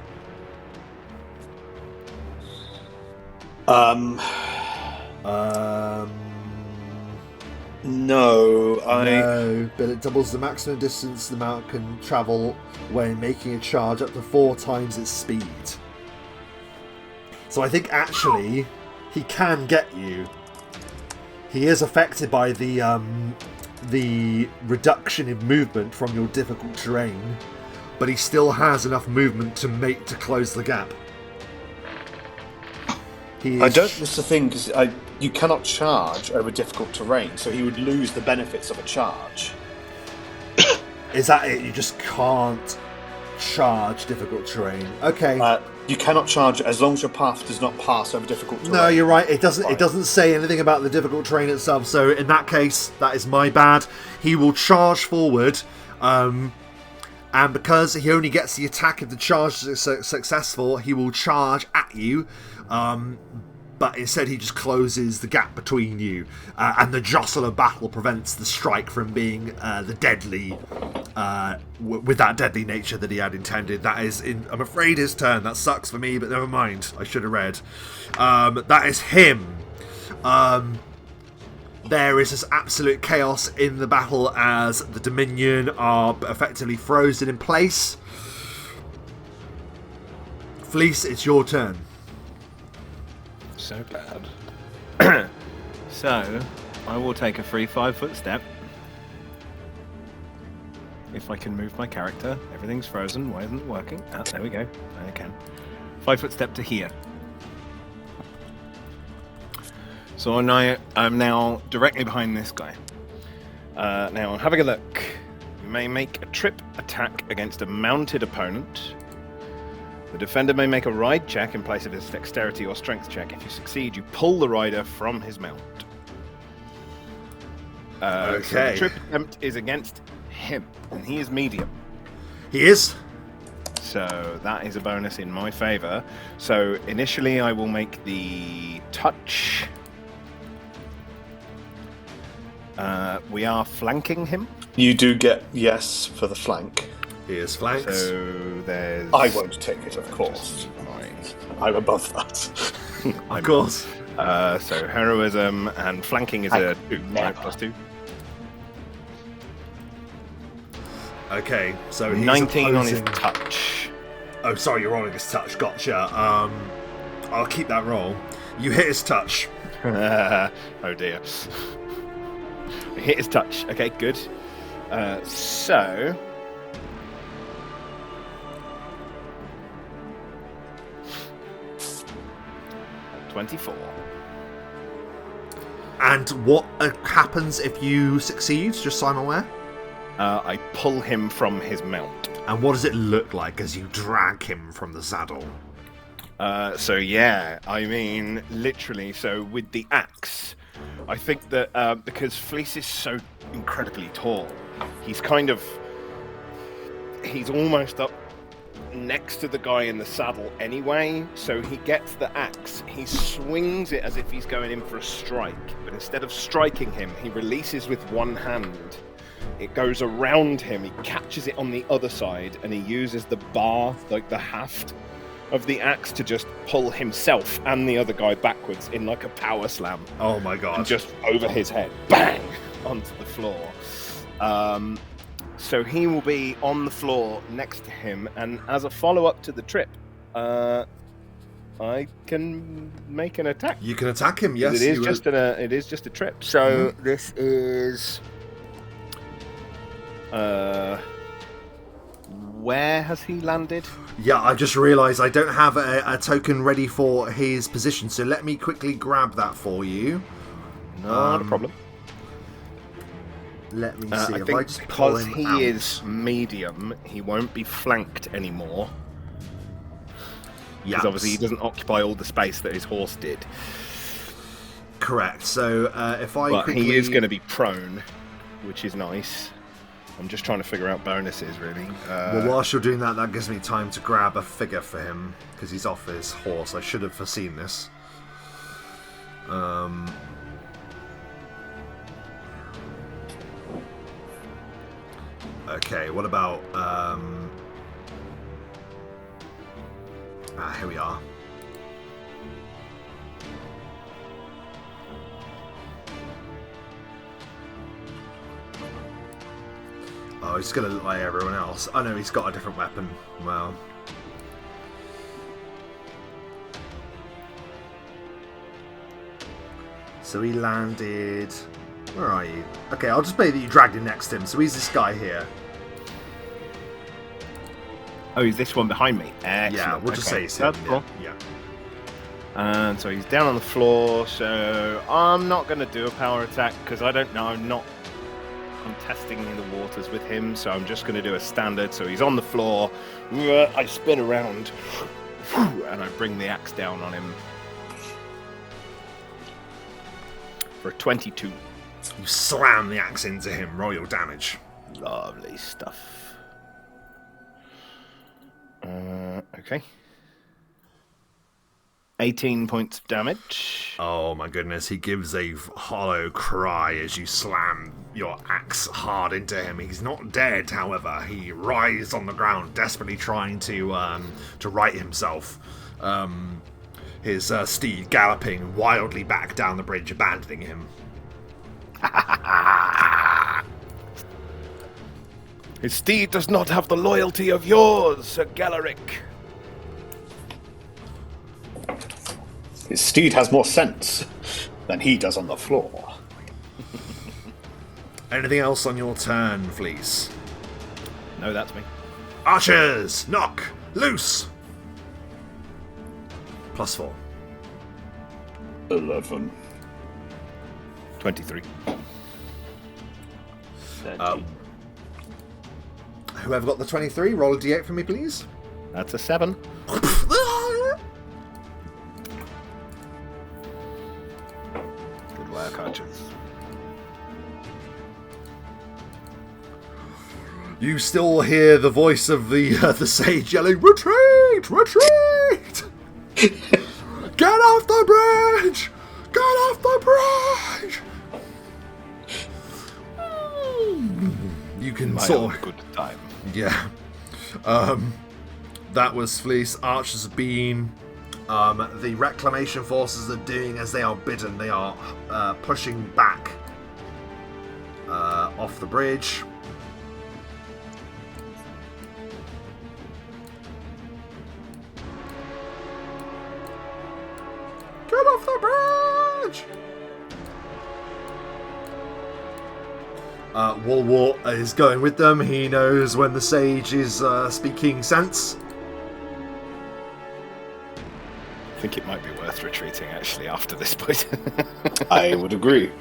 No, No, but it doubles the maximum distance the mount can travel when making a charge up to 4 times its speed. So I think actually he can get you. He is affected by the reduction in movement from your difficult terrain, but he still has enough movement to close the gap. I don't miss the thing, because you cannot charge over difficult terrain, so he would lose the benefits of a charge. Is that it? You just can't charge difficult terrain. Okay. You cannot charge as long as your path does not pass over difficult terrain. No, you're right. It doesn't say anything about the difficult terrain itself. So in that case, that is my bad. He will charge forward, and because he only gets the attack if the charge is successful, he will charge at you. But instead he just closes the gap between you, and the jostle of battle prevents the strike from being the deadly, with that deadly nature that he had intended. That is, I'm afraid, his turn. That sucks for me, but never mind. I should have read. That is him. There is this absolute chaos in the battle as the Dominion are effectively frozen in place. Fleece, it's your turn. So bad. So, I will take a free 5-foot step. If I can move my character. Everything's frozen. Why isn't it working? Ah, there we go. I can. 5-foot step to here. So I'm now directly behind this guy. Now, having a look. You may make a trip attack against a mounted opponent. The defender may make a ride check in place of his dexterity or strength check. If you succeed, you pull the rider from his mount. Okay. So the trip attempt is against him, and he is medium. He is. So that is a bonus in my favour. So initially I will make the touch. We are flanking him. You do get yes for the flank. He is flanked. So there's... I won't take it, of course. I'm above that. Of course. So heroism and flanking is a 2, right? +2. Okay, so he's 19 on his opposing... touch. Oh, sorry, you're rolling his touch. Gotcha. I'll keep that roll. You hit his touch. Oh dear. Hit his touch. Okay, good. So... 24. And what happens if you succeed, just so I'm aware? I pull him from his mount. And what does it look like as you drag him from the saddle? So yeah, I mean, literally, so with the axe, I think that because Fleece is so incredibly tall, he's almost up next to the guy in the saddle anyway, so he gets the axe, he swings it as if he's going in for a strike, but instead of striking him, he releases with one hand. It goes around him, he catches it on the other side, and he uses the bar, like the haft of the axe, to just pull himself and the other guy backwards in like a power slam. Oh my god. And just over his head, bang, onto the floor. So he will be on the floor next to him, and as a follow-up to the trip, I can make an attack. You can attack him, yes. It is just a trip. So this is... where has he landed? Yeah, I just realised I don't have a token ready for his position, so let me quickly grab that for you. Not a problem. Let me see. I if think I just pull because him he out. is medium, he won't be flanked anymore. Because obviously he doesn't occupy all the space that his horse did. Correct. So if I But quickly... he is going to be prone, which is nice. I'm just trying to figure out bonuses, really. Well, whilst you're doing that, that gives me time to grab a figure for him, because he's off his horse. I should have foreseen this. Okay, what about... here we are. Oh, he's going to look like everyone else. Oh no, he's got a different weapon. Well... So he landed... Where are you? Okay, I'll just play that you dragged him next to him. So he's this guy here. Oh, he's this one behind me. Excellent. Yeah, we'll just say he's That's him. cool. Yeah. And so he's down on the floor, so I'm not going to do a power attack because I don't know. I'm testing the waters with him, so I'm just going to do a standard. So he's on the floor. I spin around and I bring the axe down on him for a 22. You slam the axe into him. Roll your damage. Lovely stuff. Okay. 18 points of damage. Oh my goodness, he gives a hollow cry as you slam your axe hard into him. He's not dead, however. He writhes on the ground, desperately trying to right himself. His steed galloping wildly back down the bridge, abandoning him. His steed does not have the loyalty of yours, Sir Galaric. His steed has more sense than he does on the floor. Anything else on your turn, Fleece? No, that's me. Archers! Knock! Loose! +4. 11. 23. 13. Whoever got the 23, roll a d8 for me, please. That's a 7. Good work, archers. You still hear the voice of the sage yelling, "Retreat! Retreat! Get off the bridge! Get off the bridge!" You can My sort own of... good time. Yeah. That was Fleece. Archers have been. The Reclamation forces are doing as they are bidden. They are pushing back off the bridge. Get off the bridge! Walwart is going with them. He knows when the sage is speaking sense. I think it might be worth retreating, actually, after this point. I would agree.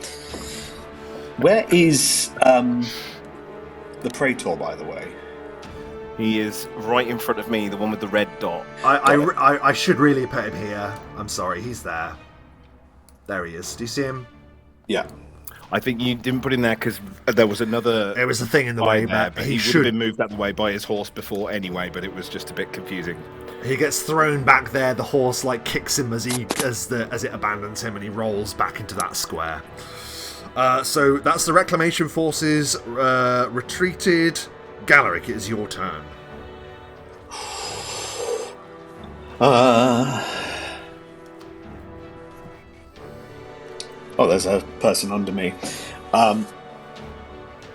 Where is the Praetor, by the way? He is right in front of me, the one with the red dot. I should really put him here. I'm sorry, he's there. There he is. Do you see him? Yeah. I think you didn't put him there because there was another... There was a thing in the way, there, but he should have been moved out of the way by his horse before anyway, but it was just a bit confusing. He gets thrown back there. The horse kicks him as it abandons him, and he rolls back into that square. So that's the Reclamation forces retreated. Galaric, it is your turn. Oh, there's a person under me.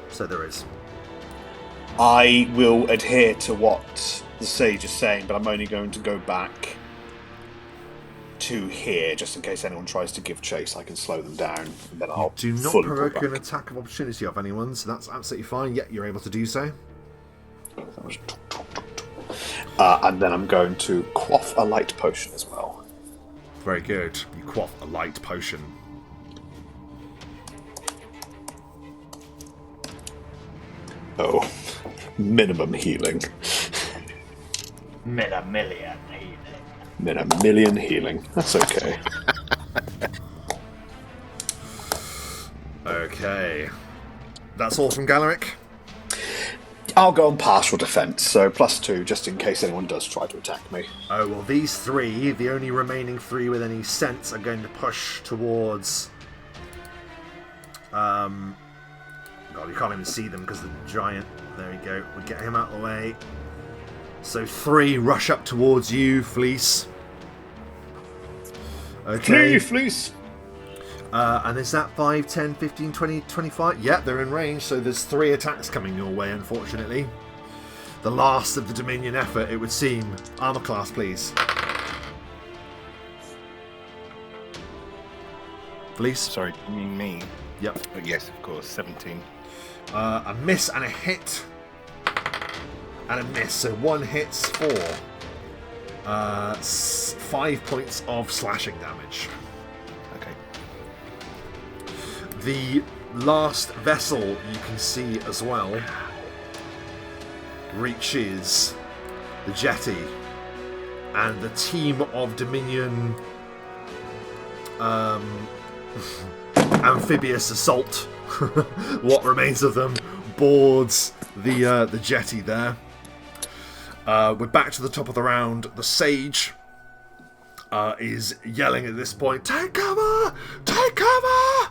So there is. I will adhere to what the sage is saying, but I'm only going to go back to here, just in case anyone tries to give chase. I can slow them down, and then I'll do not fully provoke pull an back. attack of opportunity of anyone, so that's absolutely fine. Yeah, you're able to do so. And then I'm going to quaff a light potion as well. Very good. You quaff a light potion. Oh, minimum healing. Million healing. Million healing. That's okay. Okay. That's all from Galaric? I'll go on partial defense, so +2, just in case anyone does try to attack me. Oh, well, these three, the only remaining three with any sense, are going to push towards... God, you can't even see them because of the giant. There we go. We'll get him out of the way. So 3 rush up towards you, Fleece. Okay. Fleece! And is that 5, 10, 15, 20, 25? Yeah, they're in range, so there's 3 attacks coming your way, unfortunately. The last of the Dominion effort, it would seem. Armor class, please. Fleece? Sorry, you mean me? Yep. But yes, of course, 17. A miss and a hit. And a miss, so 1 hits 4. 5 points of slashing damage. Okay. The last vessel you can see as well reaches the jetty, and the team of Dominion amphibious assault, what remains of them, boards the jetty there. We're back to the top of the round. The sage is yelling at this point, "Take cover! Take cover!"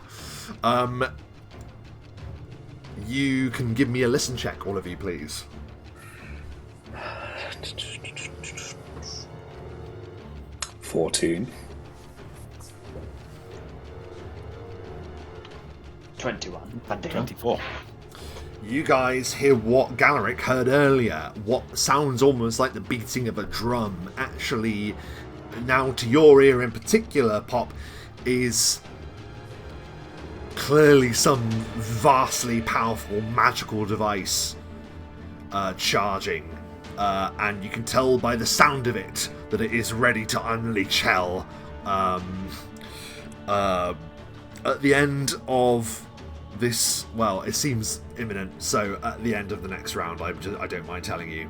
You can give me a listen check, all of you, please. 14. 21. 24. You guys hear what Galaric heard earlier, what sounds almost like the beating of a drum. Actually, now to your ear in particular, Pop, is clearly some vastly powerful magical device charging. And you can tell by the sound of it that it is ready to unleash hell. At the end of this, well, it seems imminent, so at the end of the next round, I don't mind telling you.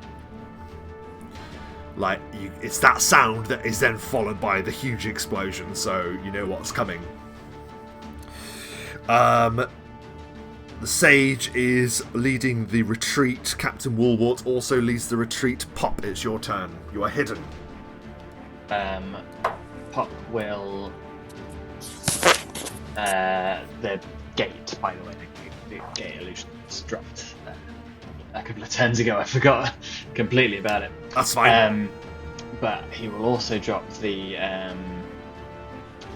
It's that sound that is then followed by the huge explosion, so you know what's coming. The Sage is leading the retreat. Captain Woolwart also leads the retreat. Pop, it's your turn. You are hidden. Pop will... the gate, by the way, the gate illusion dropped a couple of turns ago. I forgot completely about it. That's fine. But he will also drop the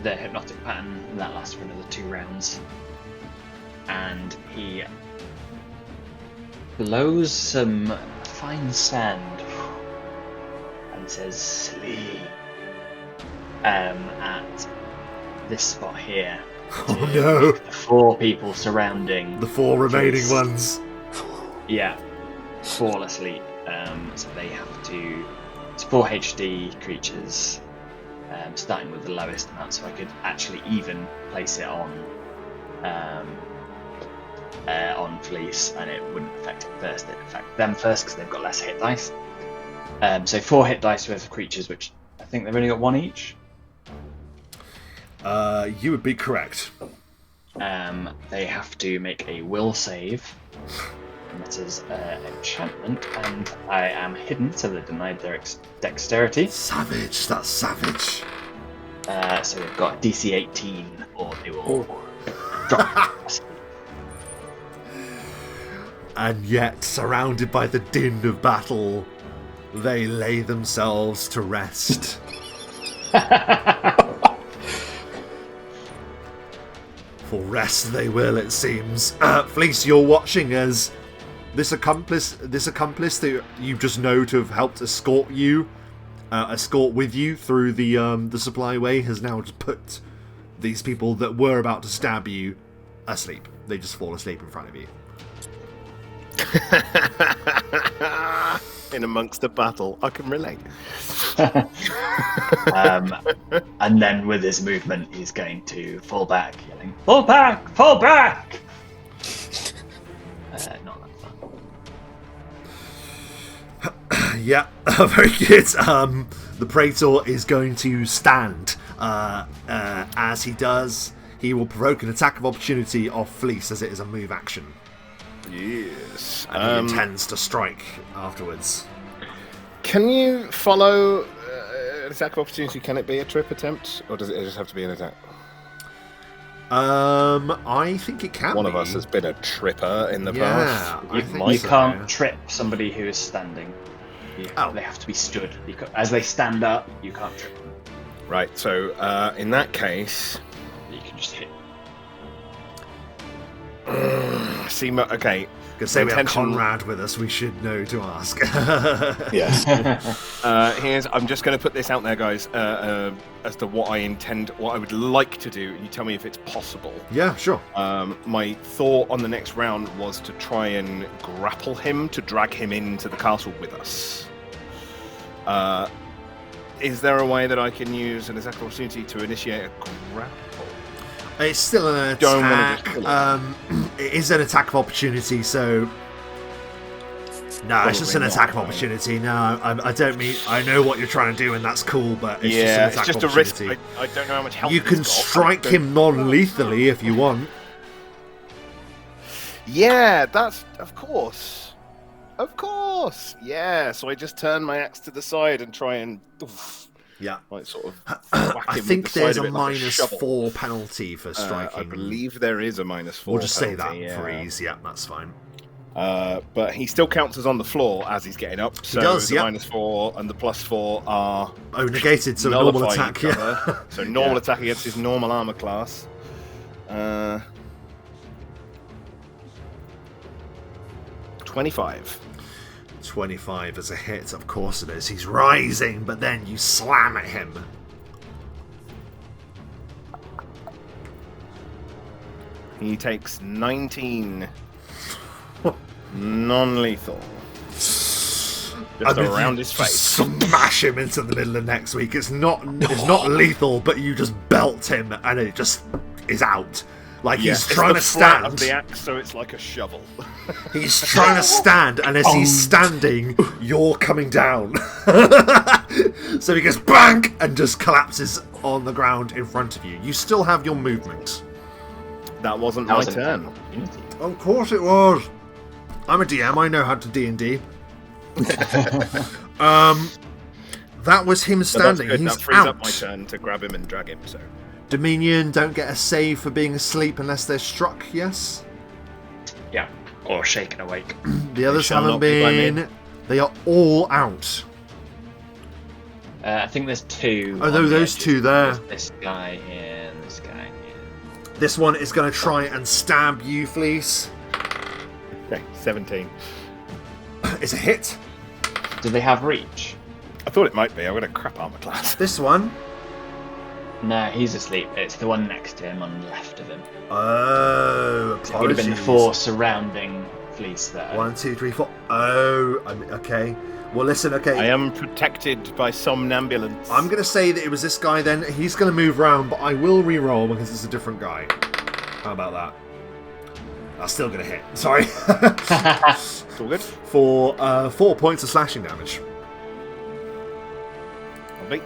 hypnotic pattern, and that lasts for another 2 rounds. And he blows some fine sand and says, "Sleep," at this spot here. Oh no! The 4 people surrounding The 4 remaining Fleece, ones. yeah, fall asleep. So they have to. It's 4 HD creatures, starting with the lowest amount, so I could actually even place it on Fleece, and it wouldn't affect it first. It'd affect them first because they've got less hit dice. So 4 hit dice worth of creatures, which I think they've only got 1 each. You would be correct. They have to make a will save. And it is enchantment, and I am hidden, so they're denied their dexterity. Savage, that's savage. So they've got DC 18, or they will drop asleep. And yet, surrounded by the din of battle, they lay themselves to rest. For rest they will, it seems. Fleece, you're watching as this accomplice that you just know to have helped escort with you through the supply way has now just put these people that were about to stab you asleep. They just fall asleep in front of you. In amongst the battle, I can relate. And then with his movement, he's going to fall back, yelling, "Fall back! Fall back!" Not that fun. Yeah, very good. The Praetor is going to stand. As he does, he will provoke an attack of opportunity off Fleece, as it is a move action. Yes. And he intends to strike afterwards. Can you follow an attack of opportunity? Can it be a trip attempt, or does it just have to be an attack? I think it can. One of us has been a tripper in the past. You can't trip somebody who is standing. They have to be stood. As they stand up, you can't trip them. Right. So in that case, you can just hit. Okay. Because say we have Conrad with us, we should know to ask. Yes. I'm just going to put this out there, guys, as to what I would like to do. You tell me if it's possible. Yeah, sure. My thought on the next round was to try and grapple him, to drag him into the castle with us. Is there a way that I can use an attack opportunity to initiate a grapple? It's still an attack. It is an attack of opportunity, so no, it's just an attack of opportunity. No, I don't mean. I know what you're trying to do, and that's cool, but it's just an attack of opportunity. A risk. I don't know how much health. You can strike him non-lethally if you want. Yeah, that's of course. Yeah. So I just turn my axe to the side and try and. Yeah, like sort of. I think there's a -4 penalty for striking. I believe there is a -4. We'll just penalty, say that for ease. Yeah, that's fine. But he still counts as on the floor as he's getting up. So he does, the -4 and the +4 are negated. So normal attack. Yeah. So normal attack against his normal armor class. 25. 25 as a hit, of course it is. He's rising, but then you slam at him. He takes 19 non-lethal. Just around his face. Smash him into the middle of next week. It's not lethal, but you just belt him and it just is out. Like he's trying to stand. Of the axe, so it's like a shovel. He's trying to stand, and as he's standing, you're coming down. So he goes bang and just collapses on the ground in front of you. You still have your movement. That wasn't my turn. Of course it was. I'm a DM. I know how to D&D. That was him standing. That He's frees out. up my turn to grab him and drag him. So. Dominion don't get a save for being asleep unless they're struck, yes? Yeah, or shaken awake. The others haven't been. They are all out. I think there's two. Oh, no, those two there. There's this guy here and this guy here. This one is going to try and stab you, Fleece. Okay, 17. It's a hit. Do they have reach? I thought it might be. I've got a crap armor class. This one. No, he's asleep. It's the one next to him on the left of him. Oh, It would have been the four surrounding Fleece there. 1, 2, 3, 4. Oh, okay. Well, listen, okay. I am protected by somnambulance. I'm going to say that it was this guy then. He's going to move around, but I will re-roll because it's a different guy. How about that? That's still going to hit. Sorry. It's all good. For 4 points of slashing damage. Lovely.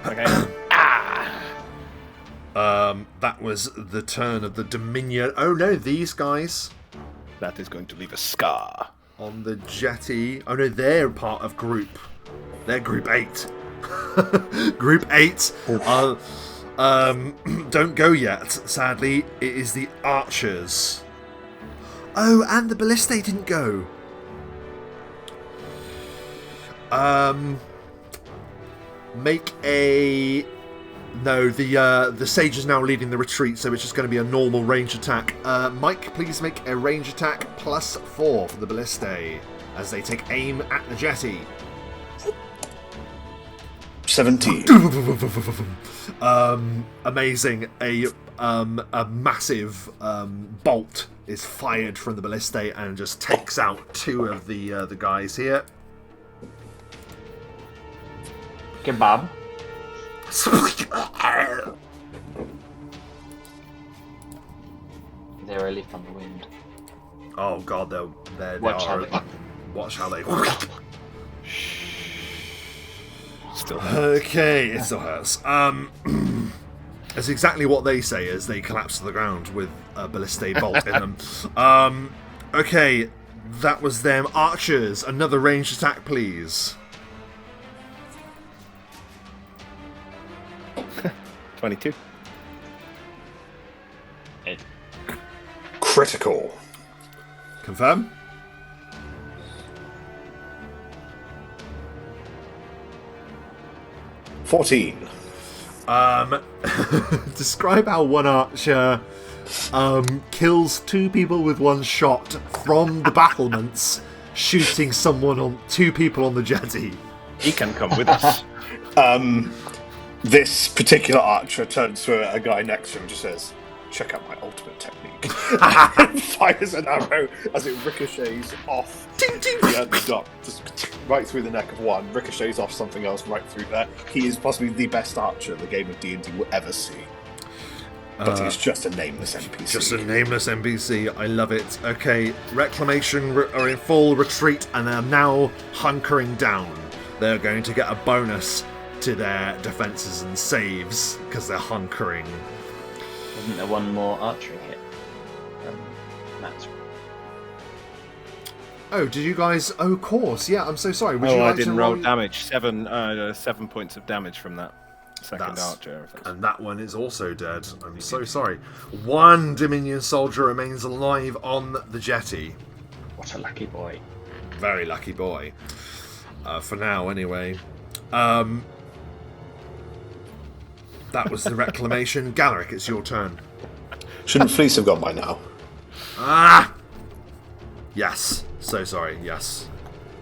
Okay. That was the turn of the Dominion. Oh no, these guys That is going to leave a scar. on the jetty. Oh no, they're part of group. They're group 8. Group 8. Don't go yet. Sadly, it is the archers. Oh, and the ballistae didn't go. Make a... No, the sage is now leading the retreat, so it's just going to be a normal range attack. Mike, please make a range attack +4 for the ballistae as they take aim at the jetty. 17. Amazing. A massive bolt is fired from the ballistae and just takes out 2 of the guys here. Kebab. They're a leaf on the wind. Oh god, they Watch how are. they... Watch how they. Still. Okay, it still hurts. That's exactly what they say as they collapse to the ground with a ballistae bolt in them. Okay, that was them. Archers, another ranged attack, please. 22. Critical. Confirm. $14. Describe how one archer kills 2 people with 1 shot from the battlements, shooting 2 people on the jetty. He can come with us. This particular archer turns to a guy next to him and just says, "Check out my ultimate technique." And fires an arrow as it ricochets off the dot, just right through the neck of one, ricochets off something else right through there. He is possibly the best archer the game of D&D will ever see. But he's just a nameless NPC. Just a nameless NPC. I love it. Okay, Reclamation are in full retreat and are now hunkering down. They're going to get a bonus to their defenses and saves because they're hunkering. Wasn't there one more archery hit? That's... Oh, did you guys? Oh, of course. Yeah, I'm so sorry. Would Oh, you I like didn't to roll damage. 7 points of damage from that second archer. And that one is also dead. I'm so sorry. 1 Dominion soldier remains alive on the jetty. What a lucky boy. Very lucky boy. For now, anyway. That was the Reclamation. Galaric, it's your turn. Shouldn't Fleece have gone by now? Ah! Yes. So sorry. Yes.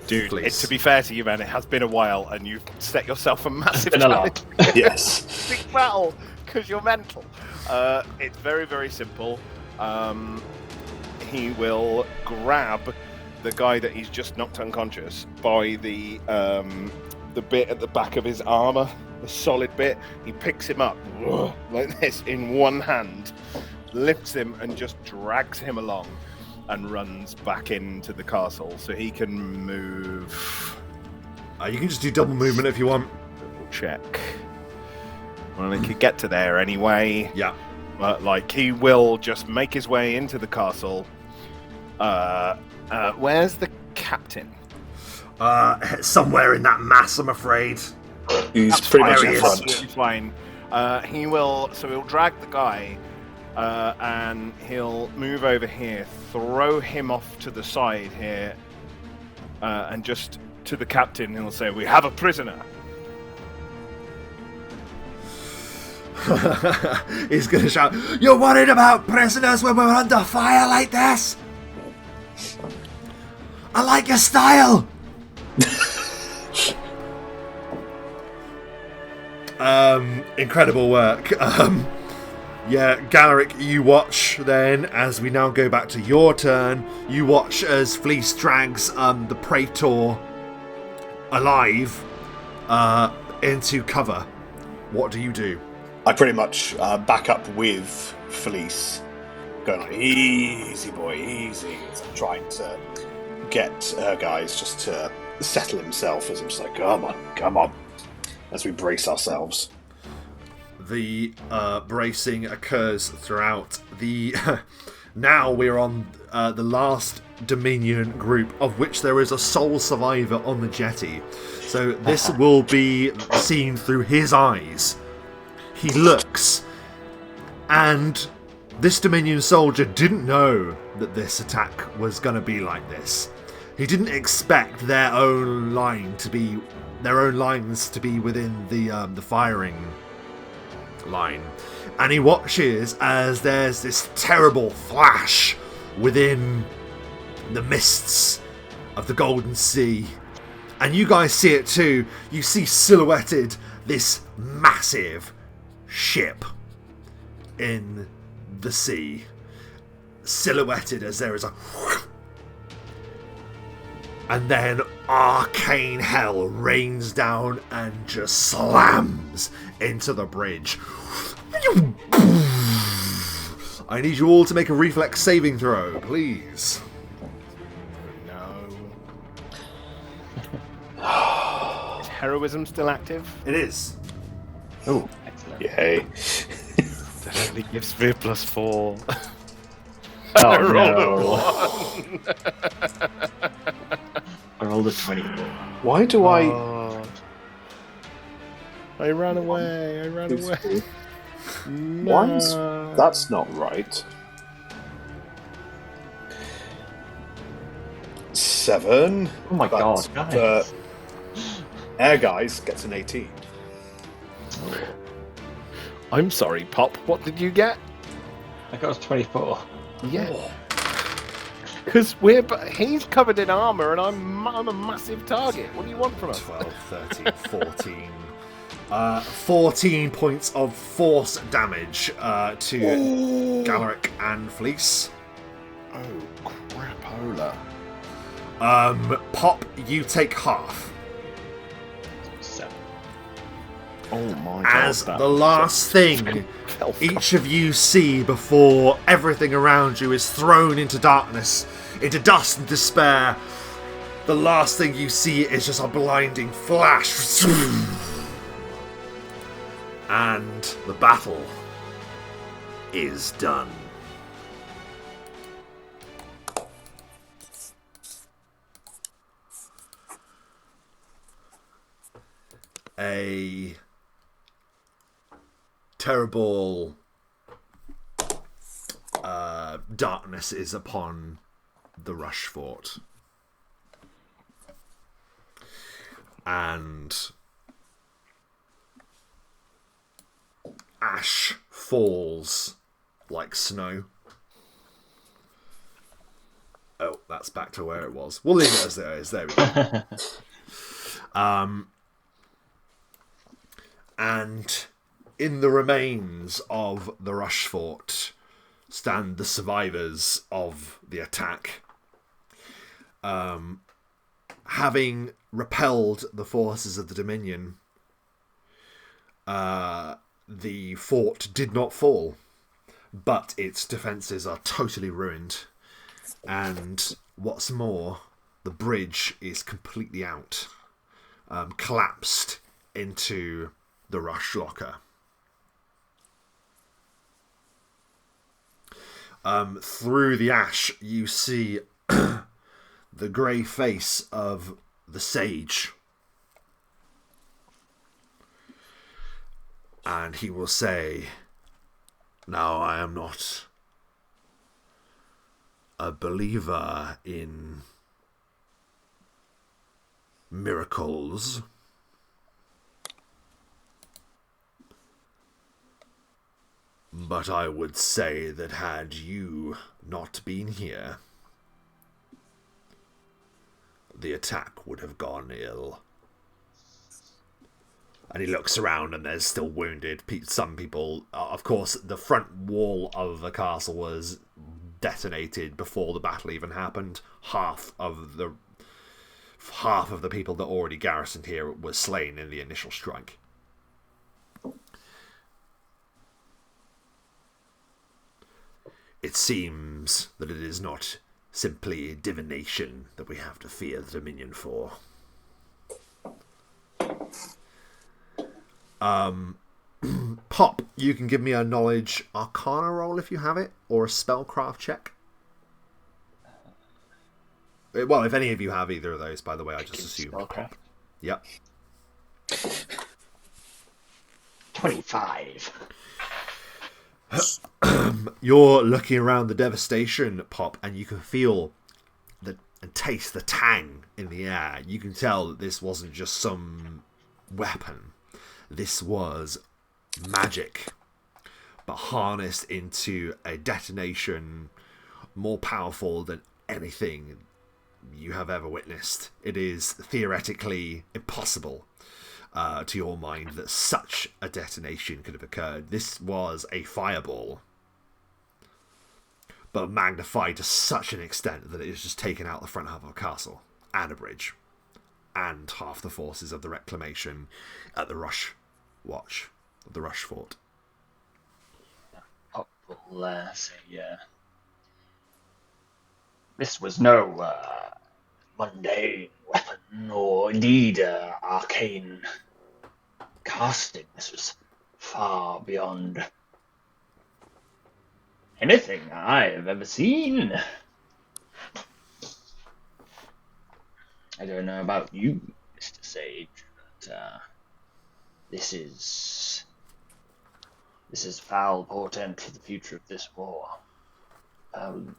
Dude, to be fair to you, man, it has been a while, and you've set yourself a massive been a challenge. lot. Yes. Big battle, because you're mental. It's very, very simple. He will grab the guy that he's just knocked unconscious by the bit at the back of his armor, the solid bit. He picks him up like this in one hand, lifts him, and just drags him along. And runs back into the castle, so he can move. You can just do double movement if you want. Double check. Well, he could get to there anyway. Yeah. But he will just make his way into the castle. Where's the captain? Somewhere in that mass, I'm afraid. He's pretty much in front. Absolutely fine. He'll drag the guy. And he'll move over here, throw him off to the side here, and just to the captain, he'll say, "We have a prisoner." He's gonna shout, "You're worried about prisoners when we're under fire like this? I like your style!" Incredible work. Yeah, Galeric, you watch then, as we now go back to your turn, you watch as Fleece drags the Praetor alive into cover. What do you do? I pretty much back up with Felice, going like, easy boy, easy. As I'm trying to get her guys just to settle himself, as I'm just like, come on, as we brace ourselves. The bracing occurs throughout the... Now we're on the last Dominion group, of which there is a sole survivor on the jetty. So this will be seen through his eyes. He looks, and this Dominion soldier didn't know that this attack was going to be like this. He didn't expect their own lines to be within the firing line, and he watches as there's this terrible flash within the mists of the Golden Sea, and you guys see it too. You see silhouetted this massive ship in the sea, silhouetted as there is a, and then arcane hell rains down and just slams into the bridge. I need you all to make a reflex saving throw, please. No. Is heroism still active? It is. Oh, Excellent. yay. That only gives me a +4. Oh, I rolled no. a 1. I rolled a 24. Why do I... I ran away. No. Why's... That's not right. 7. Oh my god, guys. Air Guys gets an 18. I'm sorry, Pop. What did you get? I got a 24. Yeah. Because he's covered in armor and I'm a massive target. What do you want from us? 12, 13, 14. 14 points of force damage to Galeric and Fleece. Oh, crapola. Pop, you take half. 7. Oh my god. As the last thing each of you see before everything around you is thrown into darkness, into dust and despair, the last thing you see is just a blinding flash. And the battle is done. A terrible darkness is upon the Rushfort. And ash falls like snow. Oh, that's back to where it was. We'll leave it as there is. There we go. And in the remains of the Rushfort stand the survivors of the attack. Having repelled the forces of the Dominion, the fort did not fall, but its defences are totally ruined. And what's more, the bridge is completely out, collapsed into the rush locker. Through the ash, you see the grey face of the sage. And he will say, "Now I am not a believer in miracles. But I would say that had you not been here, the attack would have gone ill. And he looks around and there's still wounded. Some people... of course, the front wall of the castle was detonated before the battle even happened. Half of the people that already garrisoned here was slain in the initial strike. It seems that it is not simply divination that we have to fear the Dominion for. Pop, you can give me a knowledge arcana roll if you have it, or a spellcraft check. Well, if any of you have either of those, by the way, I just assume. Spellcraft. Yep. 25. You're looking around the devastation, Pop, and you can feel and taste the tang in the air. You can tell that this wasn't just some weapon. This was magic, but harnessed into a detonation more powerful than anything you have ever witnessed. It is theoretically impossible to your mind that such a detonation could have occurred. This was a fireball, but magnified to such an extent that it has just taken out the front half of a castle and a bridge and half the forces of the Reclamation at the Rushfort. Pop will say, this was no mundane weapon or indeed arcane casting. This was far beyond anything I have ever seen. I don't know about you, Mr. Sage, but this is foul portent for the future of this war. Foul indeed.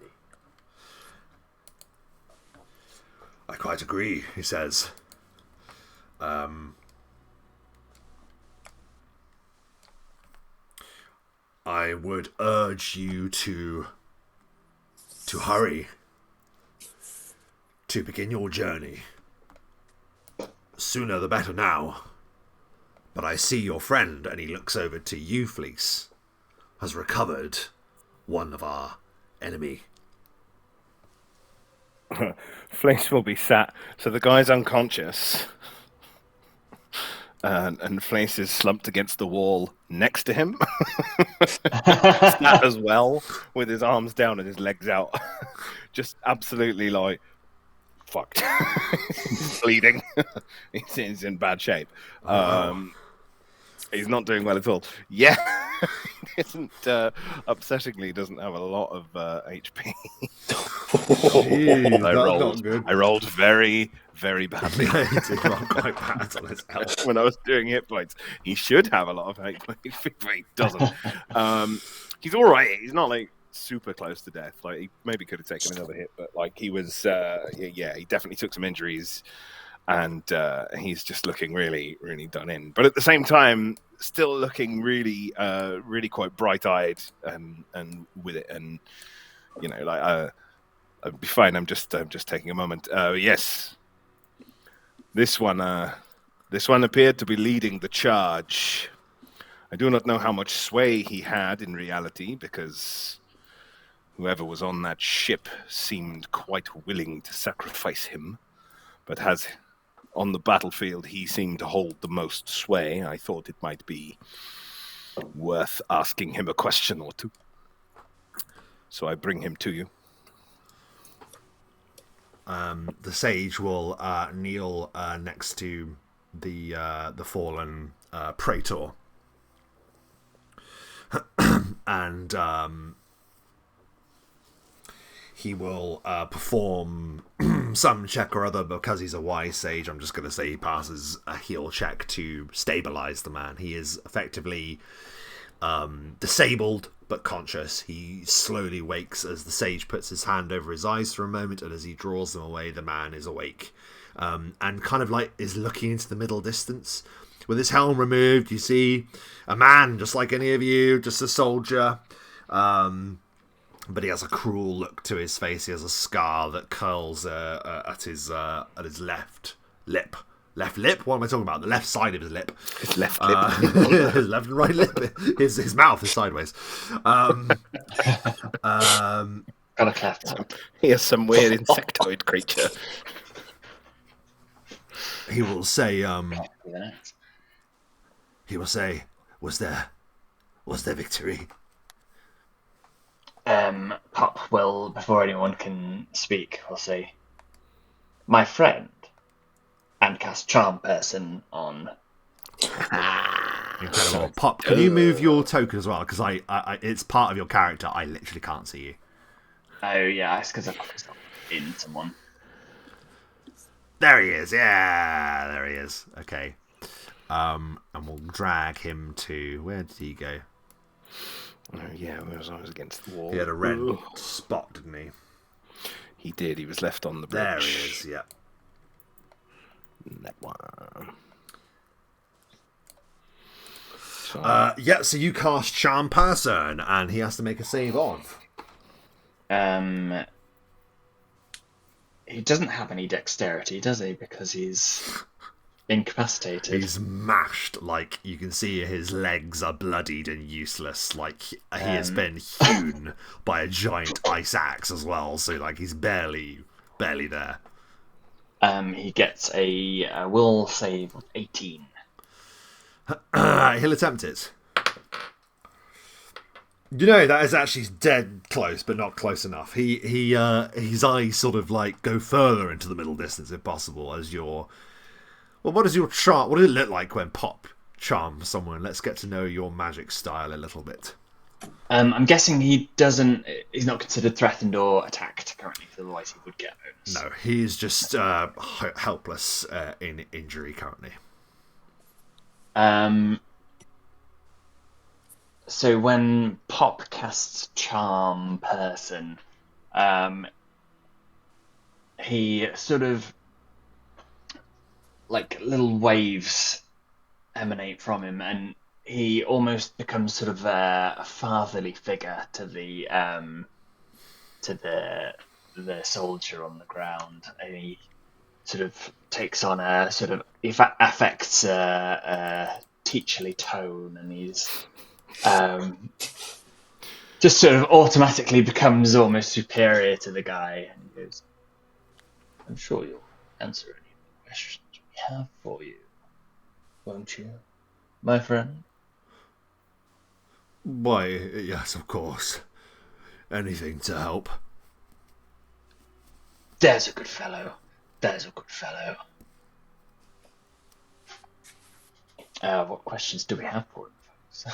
I quite agree, he says. I would urge you to hurry, to begin your journey. Sooner the better now. But I see your friend, and he looks over to you, Fleece, has recovered one of our enemy. Fleece will be sat. So the guy's unconscious, and Fleece is slumped against the wall next to him, sat as well, with his arms down and his legs out, just absolutely like fucked. He's bleeding. He's in bad shape. He's not doing well at all. Yeah, isn't upsettingly doesn't have a lot of HP. Jeez, I rolled very, very badly. He did roll quite bad on his health. When I was doing hit points. He should have a lot of HP, but he doesn't. He's all right. He's not like super close to death. Like he maybe could have taken another hit, but like he was, he definitely took some injuries. And he's just looking really, really done in. But at the same time, still looking really, really quite bright-eyed and with it. And you know, like I'll be fine. I'm just taking a moment. Yes, this one appeared to be leading the charge. I do not know how much sway he had in reality, because whoever was on that ship seemed quite willing to sacrifice him. But on the battlefield, he seemed to hold the most sway. I thought it might be worth asking him a question or two. So I bring him to you. The sage will kneel next to the fallen praetor, and he will perform some check or other. Because he's a wise sage, I'm just going to say he passes a heal check to stabilize the man. He is effectively disabled, but conscious. He slowly wakes as the sage puts his hand over his eyes for a moment, and as he draws them away, the man is awake. And kind of like is looking into the middle distance. With his helm removed, you see a man just like any of you, just a soldier. But he has a cruel look to his face. He has a scar that curls at his left lip. Left lip? What am I talking about? The left side of his lip. His left lip. His left and right lip. His mouth is sideways. Got a cleft. He has some weird insectoid creature. He will say, was there victory? Pop will, before anyone can speak, will say, my friend, and cast Charm Person on. Incredible. Pop, can you move your token as well? Because I it's part of your character. I literally can't see you. Oh yeah, it's because I put myself in someone. There he is. Yeah, there he is. Okay. And we'll drag him to, where did he go? Oh yeah, I was against the wall. He had a red spot, didn't he? He did. He was left on the bridge. There he is. Yeah. That one. So you cast Charm Person, and he has to make a save of. He doesn't have any dexterity, does he? Because he's incapacitated. He's mashed. Like, you can see his legs are bloodied and useless. Like, he has been hewn by a giant ice axe as well. So, like, he's barely there. He gets a will save of 18. He'll attempt it. You know, that is actually dead close, but not close enough. His eyes sort of like go further into the middle distance if possible as your... Well, what does your charm... What does it look like when Pop charms someone? Let's get to know your magic style a little bit. I'm guessing he's not considered threatened or attacked currently, because otherwise he would get a bonus. No, he's just helpless in injury currently. So when Pop casts Charm Person, he sort of, like, little waves emanate from him, and he almost becomes sort of a fatherly figure to the soldier on the ground, and he sort of takes on a sort of affects a teacherly tone, and he's just sort of automatically becomes almost superior to the guy, and he goes, I'm sure you'll answer any questions we have for you, won't you, my friend? Why, yes, of course. Anything to help. There's a good fellow. There's a good fellow. What questions do we have for him, folks?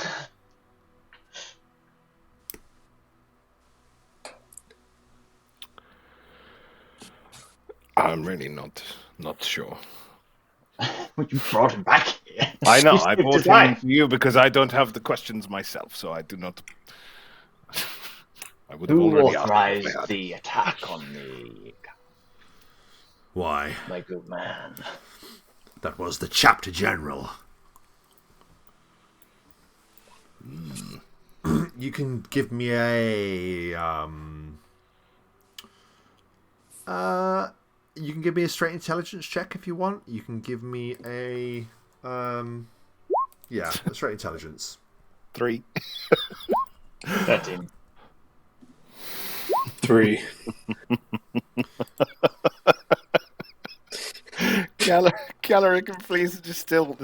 I'm really not sure. Well, you brought him back here. I know. I brought him to you because I don't have the questions myself, so I do not. I would have Who already authorized asked. the attack on me, Why, my good man? that was the chapter general. You can give me a you can give me a straight intelligence check if you want. You can give me a a straight intelligence. 3. 13. 3. Galeric and Fleece are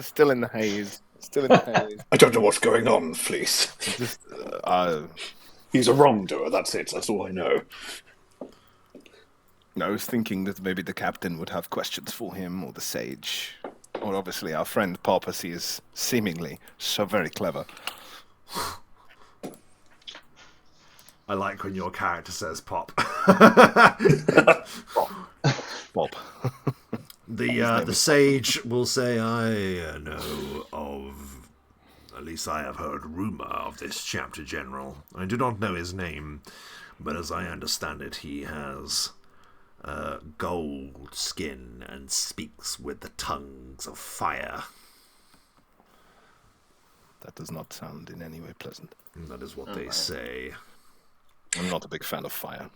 still in the haze. Still in the haze. I don't know what's going on, Fleece. Just, He's a wrongdoer, that's it. That's all I know. I was thinking that maybe the captain would have questions for him, or the sage. Or obviously our friend Pop, as he is seemingly so very clever. I like when your character says Pop. Bob. The sage will say, I know of a At least I have heard rumour of this chapter general. I do not know his name, but as I understand it, he has gold skin and speaks with the tongues of fire. That does not sound in any way pleasant. That is what they say. I'm not a big fan of fire.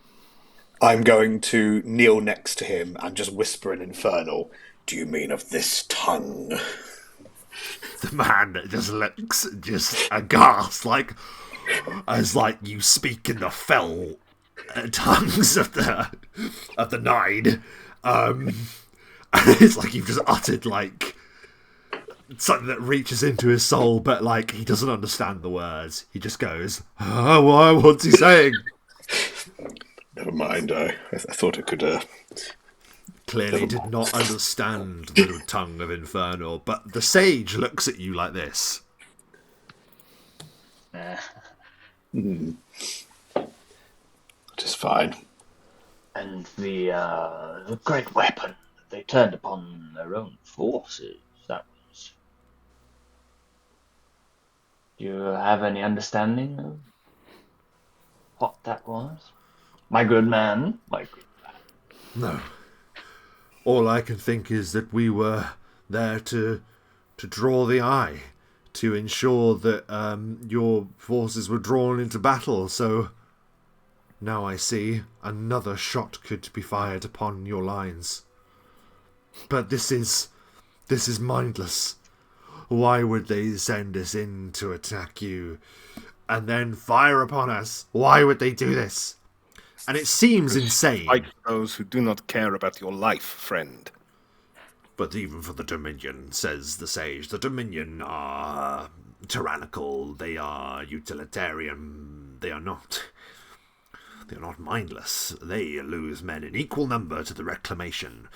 I'm going to kneel next to him and just whisper in Infernal, "Do you mean of this tongue?" The man just looks just aghast, as you speak in the fell tongues of the Nine. It's like you've just uttered something that reaches into his soul, but he doesn't understand the words. He just goes, "Oh, what's he saying?" Never mind. I thought it could. Clearly did not understand the tongue of Infernal, but the sage looks at you like this. It is fine. And the great weapon that they turned upon their own forces, that was... Do you have any understanding of what that was? My good man. No. All I can think is that we were there to draw the eye, to ensure that your forces were drawn into battle, so now I see another shot could be fired upon your lines. But this is mindless. Why would they send us in to attack you and then fire upon us? Why would they do this? And it seems insane. Fight those who do not care about your life, friend. But even for the Dominion, says the sage, the Dominion are tyrannical, they are utilitarian, they are not mindless. They lose men in equal number to the Reclamation.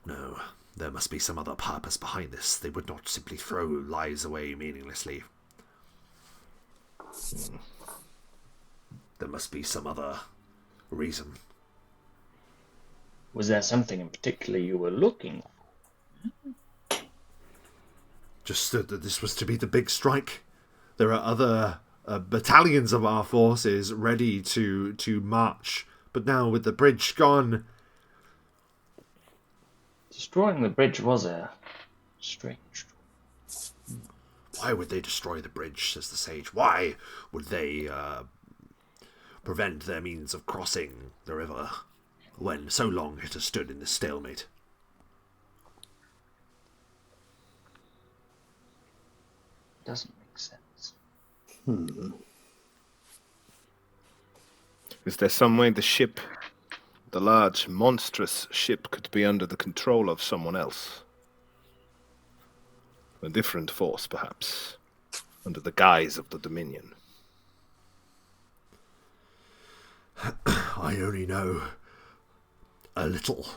No, there must be some other purpose behind this. They would not simply throw lives away meaninglessly. There must be some other reason. Was there something in particular you were looking for? Just that this was to be the big strike. There are other battalions of our forces ready to march, but now with the bridge gone... Destroying the bridge was a strange... Why would they destroy the bridge, says the sage? Why would they prevent their means of crossing the river when so long it has stood in this stalemate? Doesn't make sense. Is there some way the large, monstrous ship, could be under the control of someone else? A different force, perhaps, under the guise of the Dominion. I only know a little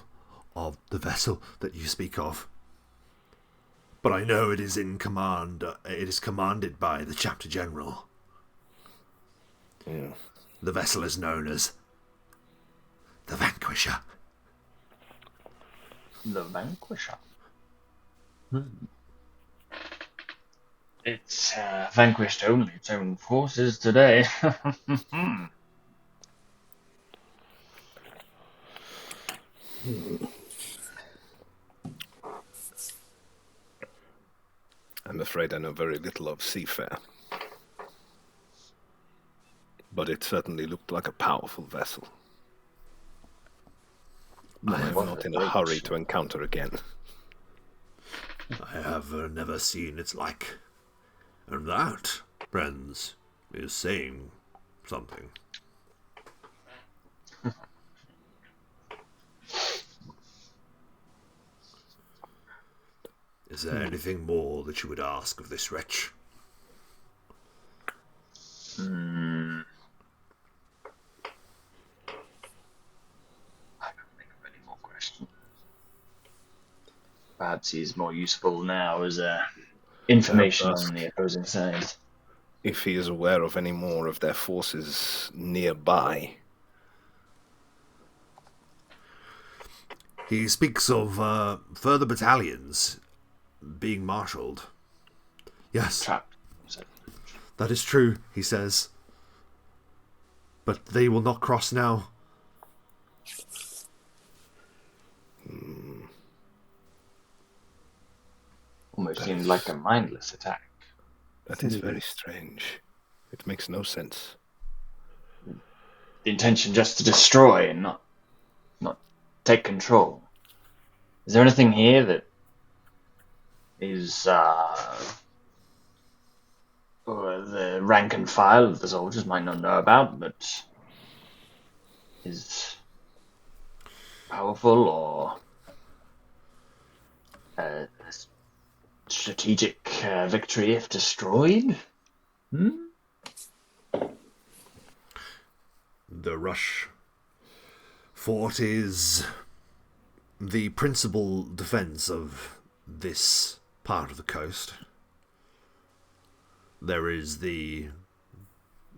of the vessel that you speak of. But I know it is in command. It is commanded by the Chapter General. Yeah. The vessel is known as the Vanquisher. The Vanquisher? It's vanquished only its own forces today. I'm afraid I know very little of seafare. But it certainly looked like a powerful vessel. I am not in a hurry to encounter again. I have never seen its like. And that, friends, is saying something. Is there anything more that you would ask of this wretch? I don't think of any more questions. Perhaps he's more useful now as information on the opposing side. If he is aware of any more of their forces nearby. He speaks of further battalions being marshalled. Yes. That is true, he says. But they will not cross now. Almost seemed like a mindless attack. That is very strange. It makes no sense. The intention just to destroy and not take control. Is there anything here that is or the rank and file of the soldiers might not know about, but is powerful or a strategic victory if destroyed? The Rushfort is the principal defense of this part of the coast. There is the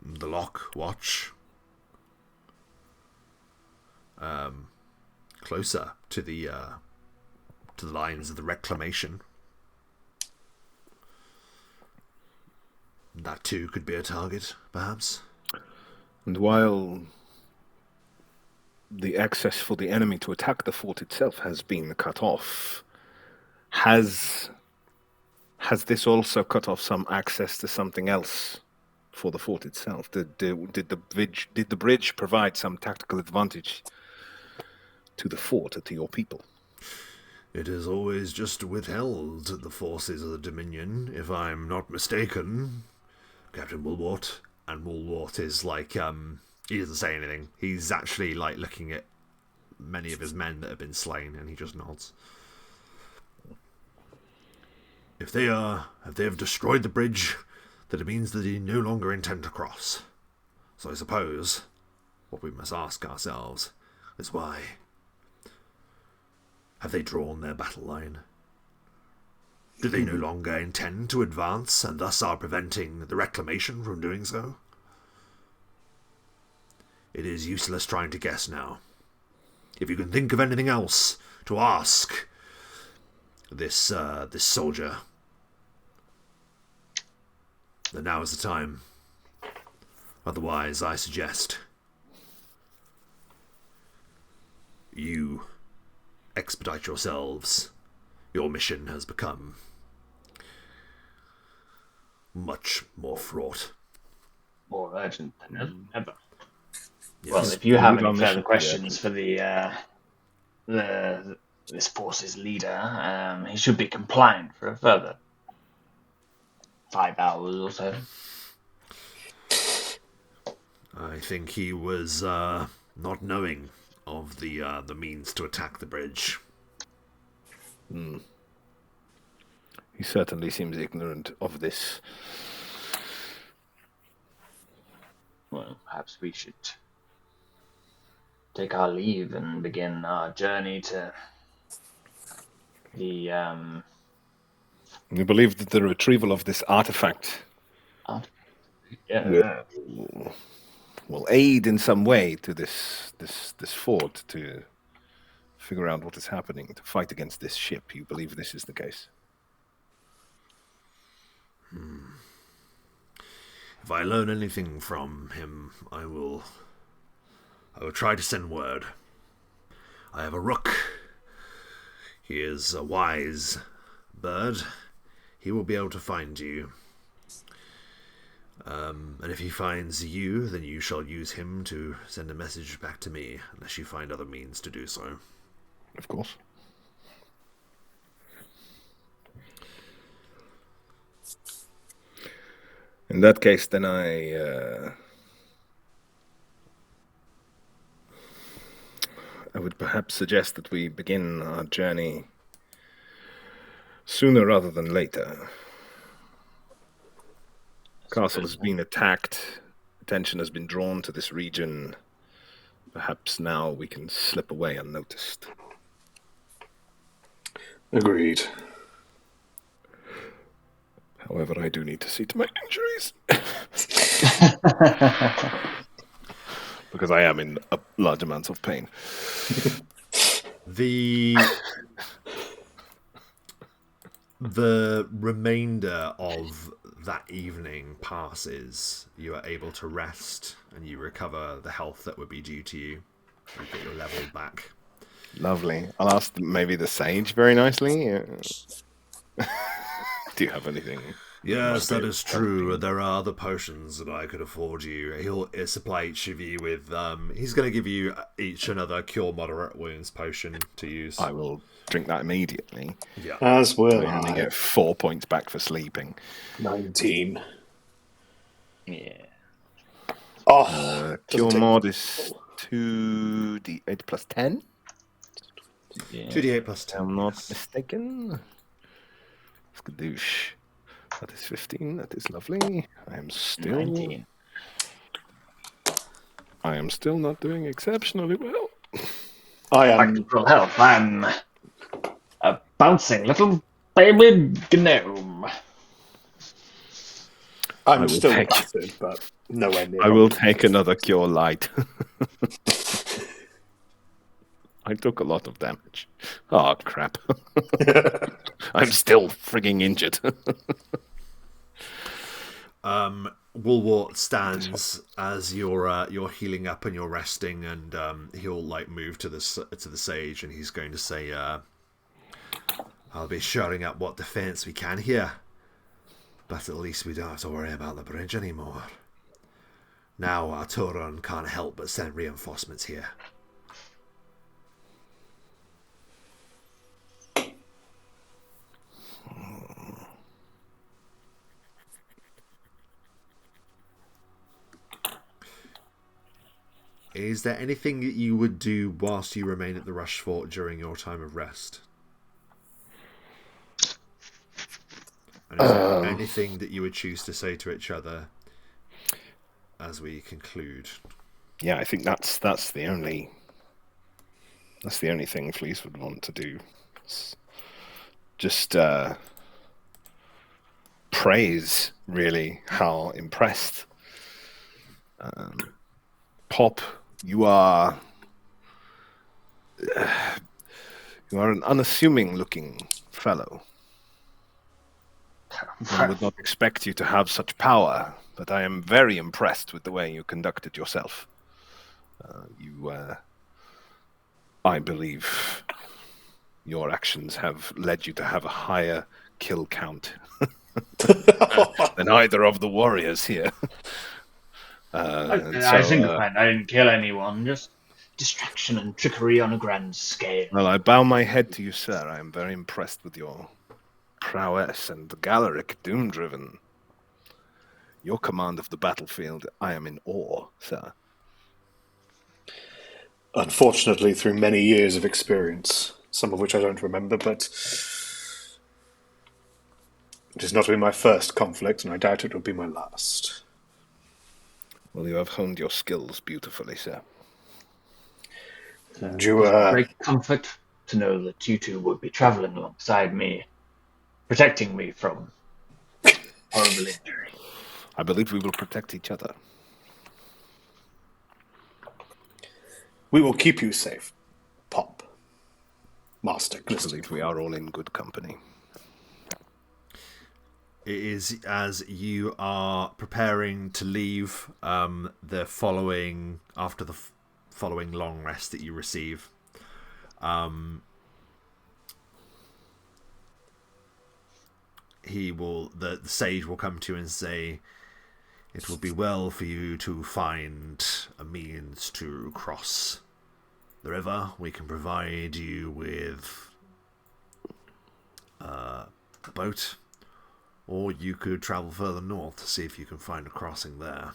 Lock Watch, closer to the lines of the Reclamation. That too could be a target, perhaps. And while the access for the enemy to attack the fort itself has been cut off, has this also cut off some access to something else for the fort itself? Did the bridge provide some tactical advantage to the fort or to your people? It is always just withheld the forces of the Dominion, if I'm not mistaken. Captain Woolwort, and Woolwort is like, he doesn't say anything. He's actually like looking at many of his men that have been slain, and he just nods. If they have destroyed the bridge, then it means that they no longer intend to cross. So I suppose what we must ask ourselves is why. Have they drawn their battle line? Do they no longer intend to advance, and thus are preventing the Reclamation from doing so? It is useless trying to guess now. If you can think of anything else to ask this soldier, then now is the time. Otherwise, I suggest you expedite yourselves. Your mission has become much more fraught. More urgent than ever. Yes. Well, if you have any further questions for this force's leader, he should be compliant for a further 5 hours or so. I think he was not knowing of the means to attack the bridge. He certainly seems ignorant of this. Well, perhaps we should take our leave and begin our journey to the You believe that the retrieval of this artifact will aid in some way to this fort to figure out what is happening, to fight against this ship. You believe this is the case? If I learn anything from him, I will try to send word. I have a rook. He is a wise bird. He will be able to find you. And if he finds you, then you shall use him to send a message back to me, unless you find other means to do so. Of course. In that case, then I would perhaps suggest that we begin our journey sooner rather than later. Castle has been attacked. Attention has been drawn to this region. Perhaps now we can slip away unnoticed. Agreed. However, I do need to see to my injuries. Because I am in large amounts of pain. The remainder of that evening passes, you are able to rest and you recover the health that would be due to you. You get your level back. Lovely. I'll ask maybe the sage very nicely. Do you have anything? Yes, that is true. There are other potions that I could afford you. He'll supply each of you with. He's going to give you each another cure moderate wounds potion to use. I will drink that immediately. Yeah. As will I only get 4 points back for sleeping. 19. Yeah. Oh, Cure mod is 2d8 plus 10. Yeah. 2d8 plus 10. I'm not yes. mistaken. Skadoosh. That is 15. That is lovely. I am still 19. not doing exceptionally well. I Back am. to full health. I'm a bouncing little baby gnome. I'm will still take- battered, but nowhere near. I will take another cure light. I took a lot of damage. Oh, crap. I'm still frigging injured. Woolwort stands as you're healing up and you're resting, and he'll move to the sage, and he's going to say, "I'll be shoring up what defense we can here, but at least we don't have to worry about the bridge anymore. Now our Tauron can't help but send reinforcements here." Is there anything that you would do whilst you remain at the Rushfort during your time of rest? And is there anything that you would choose to say to each other as we conclude? Yeah, I think that's the only thing Fleece would want to do. Just praise really how impressed. Pop, you are an unassuming looking fellow. I would not expect you to have such power, but I am very impressed with the way you conducted yourself. I believe your actions have led you to have a higher kill count than either of the warriors here. I think I didn't kill anyone, just distraction and trickery on a grand scale. Well, I bow my head to you, sir. I am very impressed with your prowess and Galaric doom-driven. Your command of the battlefield, I am in awe, sir. Unfortunately, through many years of experience, some of which I don't remember, but it has not been my first conflict, and I doubt it will be my last. Well, you have honed your skills beautifully, sir. And Great comfort to know that you two would be traveling alongside me, protecting me from horrible injury. I believe we will protect each other. we will keep you safe, Pop. Master I believe we are all in good company. It is as you are preparing to leave after the following long rest that you receive. The sage will come to you and say, "It will be well for you to find a means to cross the river. We can provide you with a boat, or you could travel further north to see if you can find a crossing there.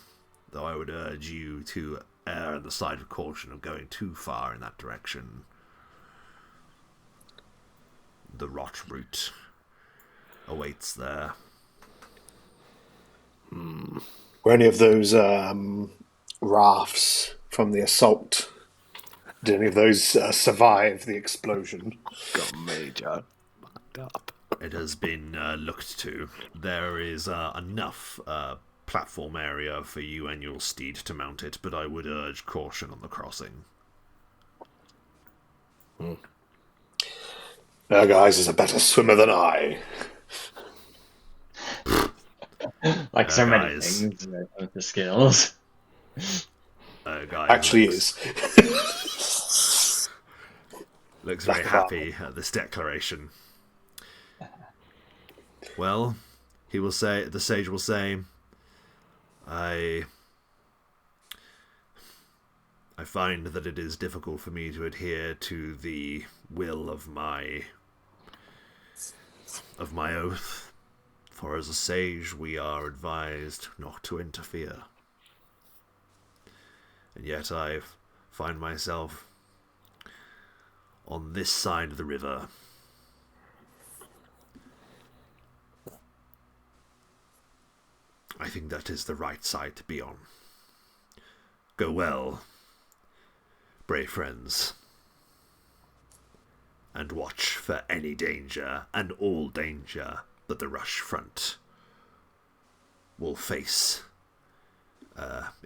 Though I would urge you to err on the side of caution of going too far in that direction. The rot route awaits there." Were any of those rafts from the assault, did any of those survive the explosion? Got major fucked up. It has been looked to. There is enough platform area for you and your steed to mount it, but I would urge caution on the crossing. That guys is a better swimmer than I. Like so many guys. things with the skills. Guy Actually looks, is. looks Lack very of happy at this declaration. Well, he will say, the sage will say, I find that it is difficult for me to adhere to the will of my oath, for as a sage we are advised not to interfere. And yet I find myself on this side of the river. I think that is the right side to be on. Go well, brave friends, and watch for any danger and all danger that the Rushfront will face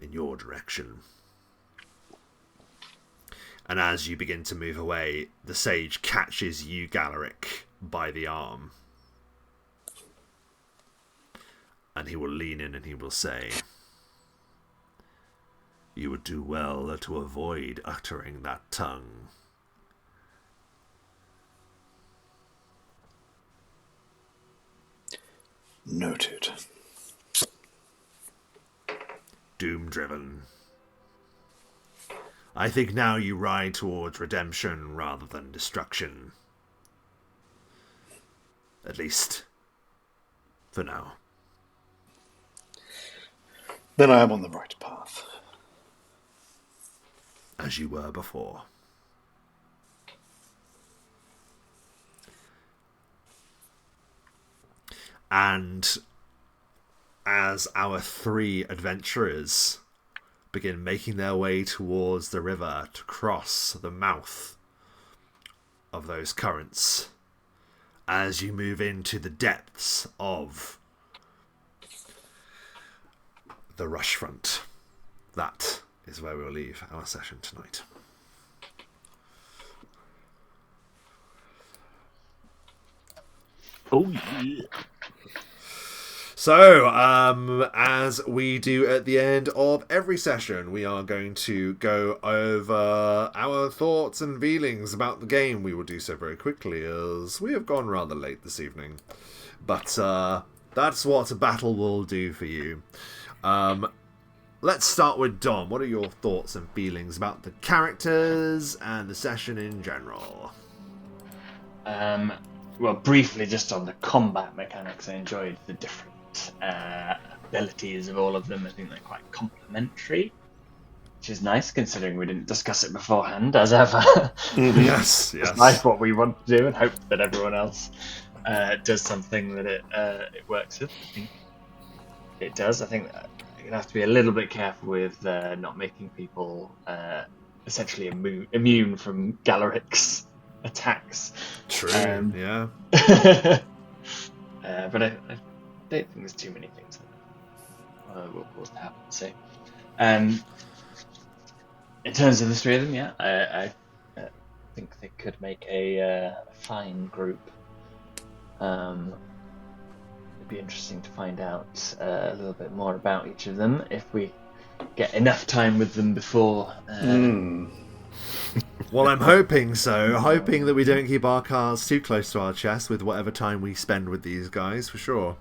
in your direction. And as you begin to move away, the sage catches you, Galaric, by the arm. And he will lean in and he will say, you would do well to avoid uttering that tongue. Noted. Doom-driven. I think now you ride towards redemption rather than destruction. At least, for now. Then I am on the right path. As you were before. And as our three adventurers begin making their way towards the river to cross the mouth of those currents, as you move into the depths of the Rushfront, that is where we'll leave our session tonight. Oh yeah. So, as we do at the end of every session, we are going to go over our thoughts and feelings about the game. We will do so very quickly, as we have gone rather late this evening. But that's what a battle will do for you. Let's start with Dom. What are your thoughts and feelings about the characters and the session in general? Well, briefly, just on the combat mechanics, I enjoyed the different abilities of all of them. I think they're quite complementary, which is nice considering we didn't discuss it beforehand, as ever. Yes. It's nice what we want to do and hope that everyone else does something that it works with. I think it does. I think you're going to have to be a little bit careful with not making people essentially immune from Galaric's attacks. True, yeah. But I don't think there's too many things that will happen. So, in terms of the three of them, yeah, I think they could make a fine group. It'd be interesting to find out a little bit more about each of them if we get enough time with them before. Well, I'm hoping so. Hoping that we don't keep our cards too close to our chest with whatever time we spend with these guys, for sure.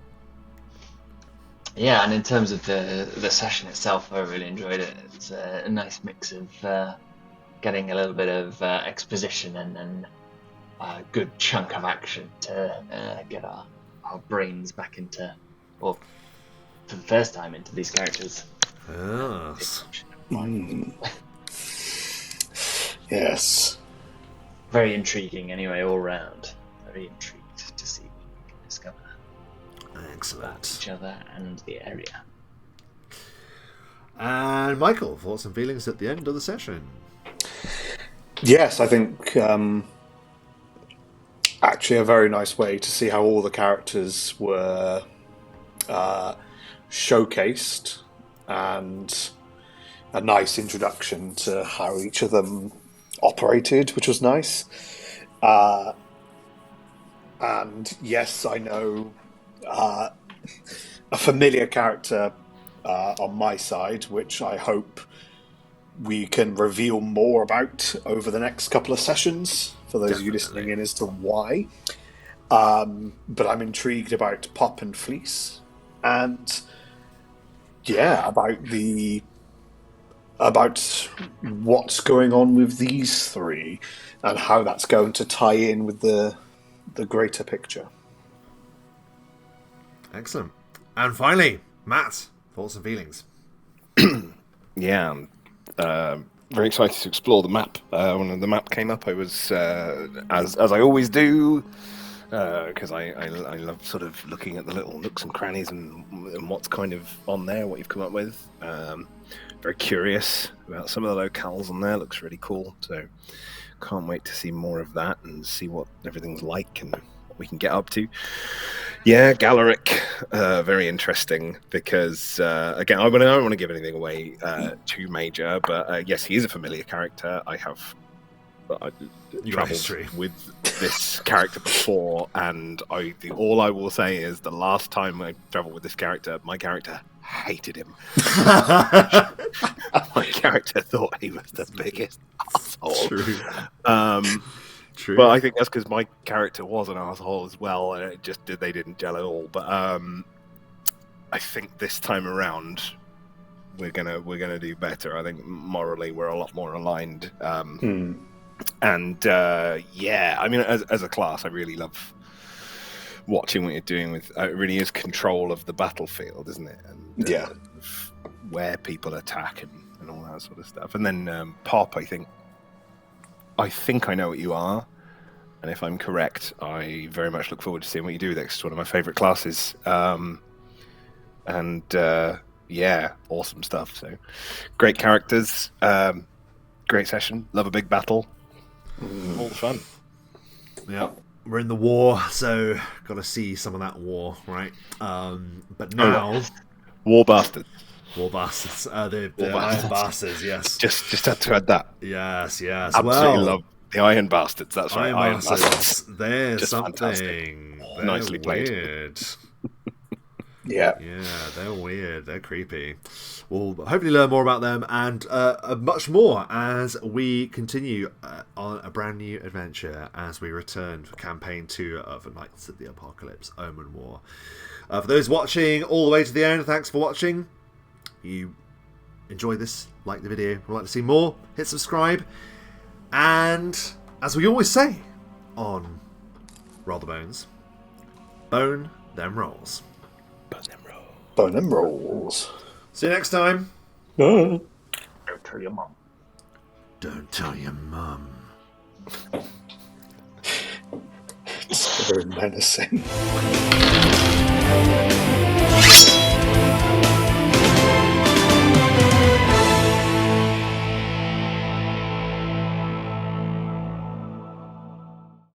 Yeah, and in terms of the session itself, I really enjoyed it. It's a nice mix of getting a little bit of exposition and a good chunk of action to get our brains back into, or for the first time, into these characters. Yes. Yes. Very intriguing, anyway, all round. Very intrigued to see what we can discover about Excellent. each other and the area. And Michael, thoughts and feelings at the end of the session? Yes, I think actually a very nice way to see how all the characters were showcased, and a nice introduction to how each of them operated, which was nice. And yes, I know a familiar character on my side, which I hope we can reveal more about over the next couple of sessions for those of you listening in as to why. But I'm intrigued about Pop and Fleece, and about what's going on with these three and how that's going to tie in with the greater picture. Excellent. And finally, Matt, thoughts and feelings? Yeah, I'm very excited to explore the map. When the map came up, I was, as I always do, because I love sort of looking at the little nooks and crannies and what's kind of on there, what you've come up with. Very curious about some of the locales on there. Looks really cool. So can't wait to see more of that and see what everything's like and what we can get up to. Yeah, Galaric, very interesting because, again, I don't want to give anything away too major, but yes, he is a familiar character. I have traveled with this character before, and all I will say is the last time I traveled with this character, my character hated him. My character thought he was the biggest asshole. True. True. But I think that's because my character was an asshole as well, and they didn't gel at all. But I think this time around we're gonna do better. I think morally we're a lot more aligned. And yeah, I mean, as a class, I really love watching what you're doing with. It really is control of the battlefield, isn't it? And yeah, where people attack and all that sort of stuff. And then Pop, I think I know what you are, and if I'm correct, I very much look forward to seeing what you do with it. It's one of my favourite classes, and yeah, awesome stuff. So, great characters, great session. Love a big battle, all the fun. Yeah, we're in the war, so got to see some of that war, right? But now, War Bastards. War Bastards, the Iron Bastards, yes. Just had to add that. Yes. Absolutely love the Iron Bastards. That's right, Iron Bastards. They're just something. Fantastic. Nicely played. Weird. Yeah, they're weird. They're creepy. We'll hopefully learn more about them and much more as we continue on a brand new adventure as we return for Campaign 2 of Knights of the Apocalypse, Omen War. For those watching all the way to the end, thanks for watching. You enjoyed this, like the video, would like to see more, hit subscribe. And as we always say on Roll the Bones, bone them rolls. Bone them rolls. See you next time. Don't tell your mum. Don't tell your mum. It's very menacing.